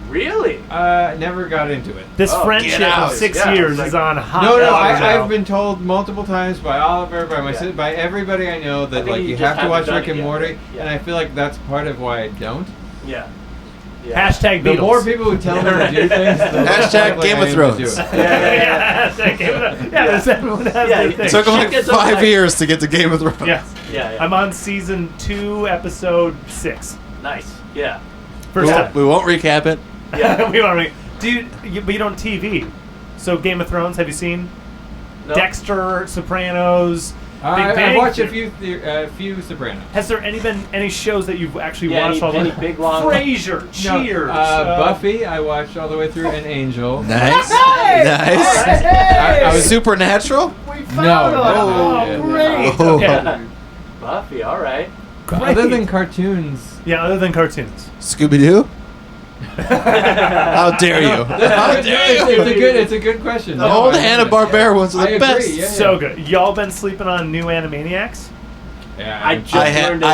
Really? Never got into it. This friendship of 6 years is on hot. No, I've been told multiple times by Oliver, by my sister, by everybody I know that like you have to watch Rick and Morty, and I feel like that's part of why I don't. Yeah. Hashtag the Beatles. more people who tell me to do things, the more hashtag like Game of Thrones. Hashtag Game of Thrones. Everyone has their thing. It took them like 5 years to get to Game of Thrones. Yeah. I'm on season 2, episode 6. Nice. Yeah. First time. We won't recap it. Yeah, we won't. Dude, but you don't TV. So Game of Thrones, have you seen? No. Dexter, Sopranos. I've watched a few Sopranos. Has there been any shows that you've actually watched all the way? Big long. Frasier, Cheers, Buffy. I watched all the way through, and Angel. Nice. I was Supernatural. We found it. Great. Oh. Okay. Buffy. All right. Other than cartoons. Yeah, other than cartoons. Scooby Doo. How dare you? How dare you? It's a good question. The old Hanna-Barbera ones are the best. Agree, So good. Y'all been sleeping on new Animaniacs? Yeah, I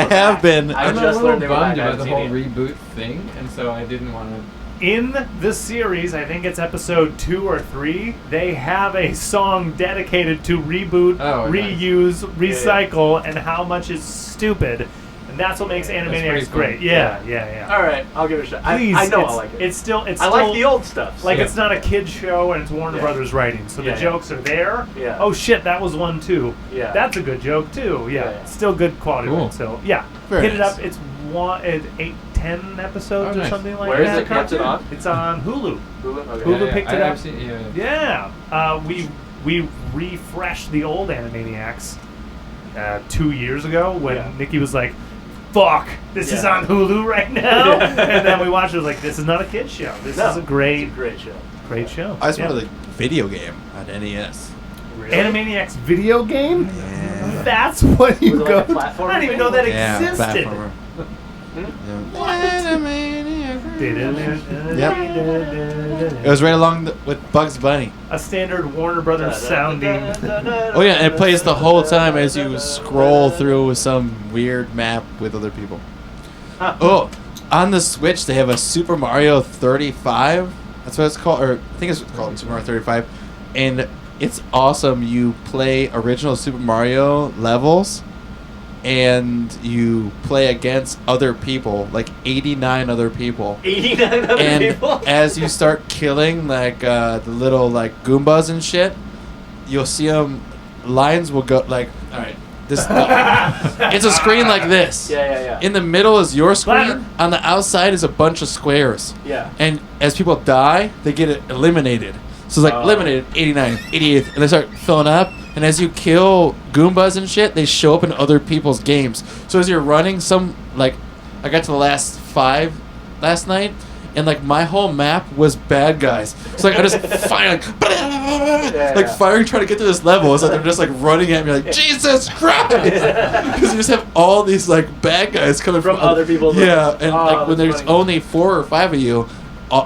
have been. I'm just a learned little they were back. bummed about the whole reboot thing, and so I didn't want to. In the series, I think it's episode 2 or 3, they have a song dedicated to reboot, reuse, recycle, and how much is stupid. And that's what makes Animaniacs great. Yeah. All right, I'll give it a shot. Please, I know I'll like it. I like the old stuff. Like it's not a kid's show and it's Warner Brothers writing, so the jokes are there. Yeah. Oh shit, that was one too. Yeah. That's a good joke too. Yeah. Still good quality. Cool. One, so yeah, Very hit it nice. up. It's 10 episodes or nice. something like Where is that. it? What's it on? It's on Hulu. Hulu. Okay. Hulu picked it up. I've seen, We refreshed the old Animaniacs 2 years ago when Nikki was like, fuck, this is on Hulu right now. And then we watched it, was like, this is not a kid's show. This is a great show. Great show. I just remember the video game on NES. Animaniacs video game? Yeah. That's what you Was it go. like a platformer I didn't even thing? know that Yeah, existed. platformer. Yep. It was right along with Bugs Bunny. A standard Warner Brothers sounding. Oh yeah, and it plays the whole time as you scroll through some weird map with other people. Oh, on the Switch they have a Super Mario 35. That's what it's called, or I think it's called Super Mario 35, and it's awesome. You play original Super Mario levels, and you play against other people, like 89 other people. 89 other And people? as you start killing like the little like Goombas and shit, you'll see them. Lines will go like, all right, this. It's a screen like this. Yeah. In the middle is your screen. Splatter. On the outside is a bunch of squares. Yeah. And as people die, they get eliminated. So it's like eliminated, 89, 88th, and they start filling up. And as you kill Goombas and shit, they show up in other people's games. So as you're running, I got to the last 5 last night, and like my whole map was bad guys. So like I just firing, firing, trying to get to this level. It's like they're just like running at me, like Jesus Christ, because you just have all these like bad guys coming from other people's. Yeah, and like when that's there's funny. only 4 or 5 of you,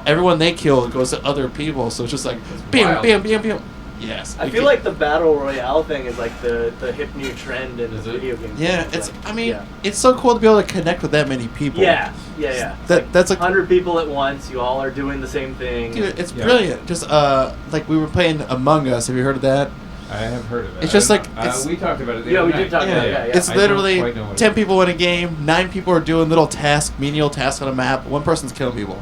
everyone they kill goes to other people. So it's just like bam, wild. bam, bam, bam. Yes. I feel like the battle royale thing is like the hip new trend in Is it? video games. Yeah, Like, it's. I mean, yeah. it's so cool to be able to connect with that many people. Yeah. That's like 100 people at once. You all are doing the same thing. Dude, it's Yeah. brilliant. Just like we were playing Among Us. Have you heard of that? I have heard of it. It's just I like- don't know. it's- we talked about it. The Yeah, other we did night. talk about it, yeah. It's I don't literally quite know what it 10 is. people in a game. 9 people are doing little tasks, menial tasks on a map. 1 person's killing people.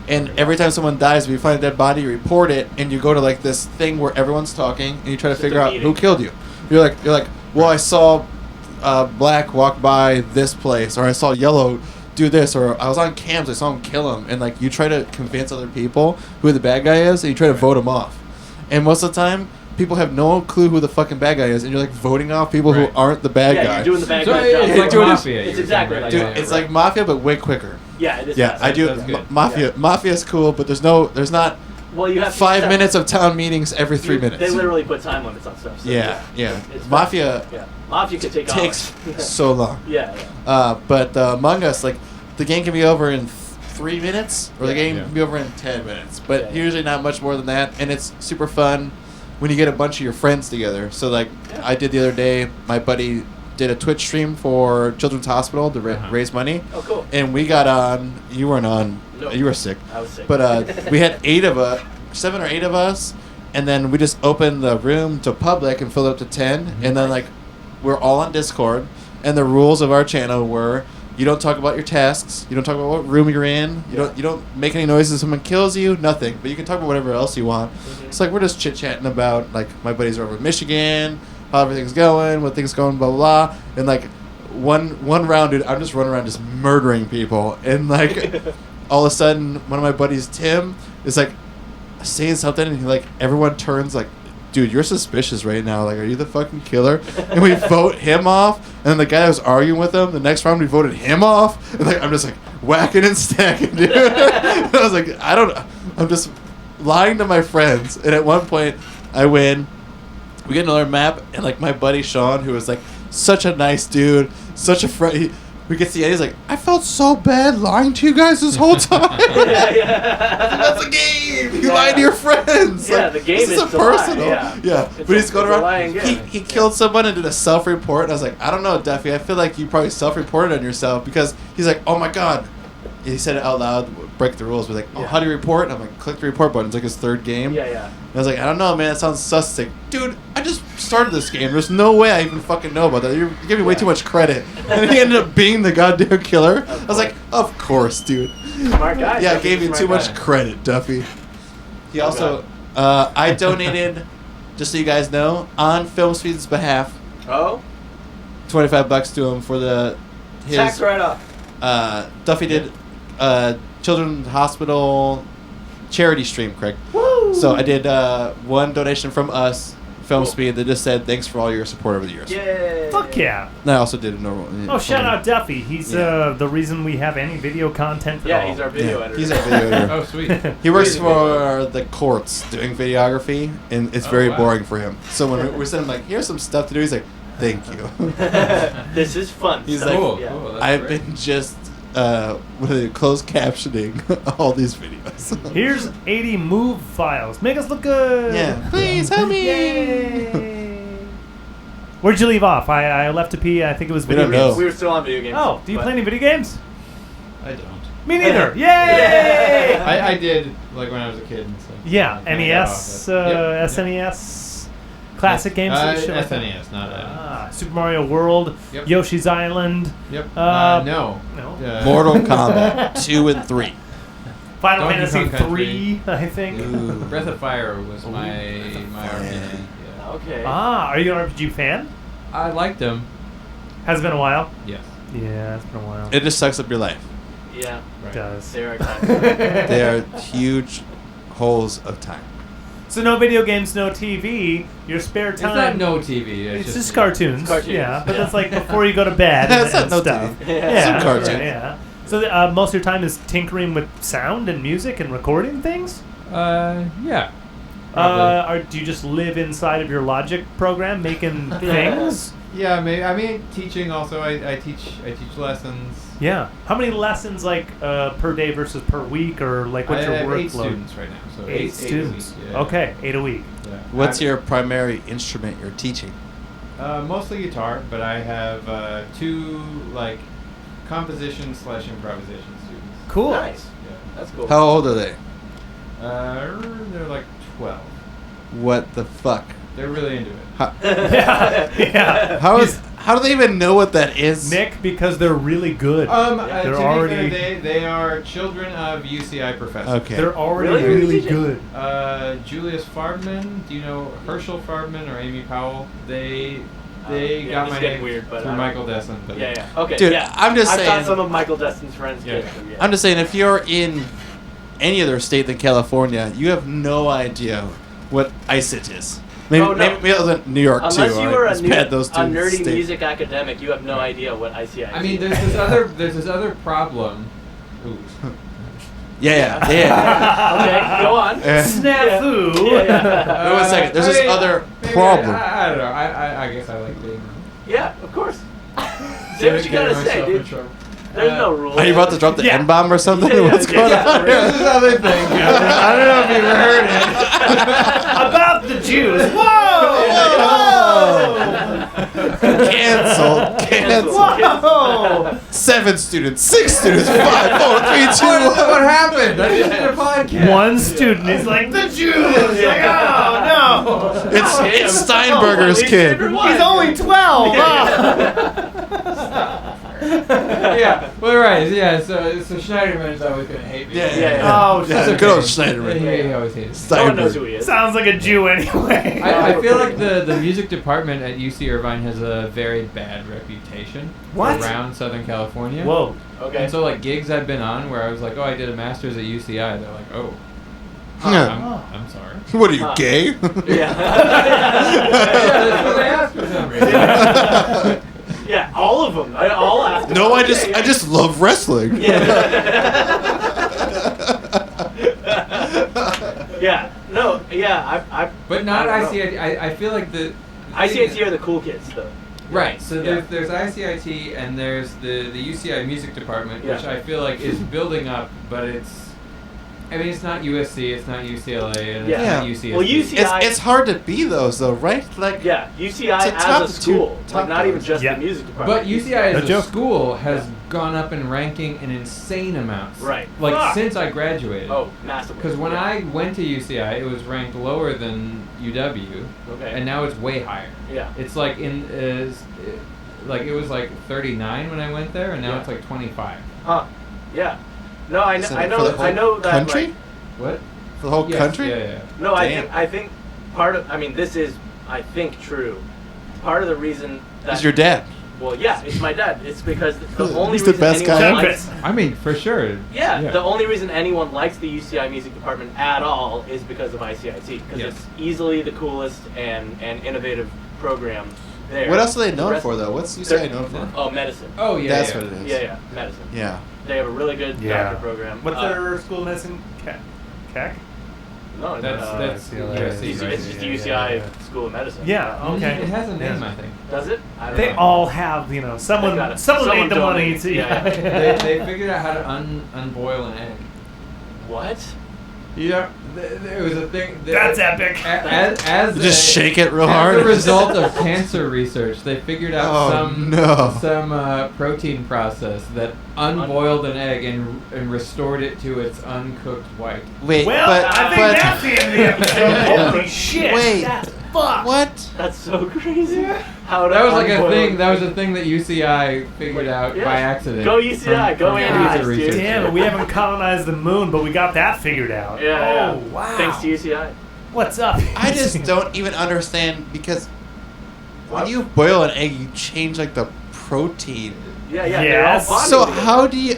And every time someone dies, if you find a dead body, you report it, and you go to like this thing where everyone's talking, and you try to Just figure a out meeting. who killed you. You're like, well, I saw black walk by this place, or I saw yellow do this, or I was on cams, I saw him kill him, and like you try to convince other people who the bad guy is, and you try to vote him off. And most of the time, people have no clue who the fucking bad guy is, and you're like voting off people Right. who aren't the bad Yeah, guy. you're doing the bad So guy's it's job. Yeah, like doing it- Mafia. it's you're exactly saying, like Dude, right? it's like Mafia, but way quicker. Yeah, it is. Yeah, fast. I do. That's good. Mafia. Mafia's cool, but there's not Well, you have 5 to- minutes of town meetings every 3 minutes. They literally put time limits on stuff. So Yeah. It's Mafia fast. Yeah. Mafia could take takes hours. so long. Yeah. But Among Us, like, the game can be over in 3 minutes, or the game Yeah. can be over in 10 minutes. But Yeah. usually not much more than that, and it's super fun when you get a bunch of your friends together. So, like, Yeah. I did the other day, my buddy did a Twitch stream for Children's Hospital to Uh-huh. raise money. Oh, cool. And we got on, you weren't on, No. you were sick. I was sick. But we had 7 or 8 of us, and then we just opened the room to public and filled it up to 10, and then like we're all on Discord, and the rules of our channel were you don't talk about your tasks, you don't talk about what room you're in, you don't make any noises if someone kills you, nothing, but you can talk about whatever else you want. It's like we're just chit chatting about like my buddies are over in Michigan, how everything's going, what things going, blah blah blah, and like one round, dude, I'm just running around just murdering people, and like all of a sudden one of my buddies, Tim, is like saying something, and he, like everyone turns like, dude, you're suspicious right now, like, are you the fucking killer? And we vote him off, and then the guy that was arguing with him, the next round we voted him off, and like I'm just like whacking and stacking, dude. And I was like, I'm just lying to my friends, and at one point I win, we get another map, and like my buddy Sean, who was like such a nice dude, such a friend, we get to the end, he's like, I felt so bad lying to you guys this whole time. That's a game. You lie to your friends. Yeah, Like, the game this is a to lie, personal. yeah. But he's going it's a around. lying game. He killed someone and did a self-report. And I was like, I don't know, Duffy. I feel like you probably self-reported on yourself, because he's like, oh my god. He said it out loud. Break the rules. We're like, oh, Yeah. how do you report? And I'm like, click the report button. It's like his 3rd game. Yeah. And I was like, I don't know, man. That sounds sus. It's like, dude, I just started this game. There's no way I even fucking know about that. You're giving me way too much credit. And he ended up being the goddamn killer. I was like, of course, dude. Smart guy. Yeah, I Duffy's gave a you smart too guy. much credit, Duffy. He also, I donated, just so you guys know, on Filmspeed's behalf, Oh? $25 to him for his. Tax write-off. Duffy did Children's Hospital charity stream, Craig. Woo! So I did one donation from us Filmspeed. They just said thanks for all your support over the years. Yay! Fuck yeah. And I also did a normal. Oh, shout out Duffy. He's the reason we have any video content at all. Yeah, he's our video editor. He's our video editor. Oh, sweet. He works for the courts doing videography, and it's very boring for him. So when we send him like, here's some stuff to do, he's like, thank you. This is fun. He's stuff. like, Cool, Yeah. cool. That's I've great. been just closed captioning all these videos. Here's 80 move files. Make us look good. Yeah. Please help me. Yay. Where'd you leave off? I left to pee. I think it was We video don't know. games. We were still on video games. Oh, do you but- play any video games? I don't. Me neither. Yay! I did, like, when I was a kid and stuff. Yeah, I kinda NES, got off it. Yep. SNES, classic games. shit like that. SNES, not Super Mario World, Yep. Yoshi's Island, Yep. No. Mortal Kombat 2 and 3. Final Donkey Fantasy Kong Country. 3, I think. Ooh. Breath of Fire was my RPG. Yeah. Okay. Are you an RPG fan? I liked them. Has it been a while? Yes. Yeah, it's been a while. It just sucks up your life. Yeah. It does. There are times. They are huge holes of time. So no video games, no TV. Your spare It's time. not no TV. It's just cartoons. It's cartoons, Yeah, but yeah. that's like before you go to bed That's and not no stuff. TV. Yeah, Some cartoons. Yeah. So most of your time is tinkering with sound and music and recording things. Yeah. Probably. Do you just live inside of your Logic program making things? Yeah, maybe. I mean, teaching also. I teach lessons. Yeah. How many lessons per day versus per week, or like what's I your have workload? 8 students right now. So 8 students. a week, yeah. Okay, 8 a week. Yeah. What's your primary instrument you're teaching? Mostly guitar, but I have 2 like composition / improvisation students. Cool. Nice. Yeah. That's cool. How old are they? They're like 12. What the fuck? They're really into it. Yeah. How do they even know what that is? Nick, because they're really good. They're They're to already- be fair, they are children of UCI professors. Okay. They're already Really? really Teaching? good. Julius Farbman, do you know Herschel Farbman or Amy Powell? They Yeah, got this my is getting name weird, but through I don't- Michael Desson. But Yeah, yeah. Okay. Dude, yeah. I'm just I saying- thought some of Michael Destin's friends Yeah. did. So yeah. I'm just saying, if you're in any other state than California, you have no idea what I.C.I.T is. Maybe, Oh, no. maybe other than New York Unless too. you I were a, just had those two nerdy states. music academic, you have no idea what I.C.I.T I mean, is. there's this other problem. Ooh. Yeah. Okay, go on. Snafu. Yeah. Wait 1 second. There's this other maybe problem. I don't know. I guess I like being. Yeah, of course. Say what you gotta say, dude. There's no rules. Are you about to drop the Yeah. N-bomb or something? Yeah, yeah, What's yeah, going yeah. on? There's this other thing. I don't know if you've heard it. About the Jews. Cancelled. Cancelled. Whoa! 7 students. 6 students. 5, 4, 3, 2, 1. What happened? I just did a podcast. One student is like, the Jews! Like, oh, no! It's Steinberger's kid. He's only 12! Yeah, well, right. Yeah, so Schneiderman's always gonna hate me. Yeah. Oh, Yeah, shit. good old Yeah, Schneiderman. he always hates me. No one knows who Steinberger. he is. Sounds like a Jew anyway. I feel like the music department at UC Irvine has a very bad reputation What? around Southern California. Whoa. Okay. And so, like, gigs I've been on where I was like, oh, I did a master's at UCI, they're like, oh. Yeah. I'm sorry. What are you, gay? Yeah. Yeah, that's what they asked for some reason. Yeah, all of them. All after. No, I just love wrestling. Yeah. No. Yeah. But not I don't know. I.C.I.T. I feel like the I.C.I.T are the cool kids, though. Right, so Yeah. there's I.C.I.T. and there's the UCI music department, which Yeah. I feel like is building up, but I mean, it's not USC, it's not UCLA, and Yeah. it's not UCSD. Well, UCI. It's hard to be those though, right? Like Yeah, UCI It's a top as a school, two- like top not even dogs. just Yeah. the music But department. UCI No as a joke. school has gone up in ranking in insane amounts. Right. Like, Fuck. since I graduated. Oh, massively. Because when Yeah. I went to UCI, it was ranked lower than UW, Okay. and now it's way higher. Yeah. It's like like it was like 39 when I went there, and now Yeah. it's like 25. Huh. Yeah. No, I know. Is it I for know. the whole I know that. country? Like, What? for the whole Yes, country? Yeah. no, Damn. I think part of. I mean, this is, I think, true. Part of the reason that. Is your dad? Well, yeah, it's my dad. It's because the only He's the reason best anyone guy likes, I mean, for sure. yeah, the only reason anyone likes the UCI music department at all is because of I.C.I.T. Because Yes. it's easily the coolest and innovative program there. What else are they known rest- for, though? What's UCI known for? Oh, medicine. Oh yeah. That's yeah. what it is. Yeah, medicine. Yeah. They have a really good doctor program. What's their school of medicine? CAC? No, That's UCLA. USC, it's right? just UCI School of Medicine. Yeah, okay. It has a name, Yeah. I think. Does it? I don't They know. all have, someone They got it. someone Someone made the money donated. to Yeah, They figured out how to unboil an egg. What? Yeah, there was a thing. That's epic. As Just shake it real as hard. a result of cancer research, they figured out Oh, no. some protein process that unboiled an egg and restored it to its uncooked white. Wait, Well, but I think that's the end of the episode. Holy shit. Wait. That's fucked. what? That's so crazy. How to That was like a unboil- thing. That was a thing that UCI figured out Yeah. by accident. Go UCI, go from Andrews, user dude. research. Damn it, we haven't colonized the moon, but we got that figured out. Yeah, Oh, yeah. wow. Thanks to UCI. What's up? I just don't even understand because when you boil an egg, you change like the protein. Yeah, yeah. Yes. They're all bonded So together. how do you?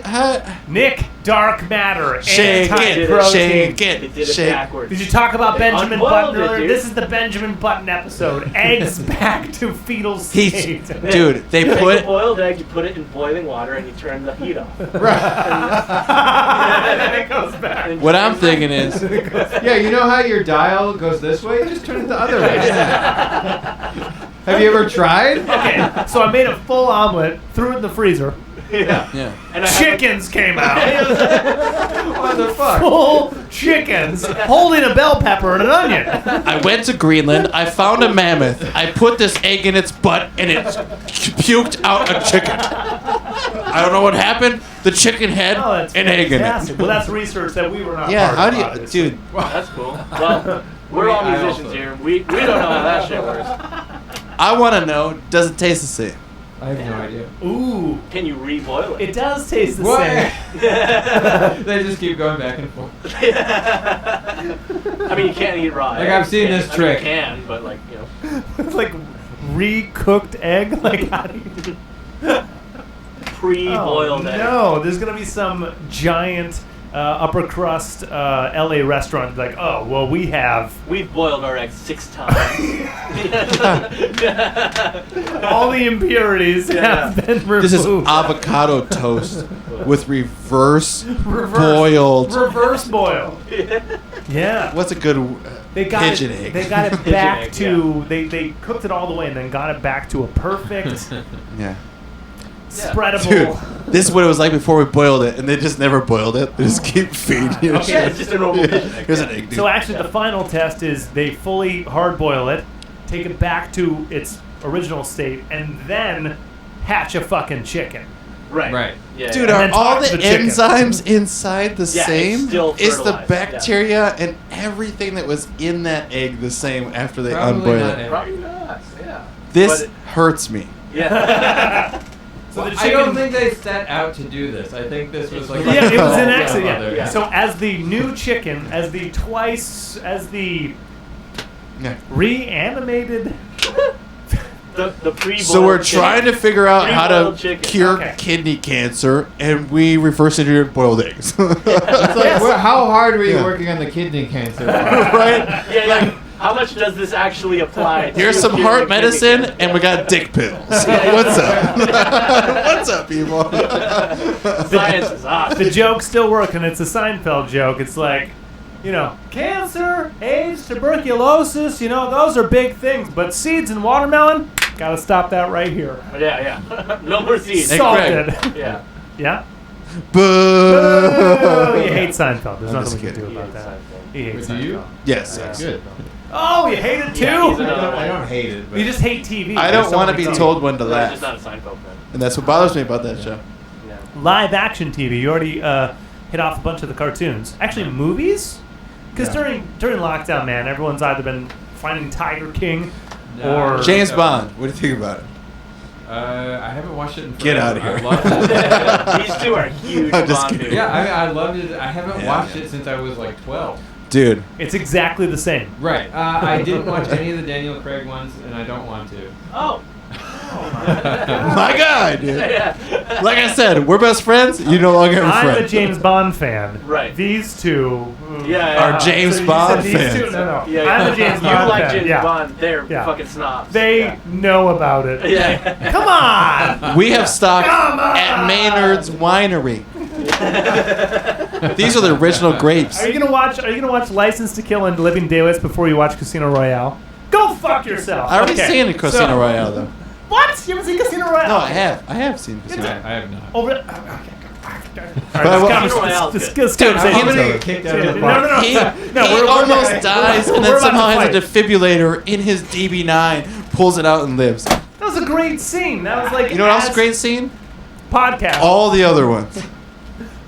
Nick, dark matter, Shake it, anti-protein. shake They it, did it shake. backwards. Did you talk about They Benjamin unboiled Button it, earlier? dude. This is the Benjamin Button episode. Eggs back to fetal He's, state. dude, they You take put a boiled egg, you put it in boiling water, and you turn the heat off. And then it goes back. And What I'm thinking is, Yeah, you know how your dial goes this way? Just turn it the other way. Have you ever tried? Okay, so I made a full omelet, threw it in the freezer. yeah. yeah. And I had Chickens came out. What the fuck? Full chickens holding a bell pepper and an onion. I went to Greenland. I found a mammoth. I put this egg in its butt, and it puked out a chicken. I don't know what happened. The chicken had Oh, that's an egg in fantastic. it. Well, that's research that we were not Yeah, part how of, do you, obviously. dude? That's cool. Well, we're all I musicians also- here. We don't know how that shit works. I want to know. Does it taste the same? I have no idea. Ooh, Can you reboil it? it does taste the What? same. They just keep going back and forth. I mean, you can't eat raw. Like, eggs. I've seen Yeah, this I mean, trick. you can, but like Like recooked egg. Like how do you? pre-boiled egg. No, there's gonna be some giant upper crust LA restaurant. Like, oh well, we have We've boiled our eggs 6 times. all the impurities have been removed. This is avocado toast with reverse boiled. reverse boil. Yeah. What's a good They got pigeon it, egg? They got it Pigeon back egg, to they cooked it all the way and then got it back to a perfect Yeah. spreadable. Dude, this is what it was like before we boiled it, and they just never boiled it. They just keep feeding you. Okay, Yeah, it's just a normal pigeon egg. Here's an egg, dude. So actually, the final test is they fully hard boil it, take it back to its original state, and then hatch a fucking chicken. Right. Right. Yeah. Dude, yeah. And are then all talk the to the chicken. enzymes inside the Yeah, it's same? still Is the fertilized, bacteria and everything that was in that egg the same after they Probably unboil not it? every- Probably not. Yeah. This But hurts me. Yeah. So the I chicken. don't think they set out to do this. I think this was like Yeah, it was an Yeah, accident. mother. Yeah. So as the new chicken, as the Yeah. reanimated. the pre-boiled So we're chicken. trying to figure out how to Pre-boiled chicken. cure Okay. kidney cancer, and we reverse engineered boiled eggs. It's like, how hard were you Yeah. working on the kidney cancer? Right? Yeah, yeah. How much does this actually apply? to Here's some curing heart kidney medicine, cancer? and we got dick pills. What's up? What's up, people? Science is awesome. The joke's still working. It's a Seinfeld joke. It's like, cancer, AIDS, tuberculosis, those are big things. But seeds and watermelon, gotta stop that right here. Yeah. No more seeds. Hey, Salted. Yeah. Yeah? Boo! Oh, you hate Seinfeld. There's I'm nothing we just can do He about hates that. Seinfeld. He hates Do you? Seinfeld. Yes. Yeah. Good. Oh, you hate it too? Yeah, he's another I don't hate it. But You just hate TV. I don't want to be There's so told when to I'm laugh. just not a Seinfeld fan. And that's what bothers me about that show. Yeah. many- Live action TV. You already hit off a bunch of the cartoons. Actually, movies? Because Yeah. during lockdown, man, everyone's either been finding Tiger King No. or James Bond, what do you think about it? I haven't watched it in Get forever. outta here. I loved it. These two are huge I'm just Bond kidding. dudes. Yeah, I loved it. I haven't Yeah, watched yeah. it since I was like 12. Dude, It's exactly the same. Right. I didn't watch any of the Daniel Craig ones, and I don't want to. Oh, My God, dude. Yeah. Like I said, we're best friends. You no longer have a I'm friend. a James Bond fan. Right. These two Yeah. Are James so you Bond said these fans. two? No. Yeah, I'm a James you Bond like fan. James yeah. Bond. They're Yeah. fucking snobs. They Yeah. know about it. Yeah. Come on. We have stock at Maynard's Winery. These are the original grapes. Are you gonna watch License to Kill and Living Daylights before you watch Casino Royale? Go fuck yourself. I already Okay. seen Casino Royale though. What? You haven't seen Casino Royale? No, I have. I have seen Casino. I have not. Over. Okay. But All right, Casino Royale's this good. Dude, conversation. I'm gonna get kicked out of the No. He, No, he we're almost about- dies and we're then about somehow to has a fight. defibrillator in his DB9, pulls it out and lives. That was a great scene. That was like You know what else is a great scene? podcast. All the other ones.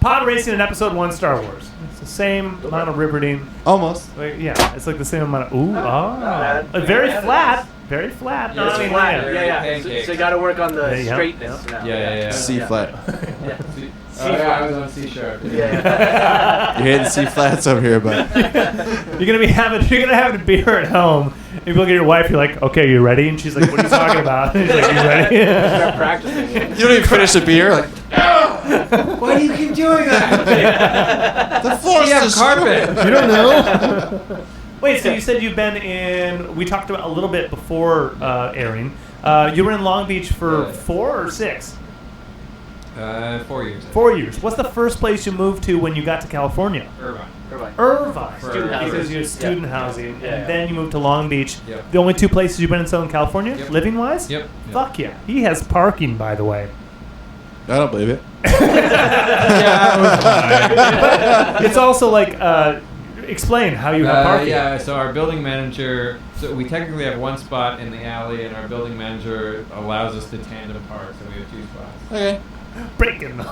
Pod racing in Episode 1 Star Wars. It's the same amount of riveting. Almost. Like, yeah, it's like the same amount of. Ooh, bad. very flat. Very flat. Yeah, it's flat. Yeah. Pancake. So you got to work on the Yeah, yeah. straightness now. Yeah. C flat. Yeah. Oh, yeah, I was on C sharp. Yeah. You're hitting C flats over here, but You're gonna have a beer at home. And you look at your wife. You're like, okay, you ready? And she's like, what are you talking about? And he's like, you ready? Start practicing. you don't even finish the beer. Like Why do you keep doing that? the floor's You have just carpet. You don't know? Wait, so you said you've been in. We talked about a little bit before airing. You were in Long Beach for 4 or 6? 4 years. 4 years. What's the first place you moved to when you got to California? Irvine. Irvine. Student Because housing. you had student housing. Yeah, And yeah. then you moved to Long Beach. Yep. The only 2 places you've been in Southern California, Yep. living-wise? Yep. Fuck yeah. He has parking, by the way. I don't believe it. Yeah, It's also like, explain how you have parking. yeah, so our building manager, so we technically have 1 spot in the alley, and our building manager allows us to tandem park, so we have 2 spots. Okay. Breaking the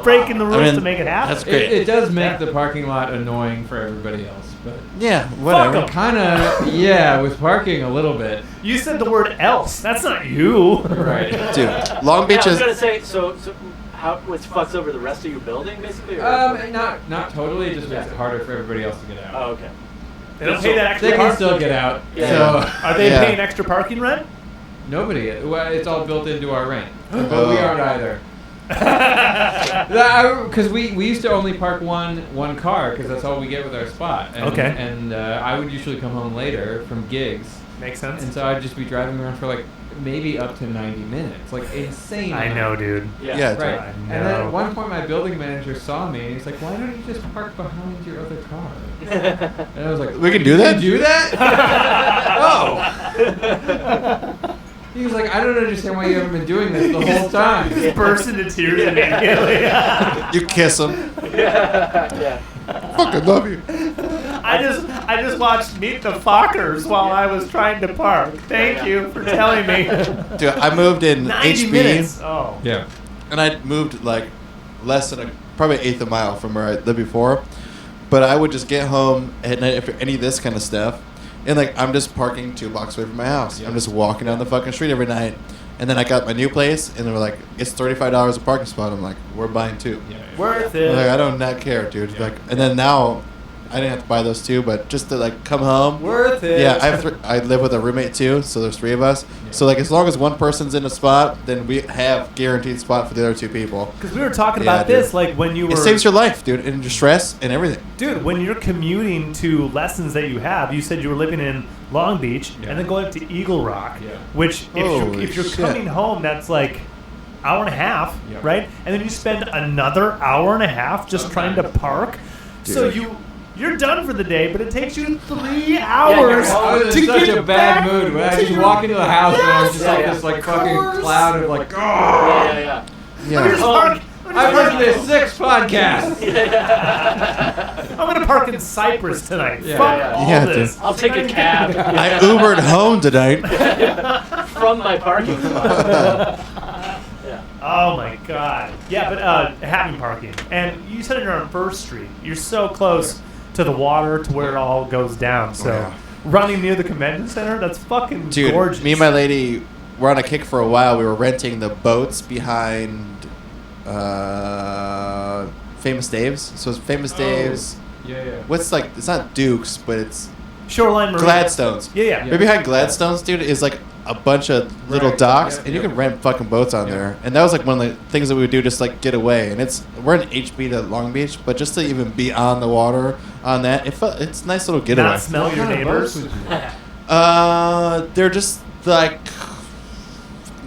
Breaking the rules I mean, to make it happen. that's great. It does make the parking lot annoying for everybody else, but Yeah, whatever. 'em. kind of, yeah, with parking a little bit. You said the word else. That's not you. Right. Dude, Long Yeah, Beach I was is. gonna say, so how which fucks over the rest of your building, basically? Or? Not totally. It just makes it harder for everybody else to get out. Oh, okay. They don't pay that extra They can parking. still get out. Yeah. So Are they Yeah. paying extra parking rent? nobody. Well, it's all built into our rent, but Oh. we aren't either. Because we used to only park one car because that's all we get with our spot. And, Okay. And I would usually come home later from gigs, Makes sense. and so I'd just be driving around for like maybe up to 90 minutes, like insane. I amount. know, dude. Yeah. Yeah, Right. I And then know. at one point, my building manager saw me, and he's like, "Why don't you just park behind your other car?" And I was like, We can do that? You do that? Oh. He was like, "I don't understand why you haven't been doing this the whole time." Burst into tears immediately. You kiss him. Yeah. Fucking love you. I just watched Meet the Fockers while I was trying to park. Thank you for telling me. Dude, I moved in 90 HB, minutes. Oh. Yeah. and I moved like less than probably 1/8 a mile from where I lived before. But I would just get home at night after any of this kind of stuff, and like I'm just parking 2 blocks away from my house. Yeah. I'm just walking down the fucking street every night. And then I got my new place, and they were like, "It's $35 a parking spot." I'm like, "We're buying 2." Yeah. Worth I'm like, I it. don't not care, dude. Yeah. Like, and then now, I didn't have to buy those 2, but just to like come home. Worth it. Yeah, I live with a roommate too, so there's 3 of us. Yeah. So like, as long as one person's in a spot, then we have guaranteed spot for the other 2 people. Because we were talking Yeah, about dude. this, like when you were. It saves your life, dude, and your stress and everything. Dude, when you're commuting to lessons that you have, you said you were living in Long Beach Yeah. and then going up to Eagle Rock, Yeah. which Holy if you're shit. coming home, that's like hour and a half, Yeah. right? And then you spend another hour and a half just trying to park. So Dude. you're done for the day, but it takes you 3 hours I was to in such get a bad back mood when I to just your- walk into the house and I was just Yes, like yeah, this like of fucking course. cloud of like, oh, Yeah. I'm just park- I've listened to 6 podcasts. I'm gonna park in Cyprus tonight. Yeah. Fuck Yeah. all Yeah, this. dude. I'll take a cab I Ubered home tonight. from my parking spot. Yeah. Oh my god. Yeah, but having parking. And you said you're on First Street. You're so close to the water to where it all goes down. So yeah. running near the convention center, that's fucking Dude, gorgeous. me and my lady were on a kick for a while. We were renting the boats behind Famous Dave's. So it's Famous Dave's. Yeah. What's like? It's not Duke's, but it's Shoreline Marina. Gladstones. Yeah. Yeah. Right behind Gladstones, dude, is like a bunch of little docks, and you can rent fucking boats on there. And that was like one of the things that we would do, just like get away. And we're in HB to Long Beach, but just to even be on the water on that, it's a nice little getaway. Not smell your neighbors. They're just like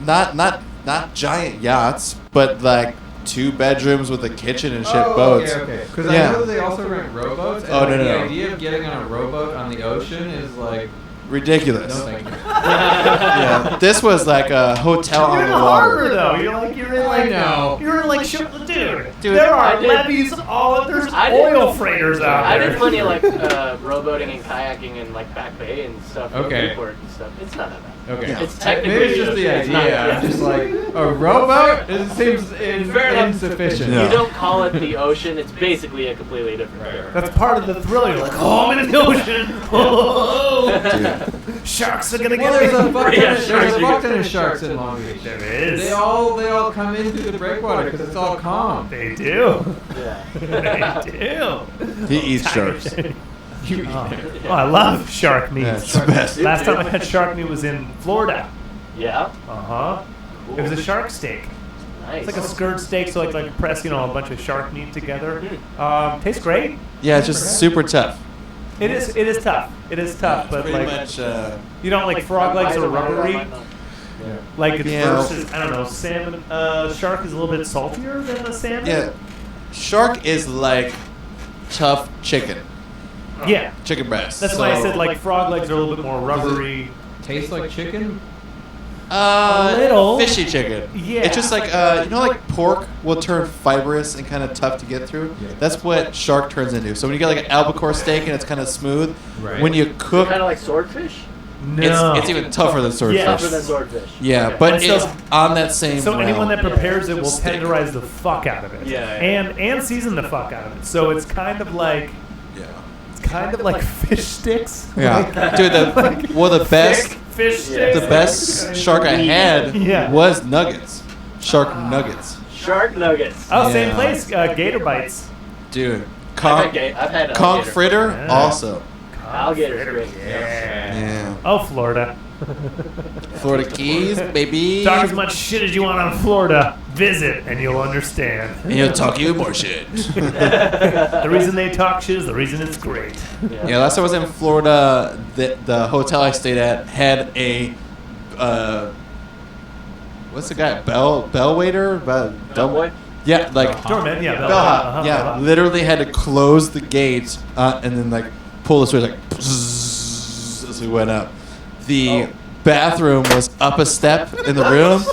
not giant yachts, but like 2 bedrooms with a kitchen and shit boats. Okay. Because Yeah. I know that they also rent rowboats. And Oh, no, the no. idea of getting on a rowboat on the ocean is like Ridiculous. no thank you. Yeah, this was like a hotel You're on in the the water. harbor though. You're in like know. You're in like ship. Dude, Dude, there are I did- levees all. There's I did- oil freighters out I there. did plenty of like rowboating and kayaking in like Back Bay and stuff. Okay. Newport and stuff. It's not that bad. Okay. Yeah. It's technically Maybe it's just the it's not- idea. I'm just like a rowboat. It seems Fair enough. insufficient. Yeah. You don't call it the ocean. It's basically a completely different thing. That's part of the thrill. You're like, oh, I'm in the ocean. Oh, sharks are gonna Well, get there's me. a fuck Yeah, ton sharks of, are sharks in Long Beach. There is. They all come in through the breakwater because it's all calm. They do. Yeah. They do. He eats sharks. Oh, I love shark meat. Yeah, it's the best. Last time I had shark meat was in Florida. Yeah. Uh-huh. It was a shark steak. Nice. It's like a skirt steak, so like press, a bunch of shark meat together. Tastes great. Yeah, it's just super tough. It is tough. It is tough, but Pretty like much. you don't like frog legs are rubbery. Yeah. Like it's Yeah. versus I don't know, salmon. Shark is a little bit saltier than a salmon. Yeah, shark is like tough chicken, Yeah. chicken breast. That's why I said like frog legs are a little bit more rubbery. Tastes like chicken. A little. fishy chicken. Yeah. It's just like like pork will turn fibrous and kind of tough to get through. Yeah. That's what shark turns into. So when you get like an albacore steak and it's kind of smooth, Right. when you cook, Kind of like swordfish. No. it's even tougher than swordfish. Yeah. Tougher than swordfish. Yeah, Okay. but And so- it's on that same. So anyone that realm. prepares it will Steak. tenderize the fuck out of it. Yeah. And season the fuck out of it. So it's kind of like fish sticks. Yeah, dude. The best. Fish sticks. The best shark I had Yeah. was nuggets. Shark nuggets. Shark nuggets. Oh, same Yeah. place. Gator bites. Dude. I've had Conch alligator. fritter Yeah. also. Alligator's great. Yeah. Oh, Florida. Florida Keys, baby. Talk as much shit as you want on Florida. Visit and you'll understand. And he'll talk you more shit. The reason they talk shit is the reason it's great. Yeah, last time I was in Florida, the hotel I stayed at had a what's the guy? Bell waiter? Bellboy? Yeah, like Doorman, yeah. bellhop. Yeah, literally had to close the gate and then like pull the switch like bzzz, as we went up. The bathroom was up a step in the room,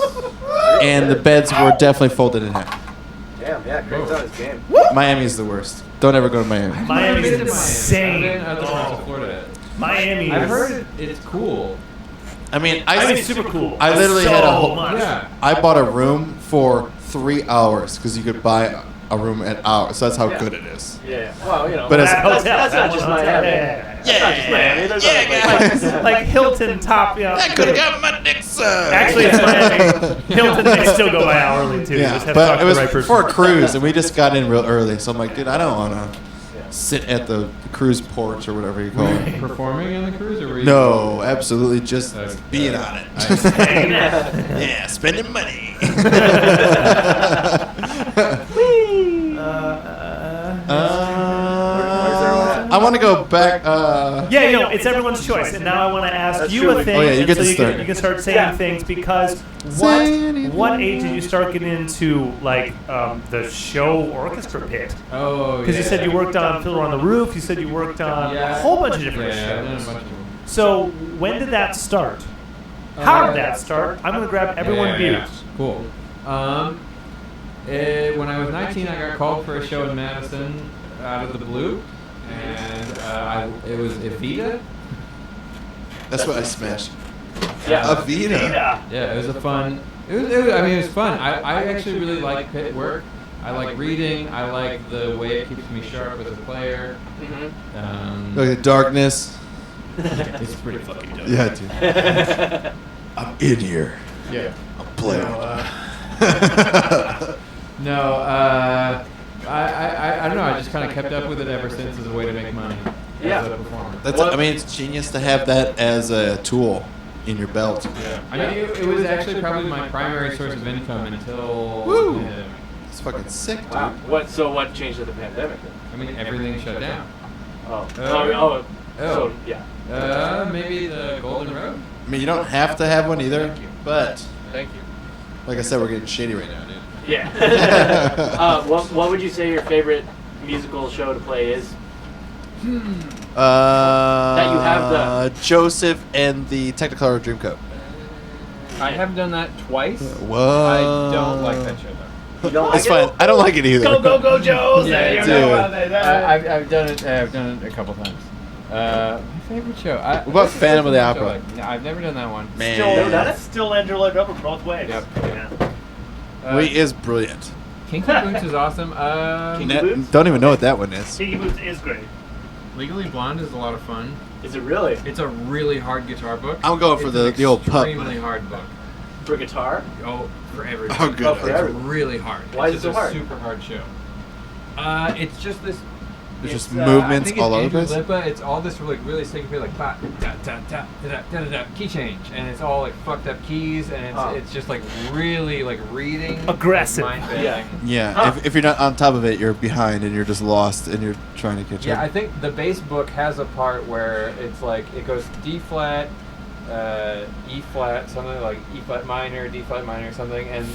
and the beds were definitely folded in half. Damn, yeah, Craig's on his game. Miami's the worst. Don't ever go to Miami. Miami's I've been to insane. Miami. I've been to Florida. Miami I've is heard it's cool. I mean, I think it's super cool. I literally had a whole. much. Yeah. I bought a room for 3 hours because you could buy a room at hours. So that's how Yeah. good it is. Yeah. Well, But as- that's not just Miami. That's not just Miami. There's other places. Like Hilton top, I could have got my dick sucked. Actually, it's Miami. Hilton, they still go by hourly too. You just Yeah, have to talk but to it the was right person. for a cruise, and we just got in real early. So I'm like, dude, I don't want to sit at the cruise porch or whatever you call it. Performing on the cruise, or were you? No, absolutely, just Okay. being on it. Yeah, spending money. I want to go back. Yeah, it's everyone's choice. And now I want to ask That's you true. a thing. Oh, yeah, you and get so to you start. you can start saying Yeah. things because Say anything. what age did you start getting into like the show orchestra pit? Oh, Because you said you worked on Fiddler on the Roof. You said you worked on a whole bunch of different Yeah, I've done a shows. bunch of them. So when did that start? How did that start? I'm gonna grab everyone's views. Cool. When I was 19, I got called for a show in Madison out of the blue, and it was Evita. That's what I smashed. Yeah. Avita. Yeah, it was a fun. It was fun. I actually really like pit work. I like reading. I like the way it keeps me sharp as a player. Mhm. Look at the darkness. It's pretty fucking dope. Yeah, dude. I'm in here. Yeah. I'm playing. No, I don't know. I just kind of kept up with it ever since as a way to make money as Yeah. a performer. I mean, it's genius to have that as a tool. in your belt. Yeah. I mean, it was actually probably my primary source of income until. Woo! It's fucking sick, dude. Wow. What changed with the pandemic then? I mean, everything shut down. So yeah. Maybe the Golden Road. I mean, you don't have to have one either, Thank you. but Thank you. like I said, we're getting shady right now, dude. Yeah. What would you say your favorite musical show to play is? That you have done. Joseph and the Technicolor Dreamcoat. I have done that twice. Whoa. I don't like that show though. You don't like It's fine. I don't like it either. Go, Joes! Yeah, There you dude. go. I've done it. I've done it a couple times. My favorite show. What about Phantom of the Opera? No, I've never done that one. Man. Never done it? Still Angela Rubber both ways. Yep. Yeah. Wee is brilliant. Kinky Boots is awesome. Kinky Boots? Don't even know what that one is. Siggy Boots is great. Legally Blonde is a lot of fun. Is it really? It's a really hard guitar book. I'm going for It's the old pup. Extremely hard book. For guitar? Oh, for everything. Oh, good. Oh, for It's everyone. really hard. Why is It's it just so a hard? super hard show. It's just this. There's just I movements think all it's over the Andrew place. Lipa. It's all this like really syncopated like ba, da, da, da, da, da, da, da, key change, and it's all like fucked up keys, and it's just like really like reading Aggressive. like, mind Yeah. bending. Yeah, Huh. if you're not on top of it, you're behind and you're just lost and you're trying to catch Yeah, I up. think the bass book has a part where it's like it goes D flat, E flat, something like E flat minor, D flat minor, something, and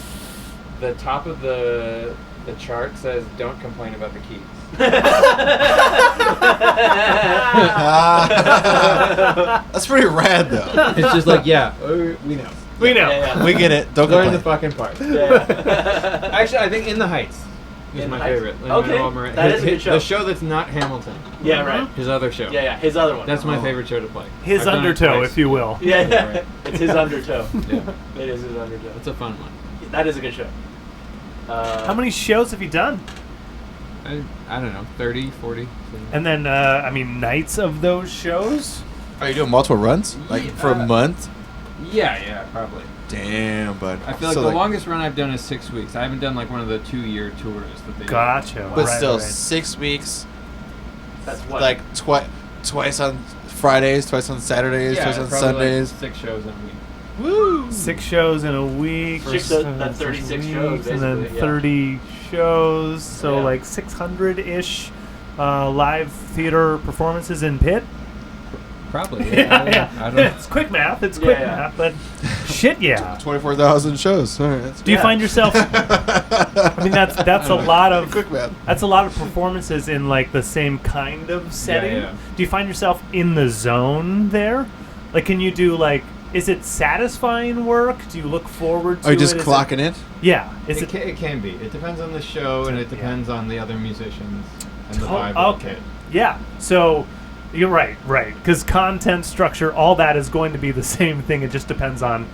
the top of the chart says "Don't complain about the keys." That's pretty rad, though. It's just like we know. We know. Yeah. We get it. Don't Learn the complain. fucking part. Yeah. Actually, I think In the Heights is In my the Heights? favorite. Okay. Lin-Manuel Miranda. That is a good show. The show that's not Hamilton. Yeah, right. His other show. Yeah, his other one. That's my favorite show to play. His I've done it undertow, twice. if you will. Yeah, it's his undertow. Yeah. It is his undertow. It's a fun one. That is a good show. How many shows have you done? I don't know, 30, 40. And then, nights of those shows? Are you doing multiple runs? Like for a month? Yeah, probably. Damn, bud. I feel like So, the longest run I've done is 6 weeks. I haven't done like one of the 2-year tours that they Gotcha. But right, still, right. 6 weeks. That's what? Like twice on Fridays, twice on Saturdays, Yeah, twice on probably Sundays. Like 6 shows in a week. Woo! 6 shows in a week. That's 36 shows, weeks, and then basically, yeah. 30 shows. So Yeah. like 600-ish live theater performances in Pitt. Probably. Yeah. I don't know. It's quick math. It's quick Yeah. math, but shit, yeah. 24,000 shows. All right, that's Do you find yourself? I mean, that's a lot of quick math. That's a lot of performances in like the same kind of setting. Yeah. Do you find yourself in the zone there? Like, can you do like? Is it satisfying work? Do you look forward to Are you just it? Is clocking it? it? Yeah. Is It can be. It depends on the show, and it depends on the other musicians and the Oh, vibe. of the okay. kit. Yeah. So you're right. Because content structure, all that is going to be the same thing. It just depends on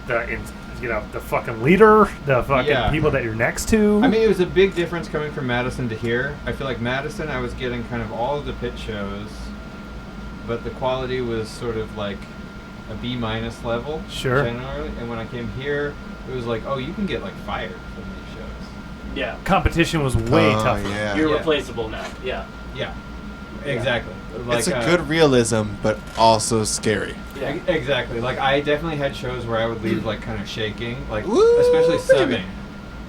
the fucking leader, the fucking Yeah. people that you're next to. I mean, it was a big difference coming from Madison to here. I feel like Madison, I was getting kind of all of the pit shows, but the quality was sort of like a B- level. Sure. Generally, and when I came here, it was like, oh, you can get like fired from these shows. Yeah. competition was way Oh, tougher. yeah. You're Yeah. replaceable now. Yeah. Yeah, exactly. Like, It's a good realism, but also scary. Yeah. Exactly. Like I definitely had shows where I would leave like kind of shaking, like Woo, especially baby. subbing.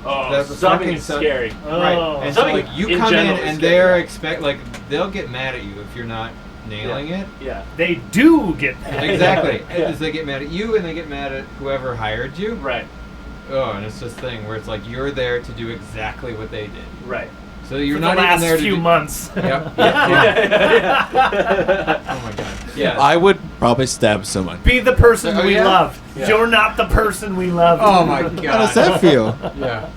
Oh, The subbing fucking is sub- scary. Right. Oh. And so Subbing like you in come in general is and scary. they're expect like they'll get mad at you if you're not nailing it. Yeah. They do get Exactly. Yeah. Is they get mad at you and they get mad at whoever hired you. Right. Oh, and it's this thing where it's like you're there to do exactly what they did. Right. So you're for not the even last there to few do. months. Yep. Yeah. Oh my god. Yeah. I would probably stab someone. Be the person Oh, we yeah? love. Yeah. You're not the person we love. Oh my god. How does that feel? Yeah.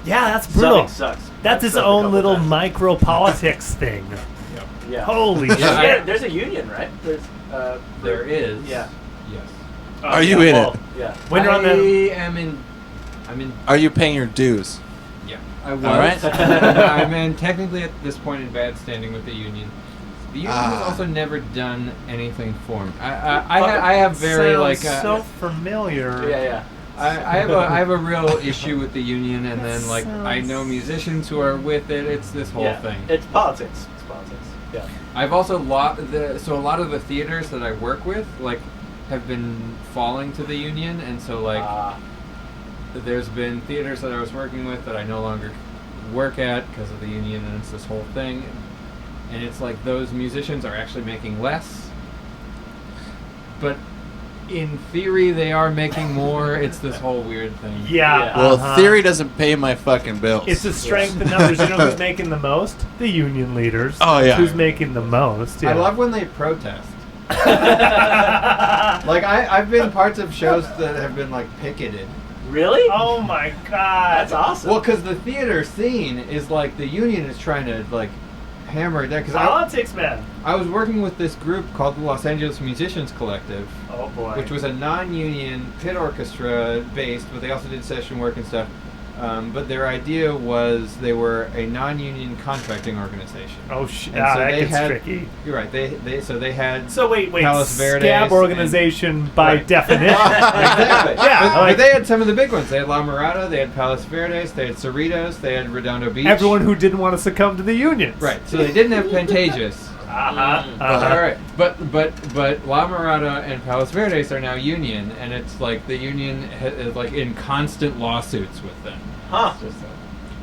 Yeah, that's brutal. Subbing sucks. That's his I've subbed a own couple little times. micro politics thing. Yeah. Holy Yeah, shit. There's a union, right? There is. Yeah. Yes. Are you in it? Yeah. When you're on the I'm in. Are you paying your dues? Yeah. I was. All right. I'm in technically at this point in bad standing with the union. The union has Ah. also never done anything for me. I have very like. Sounds so familiar. Yeah. I have a real issue with the union, and then like I sounds- know musicians who are with it. It's this whole Yeah. thing. It's politics. It's politics. Yeah. I've also so a lot of the theaters that I work with, like have been falling to the union, and so like there's been theaters that I was working with that I no longer work at because of the union, and it's this whole thing. And it's like those musicians are actually making less, but in theory they are making more. It's this whole weird thing. Yeah. Well, theory doesn't pay my fucking bills. It's a strength in numbers. You know who's making the most? The union leaders. Oh, yeah. Who's making the most? Yeah. I love when they protest. Like I've been parts of shows that have been like picketed. Really? Oh my god. That's awesome. Well, because the theater scene is like the union is trying to like hammer it down. Because Politics, man. I was working with this group called the Los Angeles Musicians Collective, Oh boy. which was a non-union pit orchestra based, but they also did session work and stuff. But their idea was they were a non-union contracting organization. Oh shit. And so That they gets had, tricky. You're right. They had. So wait. Palos Verdes Scab organization by Right. definition. Exactly. Yeah, But they had some of the big ones. They had La Mirada, they had Palos Verdes, they had Cerritos, they had Redondo Beach. Everyone who didn't want to succumb to the unions. Right. So they didn't have Pantages. All right. But La Mirada and Palos Verdes are now union, and it's like the union is like in constant lawsuits with them. Huh. It's just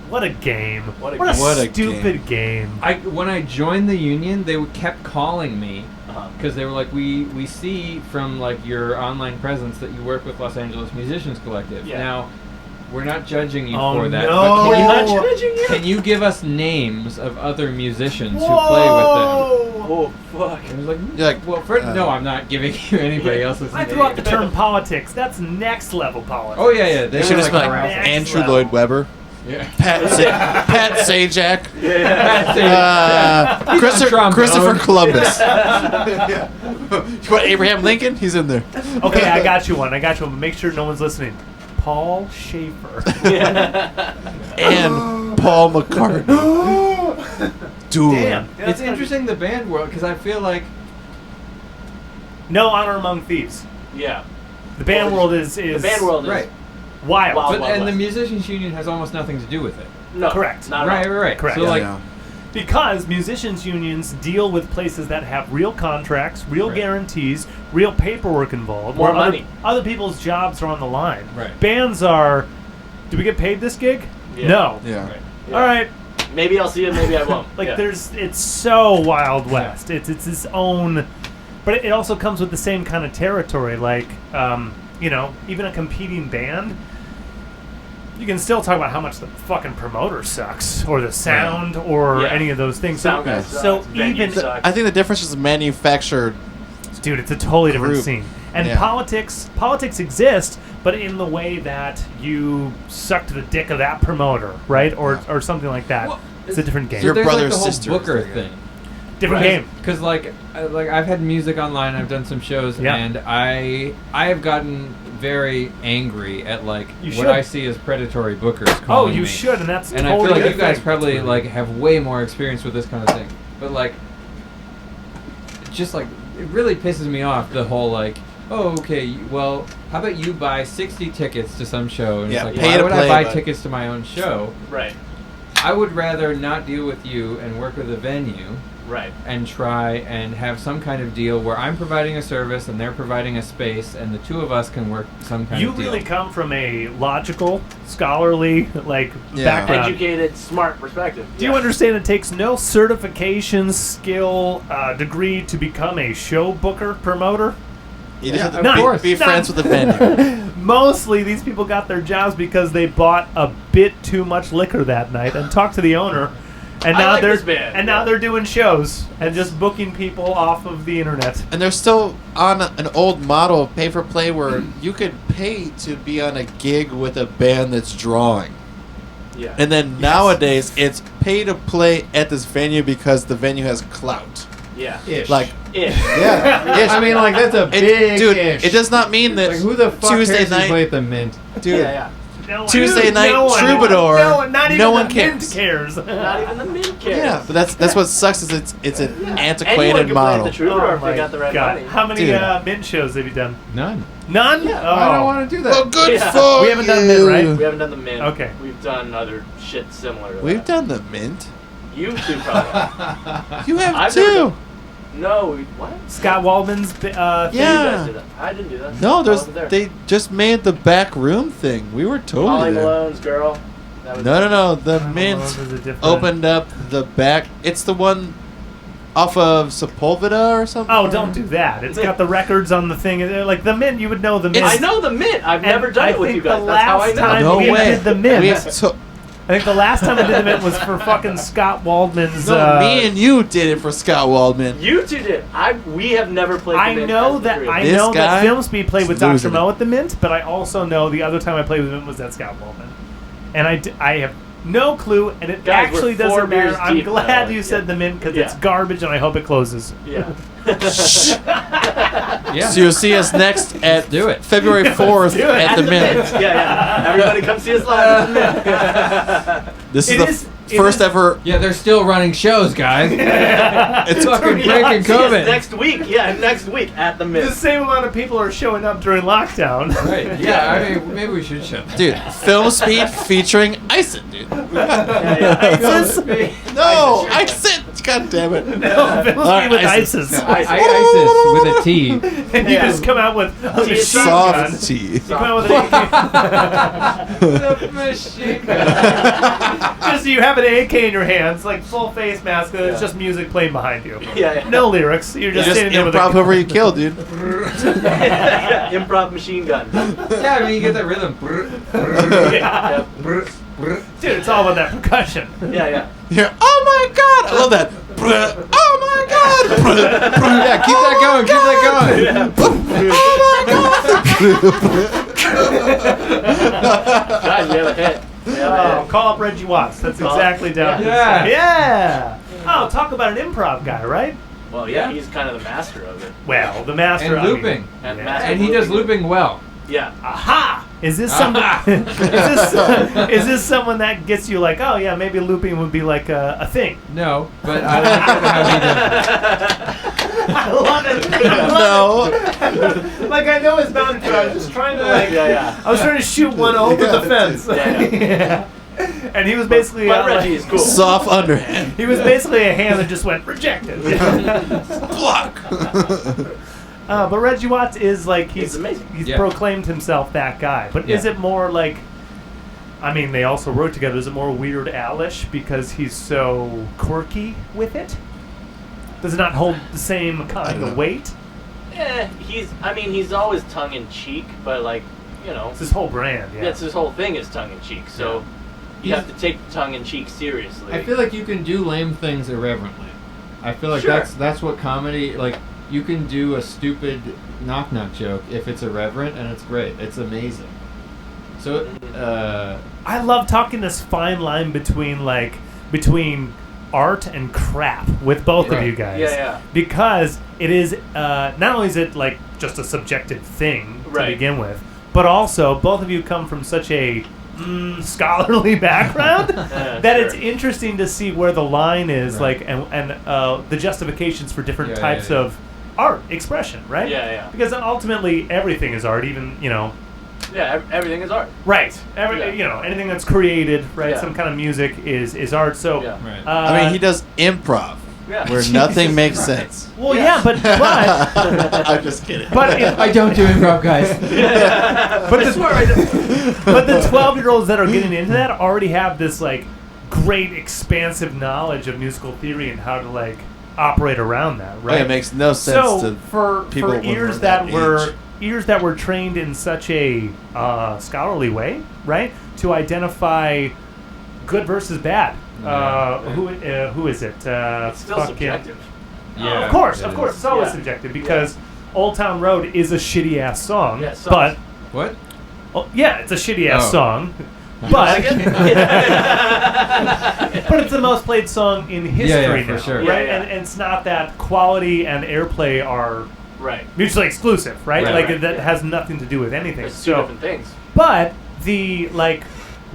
What a game. What a What a game. stupid game. When I joined the union, they kept calling me because they were like, we see from like your online presence that you work with Los Angeles Musicians Collective. Yeah. Now, we're not judging you Oh, for that. no. But We're can not you, judging you? can you give us names of other musicians who play with them? Oh, fuck. And I was like, You're like, well, no, I'm not giving you anybody else's I name. threw out the term politics. That's next level politics. Oh yeah. They should just be like Next Andrew level. Lloyd Webber, Yeah. Pat Sajak, He's on trombone. Christopher Columbus. You want Abraham Lincoln? He's in there. Okay, I got you one. But make sure no one's listening. Paul Schaefer. And Paul McCartney. Dude. Damn. It's interesting the band world because I feel like No honor among thieves. Yeah. The band world is The band world is... right. wild. Wild. But and the West. musicians union has almost nothing to do with it. No. Correct. Not at all. Right. Correct. So like, Yeah. Because musicians' unions deal with places that have real contracts, real Right. guarantees, real paperwork involved. More where money. Other people's jobs are on the line. Right. Bands are, do we get paid this gig? Yeah. No. Yeah. right. Yeah. All right. Maybe I'll see it, maybe I won't. Like Yeah. it's so Wild West. It's its own, but it also comes with the same kind of territory. Like, even a competing band, you can still talk about how much the fucking promoter sucks, or the sound, or Yeah. any of those things. Sound So, guy so sucks, venue even, sucks. I think the difference is manufactured. dude, it's a totally different Group. scene. And Yeah. politics exist, but in the way that you suck to the dick of that promoter, right? Or something like that. Well, it's a different game. Your there's brother like the whole sister Booker is there. thing. Different game. Because like I've had music online, I've done some shows, Yeah. and I have gotten very angry at like You what should. I see as predatory bookers Oh, calling you me. should, and that's And totally I feel like your you guys thing. probably like have way more experience with this kind of thing. But like, just like it really pisses me off the whole like, oh okay, well how about you buy 60 tickets to some show, and Yeah, it's like pay why to would play, I buy but- tickets to my own show? Right. I would rather not deal with you and work with a venue Right. and try and have some kind of deal where I'm providing a service and they're providing a space, and the two of us can work some kind You of deal. really come from a logical, scholarly, Yeah. background. Educated, smart perspective. Do you understand it takes no certification, skill, degree to become a show booker, promoter? You just have to None. be, None. be friends with the venue. Mostly these people got their jobs because they bought a bit too much liquor that night and talked to the owner. And I now like they're this band, and now yeah. they're doing shows and just booking people off of the internet. And they're still on an old model of pay for play where you could pay to be on a gig with a band that's drawing. Yeah. And then nowadays it's pay to play at this venue because the venue has clout. Yeah. Ish. Like, Ish. yeah. Ish. I mean, like that's a big dude, ish. it does not mean that Like who the fuck Tuesday cares to play night, at the Mint? dude. Yeah. No one- Tuesday dude, night no one- Troubadour, not even no the one Mint cares. Not even the mint cares. Yeah, but that's what sucks is it's an Anyone antiquated can model. play the Troubadour if my they got the right God. money. How many Dude. Mint shows have you done? None. None? Yeah. Oh. I don't want to do that. Well, good Yeah. for We haven't done you. Mint, right? We haven't done the mint. Okay. We've done other shit similar to We've that. done the Mint. You two probably. You have I've too. never done- No, what? Scott Waldman's thing. You guys Yeah. did that. I didn't do that. No, I wasn't there. they just made the back room thing. We were Molly totally there. Malone's girl. That was No. The Malone's Mint is a different- opened up the back. It's the one off of Sepulveda or something. Oh, don't do that. It's got the records on the thing. Like the Mint, you would know the Mint. I know the Mint. I've And never done I it with think you guys. the That's how I last know. time No we way. did the Mint. We I think the last time I did the Mint was for fucking Scott Waldman's. No, me and you did it for Scott Waldman. You two did. We have never played the I Mint. know as the that three of I us. This know that guy Filmspeed played with is Dr. losing Mo it. at the Mint, but I also know the other time I played with him was at Scott Waldman, and I have no clue, and it Guys, actually we're 4 doesn't matter. beers I'm deep glad now. you said Yeah. the Mint because Yeah. it's garbage, and I hope it closes. Yeah. Yeah. So you'll see us next at do it. February 4th do it. at the Mint. Yeah. Everybody come see us live at the Mint. This It is is- the first ever. Yeah, they're still running shows, guys. It's fucking breaking See us COVID. next week. Yeah, next week at the The Mint. same amount of people are showing up during lockdown. Right. Yeah, I mean, maybe we should shut that. Dude, Filmspeed featuring I.C.I.T, dude. ISIS? No, I.C.I.T, god damn it. No, Filmspeed Alright, with ISIS. ISIS. ISIS with a T. And you Yeah. just come out with a machine gun. Soft T. You come out with an The machine gun. just you have an AK in your hands, like full face mask, and it's just music playing behind you. Yeah. No lyrics. You're just Just standing there with improv a whoever you kill, dude. Yeah, improv machine gun. Yeah, I mean, you get that rhythm. Yeah. Yeah. Dude, it's all about that percussion. Yeah. Here, oh my god! I love that. Oh my god! Yeah, keep that going. Keep that Guys, we have a hit. Oh, call up Reggie Watts. That's Call- exactly down. Yeah. Yeah. Oh, talk about an improv guy, right? Well, yeah, he's kind of the master of it. Well, the master. And looping. And yeah. master And he does looping well. Yeah. Aha! Is this something? is this someone that gets you like, oh yeah, maybe looping would be like a thing? No, but I like how he does I love it. No. Like I know his boundary. I was just trying to like. Yeah. I was trying to shoot one over the fence. Yeah. And he was basically. But Reggie like, is cool. Soft underhand. he was basically a hand that just went rejected. Block. But Reggie Watts is like He's amazing. He's Yeah. proclaimed himself that guy. But is Yeah. it more like? I mean, they also wrote together. Is it more Weird Al-ish because he's so quirky with it? Does it not hold the same kind of weight? He's always tongue in cheek, but like, you know, It's his whole brand. Yeah. that's his whole thing is tongue in cheek. So you have to take tongue in cheek seriously. I feel like you can do lame things irreverently. I feel like Sure. that's what comedy, like, you can do a stupid knock-knock joke if it's irreverent, and it's great. It's amazing. So, I love talking this fine line between art and crap with both of Right. you guys. Yeah. Because it is not only is it like just a subjective thing to Right. begin with, but also both of you come from such a scholarly background that sure. it's interesting to see where the line is, Right. like and the justifications for different Yeah, types yeah. of art expression, right? Yeah. Because ultimately everything is art, even Yeah, everything is art. right. Yeah. Anything that's created, right? Yeah. Some kind of music is art. So, Yeah. Right. I mean, he does improv, Yeah. where nothing makes sense. Well, Yeah. yeah, but I'm just kidding. I don't do improv, guys. but I swear I do. but the 12-year-olds that are getting into that already have this like great expansive knowledge of musical theory and how to like operate around that, right? It makes no sense so to for people when ears we're that that were age. ears that were trained in such a scholarly way, right, to identify good versus bad. Who is it? It's still subjective. Yeah, of course, it it's is. always Yeah. subjective because Old Town Road is a shitty ass song, Yeah, it sucks. but What? it's a shitty ass Oh. song, but Like it? but it's the most played song in history for now, sure. right? Yeah. And it's not that quality and airplay are Right. mutually exclusive, right? Right. Like Right, that yeah. has nothing to do with anything. It's two different things. But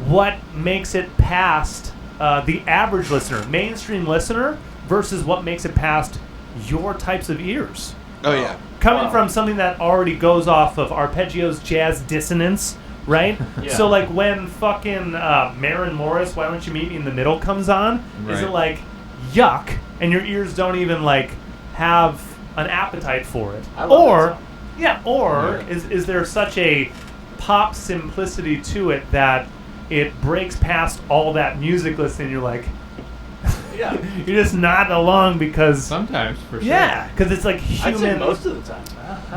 what makes it past the average listener, mainstream listener, versus what makes it past your types of ears? Oh yeah. Coming Wow. from something that already goes off of arpeggios, jazz, dissonance, right? Yeah. So like when fucking Maren Morris, Why Don't You Meet Me in the Middle comes on, is Right. it like yuck, and your ears don't even like have an appetite for it, I love or that song. or is there such a pop simplicity to it that it breaks past all that music listening? You're like, Yeah. you're just not along because Sometimes, for sure. yeah, because it's like I'd say human. most of the time.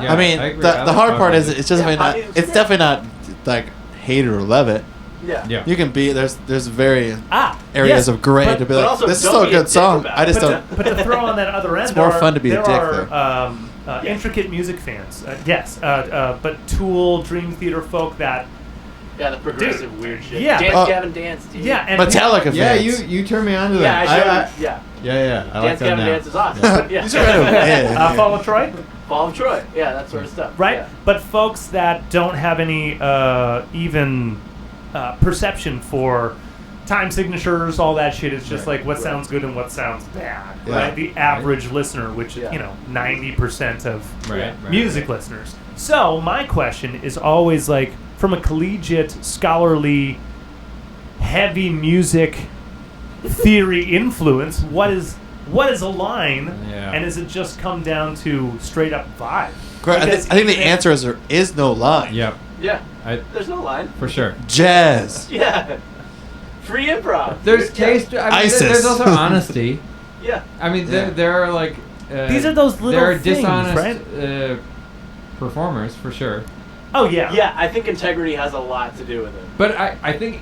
Yeah, I mean, agree. the I like hard pop part is music. it's just Yeah, not. pop music, It's yeah. definitely not like hate it or love it. Yeah. Yeah. You can be there's very Ah, areas yes, of gray but- to be but like also this is don't still a be a good dick song. about I it. just But don't. to, but to throw on that other end, It's more there fun to be a there dick, are, though. intricate music fans. Yes, but Tool, Dream Theater folk that. Yeah, the progressive weird shit. Yeah, Dance, but- Gavin, dance, dude. Yeah, and Metallica Yeah, fans. you turned me on to Yeah, that. I showed you. Yeah. Yeah, I like Dance, that Gavin, now. dance is awesome. Yeah. You should write a- yeah. Fall of Troy, Fall of Troy. Yeah, that sort of stuff. right? Yeah. But folks that don't have any even perception for time signatures, all that shit, it's just Right. like what sounds good and what sounds bad, Yeah. right? The average listener, which is, Yeah. 90% of Right. music listeners. So my question is always like, from a collegiate, scholarly, heavy music theory influence, what is a line, Yeah. and does it just come down to straight up vibe? Correct. I Because think the even- answer is there is no line. Yep. Yeah. I, There's no line. for sure. Jazz. Yeah. Free improv. There's Yeah. taste. I mean, ISIS. there's also honesty. Yeah. I mean, Yeah. there are like. These are those little there are things, dishonest right? performers for sure. Oh yeah. Yeah, I think integrity has a lot to do with it. But I think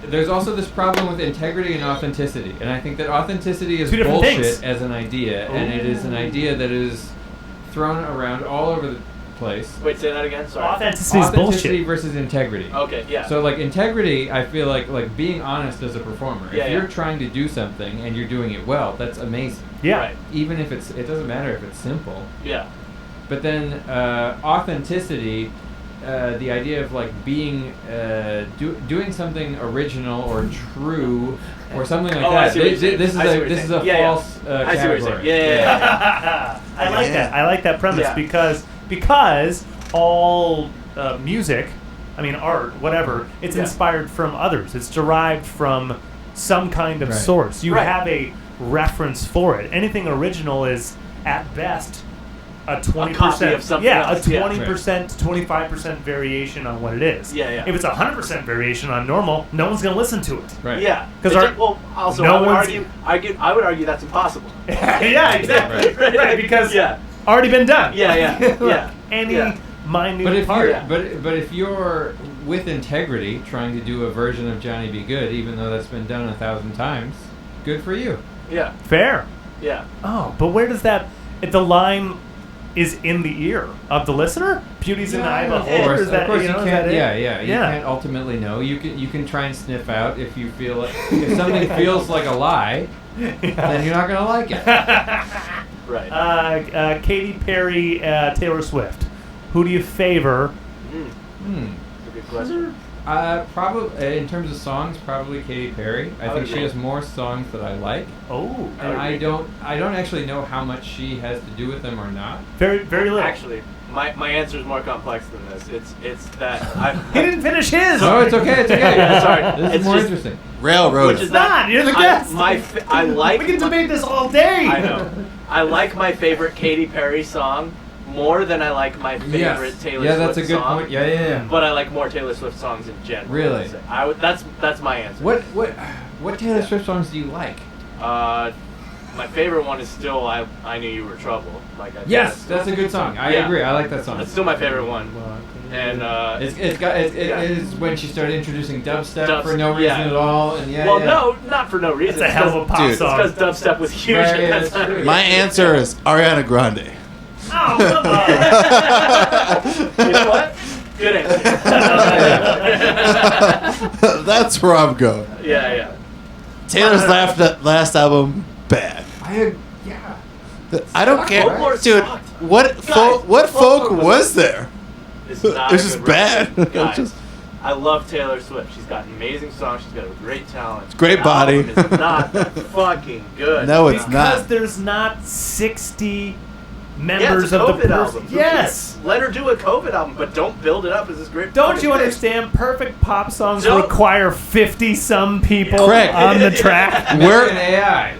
there's also this problem with integrity and authenticity, and I think that authenticity is Two different bullshit things. as an idea, and it is an idea that is thrown around all over the place. Wait, say that again. Sorry. Authenticity is Authenticity bullshit. versus integrity. Okay. Yeah. So like integrity, I feel like being honest as a performer. Yeah, if yeah. you're trying to do something and you're doing it well, that's amazing. Yeah. Right. Even if it doesn't matter if it's simple. Yeah. But then authenticity, the idea of like being doing something original or true or something like Oh, I that. see what you're saying. This is I see what you're this is a saying. Yeah, yeah. false I see what you're category. saying. Yeah. I like that. I like that premise Yeah. because all music, I mean art, whatever, it's Yeah. inspired from others. It's derived from some kind of Right. source. You Right. have a reference for it. Anything original is at best a 20%. copy of something yeah, else, a yeah. 20% to 25% variation on what it is. Yeah, yeah. If it's 100% variation on normal, no one's going to listen to it. Right. Yeah. 'Cause It's our- just- well, also no I would one's- I would argue that's impossible. yeah, exactly. Right, because Yeah. already been done. Yeah, yeah, yeah. Any Yeah. minute But if part. you're but if you're with integrity trying to do a version of Johnny Be Good, even though that's been done 1,000 times, good for you. Yeah. Fair. Yeah. Oh, but where does that? If the line is in the ear of the listener, beauty's in the eye of the Of beholder. course, Is that, of course you you know, is can't. that it? Yeah. You can't ultimately know. You can try and sniff out if you feel like if something feels like a lie, then you're not gonna like it. Right. Katy Perry, Taylor Swift. Who do you favor? That's a good question. Probably in terms of songs, probably Katy Perry. I I would think she agree. has more songs that I like, Oh, and I I agree. don't actually know how much she has to do with them or not. very, very little. Actually, my answer is more complex than this. It's that He didn't finish his. No, it's okay. It's okay. Yeah, sorry. This is It's more just- interesting. Railroad. which is not. that You're the guest. I like. We can debate this all day. I know. I like my favorite Katy Perry song more than I like my favorite Taylor yeah, Swift that's a good song. point. Yeah. But I like more Taylor Swift songs in general. Really? That's my answer. What Taylor Swift songs do you like? My favorite one is still I Knew You Were Trouble. Like I think Yes, that's a good song. I Yeah. agree. I like that song. That's still my favorite one. And It is when she started introducing dubstep for no Dubstep, reason yeah. at all, and well, no, not for no reason. It's a hell of a pop Dude. It's song. because dubstep was huge Right, at yeah, that that's time. true. My answer is Ariana Grande. Oh, come on. You know what? Good answer. That's where I'm going. Yeah. Taylor's last album, bad. Yeah. I don't care, Folklore dude. sucked. What Guys, folk was there? It's not It's a just good bad. record. Guys, It's just- I love Taylor Swift. She's got amazing songs. She's got a great talent. Great The body. album is not fucking good. No, it's Because not. there's not 60 Yeah, members it's a of COVID the album. person. Who Yes. cares? Let her do a COVID album, but don't build it up as this great. Don't fucking you thing. understand? Perfect pop songs Don't- require 50 some people Correct. on the track. We're an AI.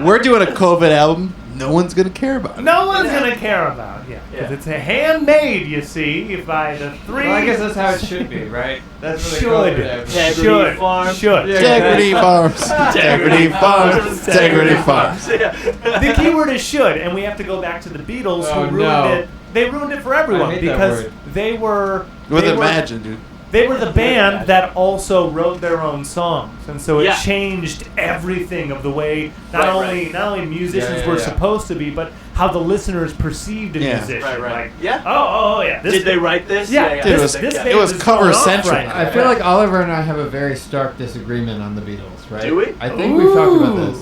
We're doing a COVID album. No one's gonna care about it. No one's gonna care about, because it's a handmade. You see, by the three. Well, I guess that's how it should be, right? That's what Should. Integrity Farms. Should. Integrity Farms. Integrity Farms. Integrity Farms. The key word is should, and we have to go back to the Beatles who ruined it. They ruined it for I everyone hate that because word. they were. Imagine, dude. They were the band that also wrote their own songs, and so it changed everything of the way not only musicians were supposed to be, but how the listeners perceived a musician. Right. Like, oh yeah. Did they write this? Yeah. Dude, it was cover central. I feel like Oliver and I have a very stark disagreement on the Beatles, right? Do we? I think we've talked about this.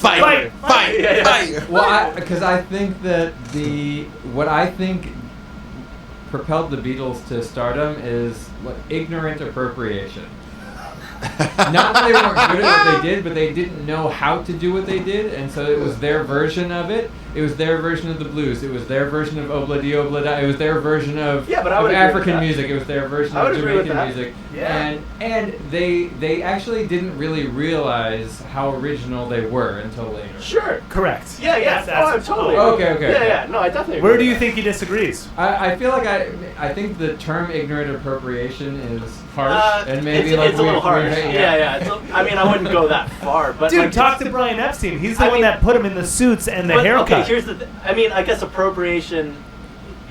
Fight. Well, because I think that what I think propelled the Beatles to stardom is ignorant appropriation. Not that they weren't good at what they did, but they didn't know how to do what they did, and so it was their version of it. It was their version of the blues. It was their version of Obla-Di Obla-Da. It was their version of African music. It was their version of Jamaican music. Yeah. And they actually didn't really realize how original they were until later. Sure. Correct. Yeah. Totally. Okay. Yeah. No, I definitely. Where do you think he disagrees? I feel like I think the term ignorant appropriation is harsh, and maybe it's a little harsh. Yeah. I mean, I wouldn't go that far, but dude, talk to Brian Epstein. He's the one that put him in the suits and the haircut. Okay, here's the. I guess appropriation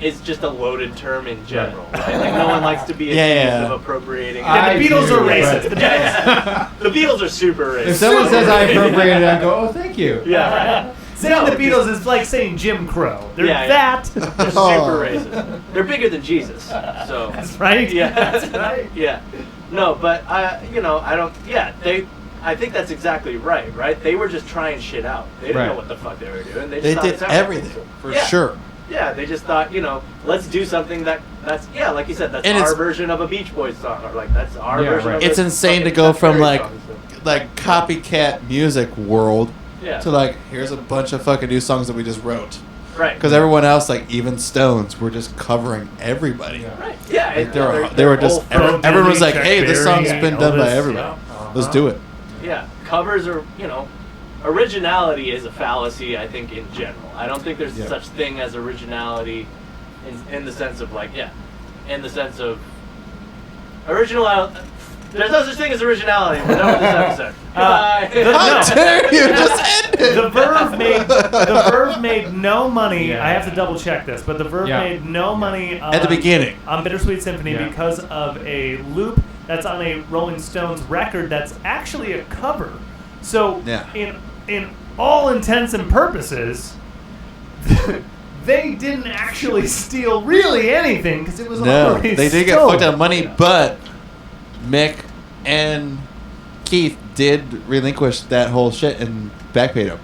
is just a loaded term in general. Right? Like no one likes to be accused of appropriating. The Beatles are racist. The Beatles are super racist. If someone says I appropriated, I go, oh, thank you. Yeah. Saying the Beatles is like saying Jim Crow. They're They're super racist. They're bigger than Jesus. So that's right. Yeah, that's right. Yeah. No, but I don't. Yeah, I think that's exactly right? They were just trying shit out. They didn't know what the fuck they were doing. They did everything, for sure. Yeah, they just thought, let's do something that's like you said, that's our version of a Beach Boys song, or like that's our version of it's insane to go from like copycat music world to like, here's a bunch of fucking new songs that we just wrote. Right. Because everyone else, like even Stones, were just covering everybody. Yeah. Right. Yeah. Like they were just, everyone was like, hey, this song's been done by everybody. Let's do it. Yeah. Covers are, originality is a fallacy, I think, in general. I don't think there's such thing as originality in the sense of in the sense of there's no such thing as originality. We're done with this episode. How dare you just end it? The Verve made no money. I have to double check this, but the Verve made no money at the beginning on Bittersweet Symphony because of a loop that's on a Rolling Stones record that's actually a cover. So in all intents and purposes, they didn't actually steal really anything because it was already they did get fucked out of money, but Mick and Keith did relinquish that whole shit and backpaid him.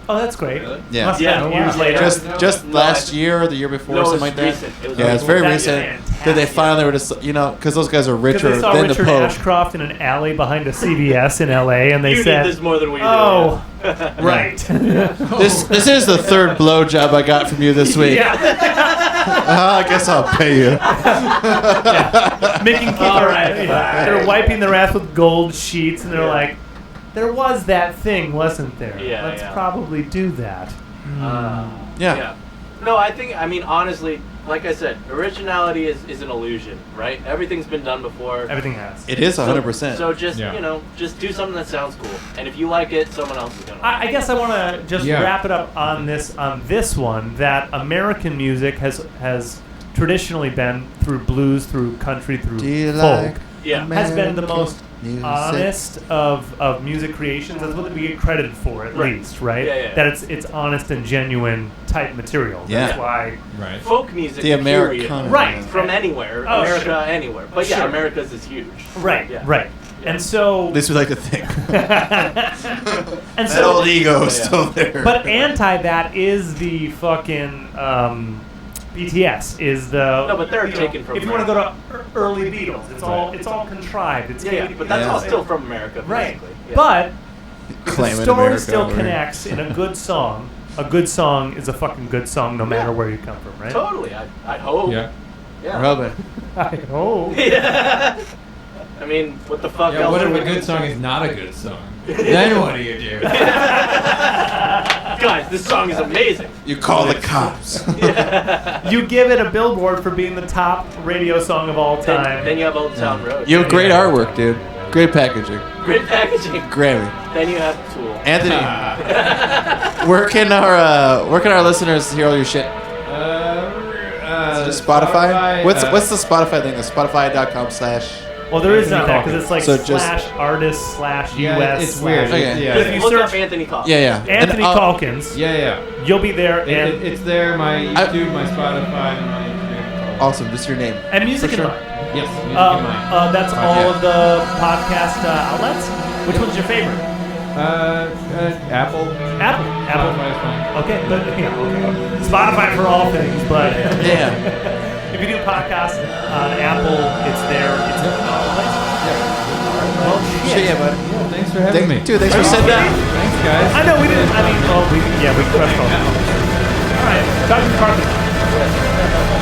Oh, that's great. Really? Yeah. Must have been years later. Just last year or the year before, something like that. It's very recent. That they finally were just, because those guys are richer they saw than Richard the Pope. Ashcroft in an alley behind a CVS in LA, and they you said, need this more than we do. Oh, right. This is the third blowjob I got from you this week. I guess I'll pay you. Making Keith they're wiping their ass with gold sheets, and they're like, there was that thing, wasn't there? Let's probably do that. No, I mean, honestly, like I said, originality is an illusion, right? Everything's been done before. Everything has. It is 100%. So just, just do something that sounds cool. And if you like it, someone else is going to like it. I guess I want to just wrap it up on this one, that American music has traditionally been, through blues, through country, through folk, has been the most honest of music creations. That's what we get credited for, at least, right? That it's honest and genuine type material. That's why folk music, the Americana, from anywhere, America, anywhere. But America's is huge. Right. And so this we like to think. And that old ego is still there. But anti that is the fucking BTS is the. No, but they're taken from. If you want to go to early Beatles, it's all contrived. It's but that's all still from America, basically. But the story America, still connects in a good song. A good song is a fucking good song, no matter where you come from, right? Totally. I hope. Robin. I hope. I mean, what the fuck Yeah, else? what if are we a good gonna song do? is not a good song? Then what do you do? Guys, this song is amazing. You call the cops. You give it a billboard for being the top radio song of all time. Then you have Old Town Road. You have great artwork, dude. Great packaging. Great packaging. Grammy. Then you have Tool. Anthony, where can our listeners hear all your shit? Just Spotify? What's the Spotify thing? The Spotify.com/. Well, there is not that because it's like So just- /artist/US. Yeah, it's weird. Okay. Yeah. But if you Look up search Anthony Caulkins. Yeah. Anthony And, Caulkins, Yeah. you'll be there. And It's there. My YouTube, my Spotify, and my Instagram. Awesome. Just your name. and Music For in sure. Mind. Yes. Music in Mind. That's all of the podcast outlets. Which one's your favorite? Apple. Apple. Spotify's fine. Okay, but okay. Spotify for all things, but Yeah. if you do podcast on Apple, it's there. It's in all places. Well, Shit, yeah, bud. Thanks for having me. Dude, thanks for sitting down. Thanks, guys. I know we didn't. I mean, well, we crushed all. All right, Dr. Carpenter.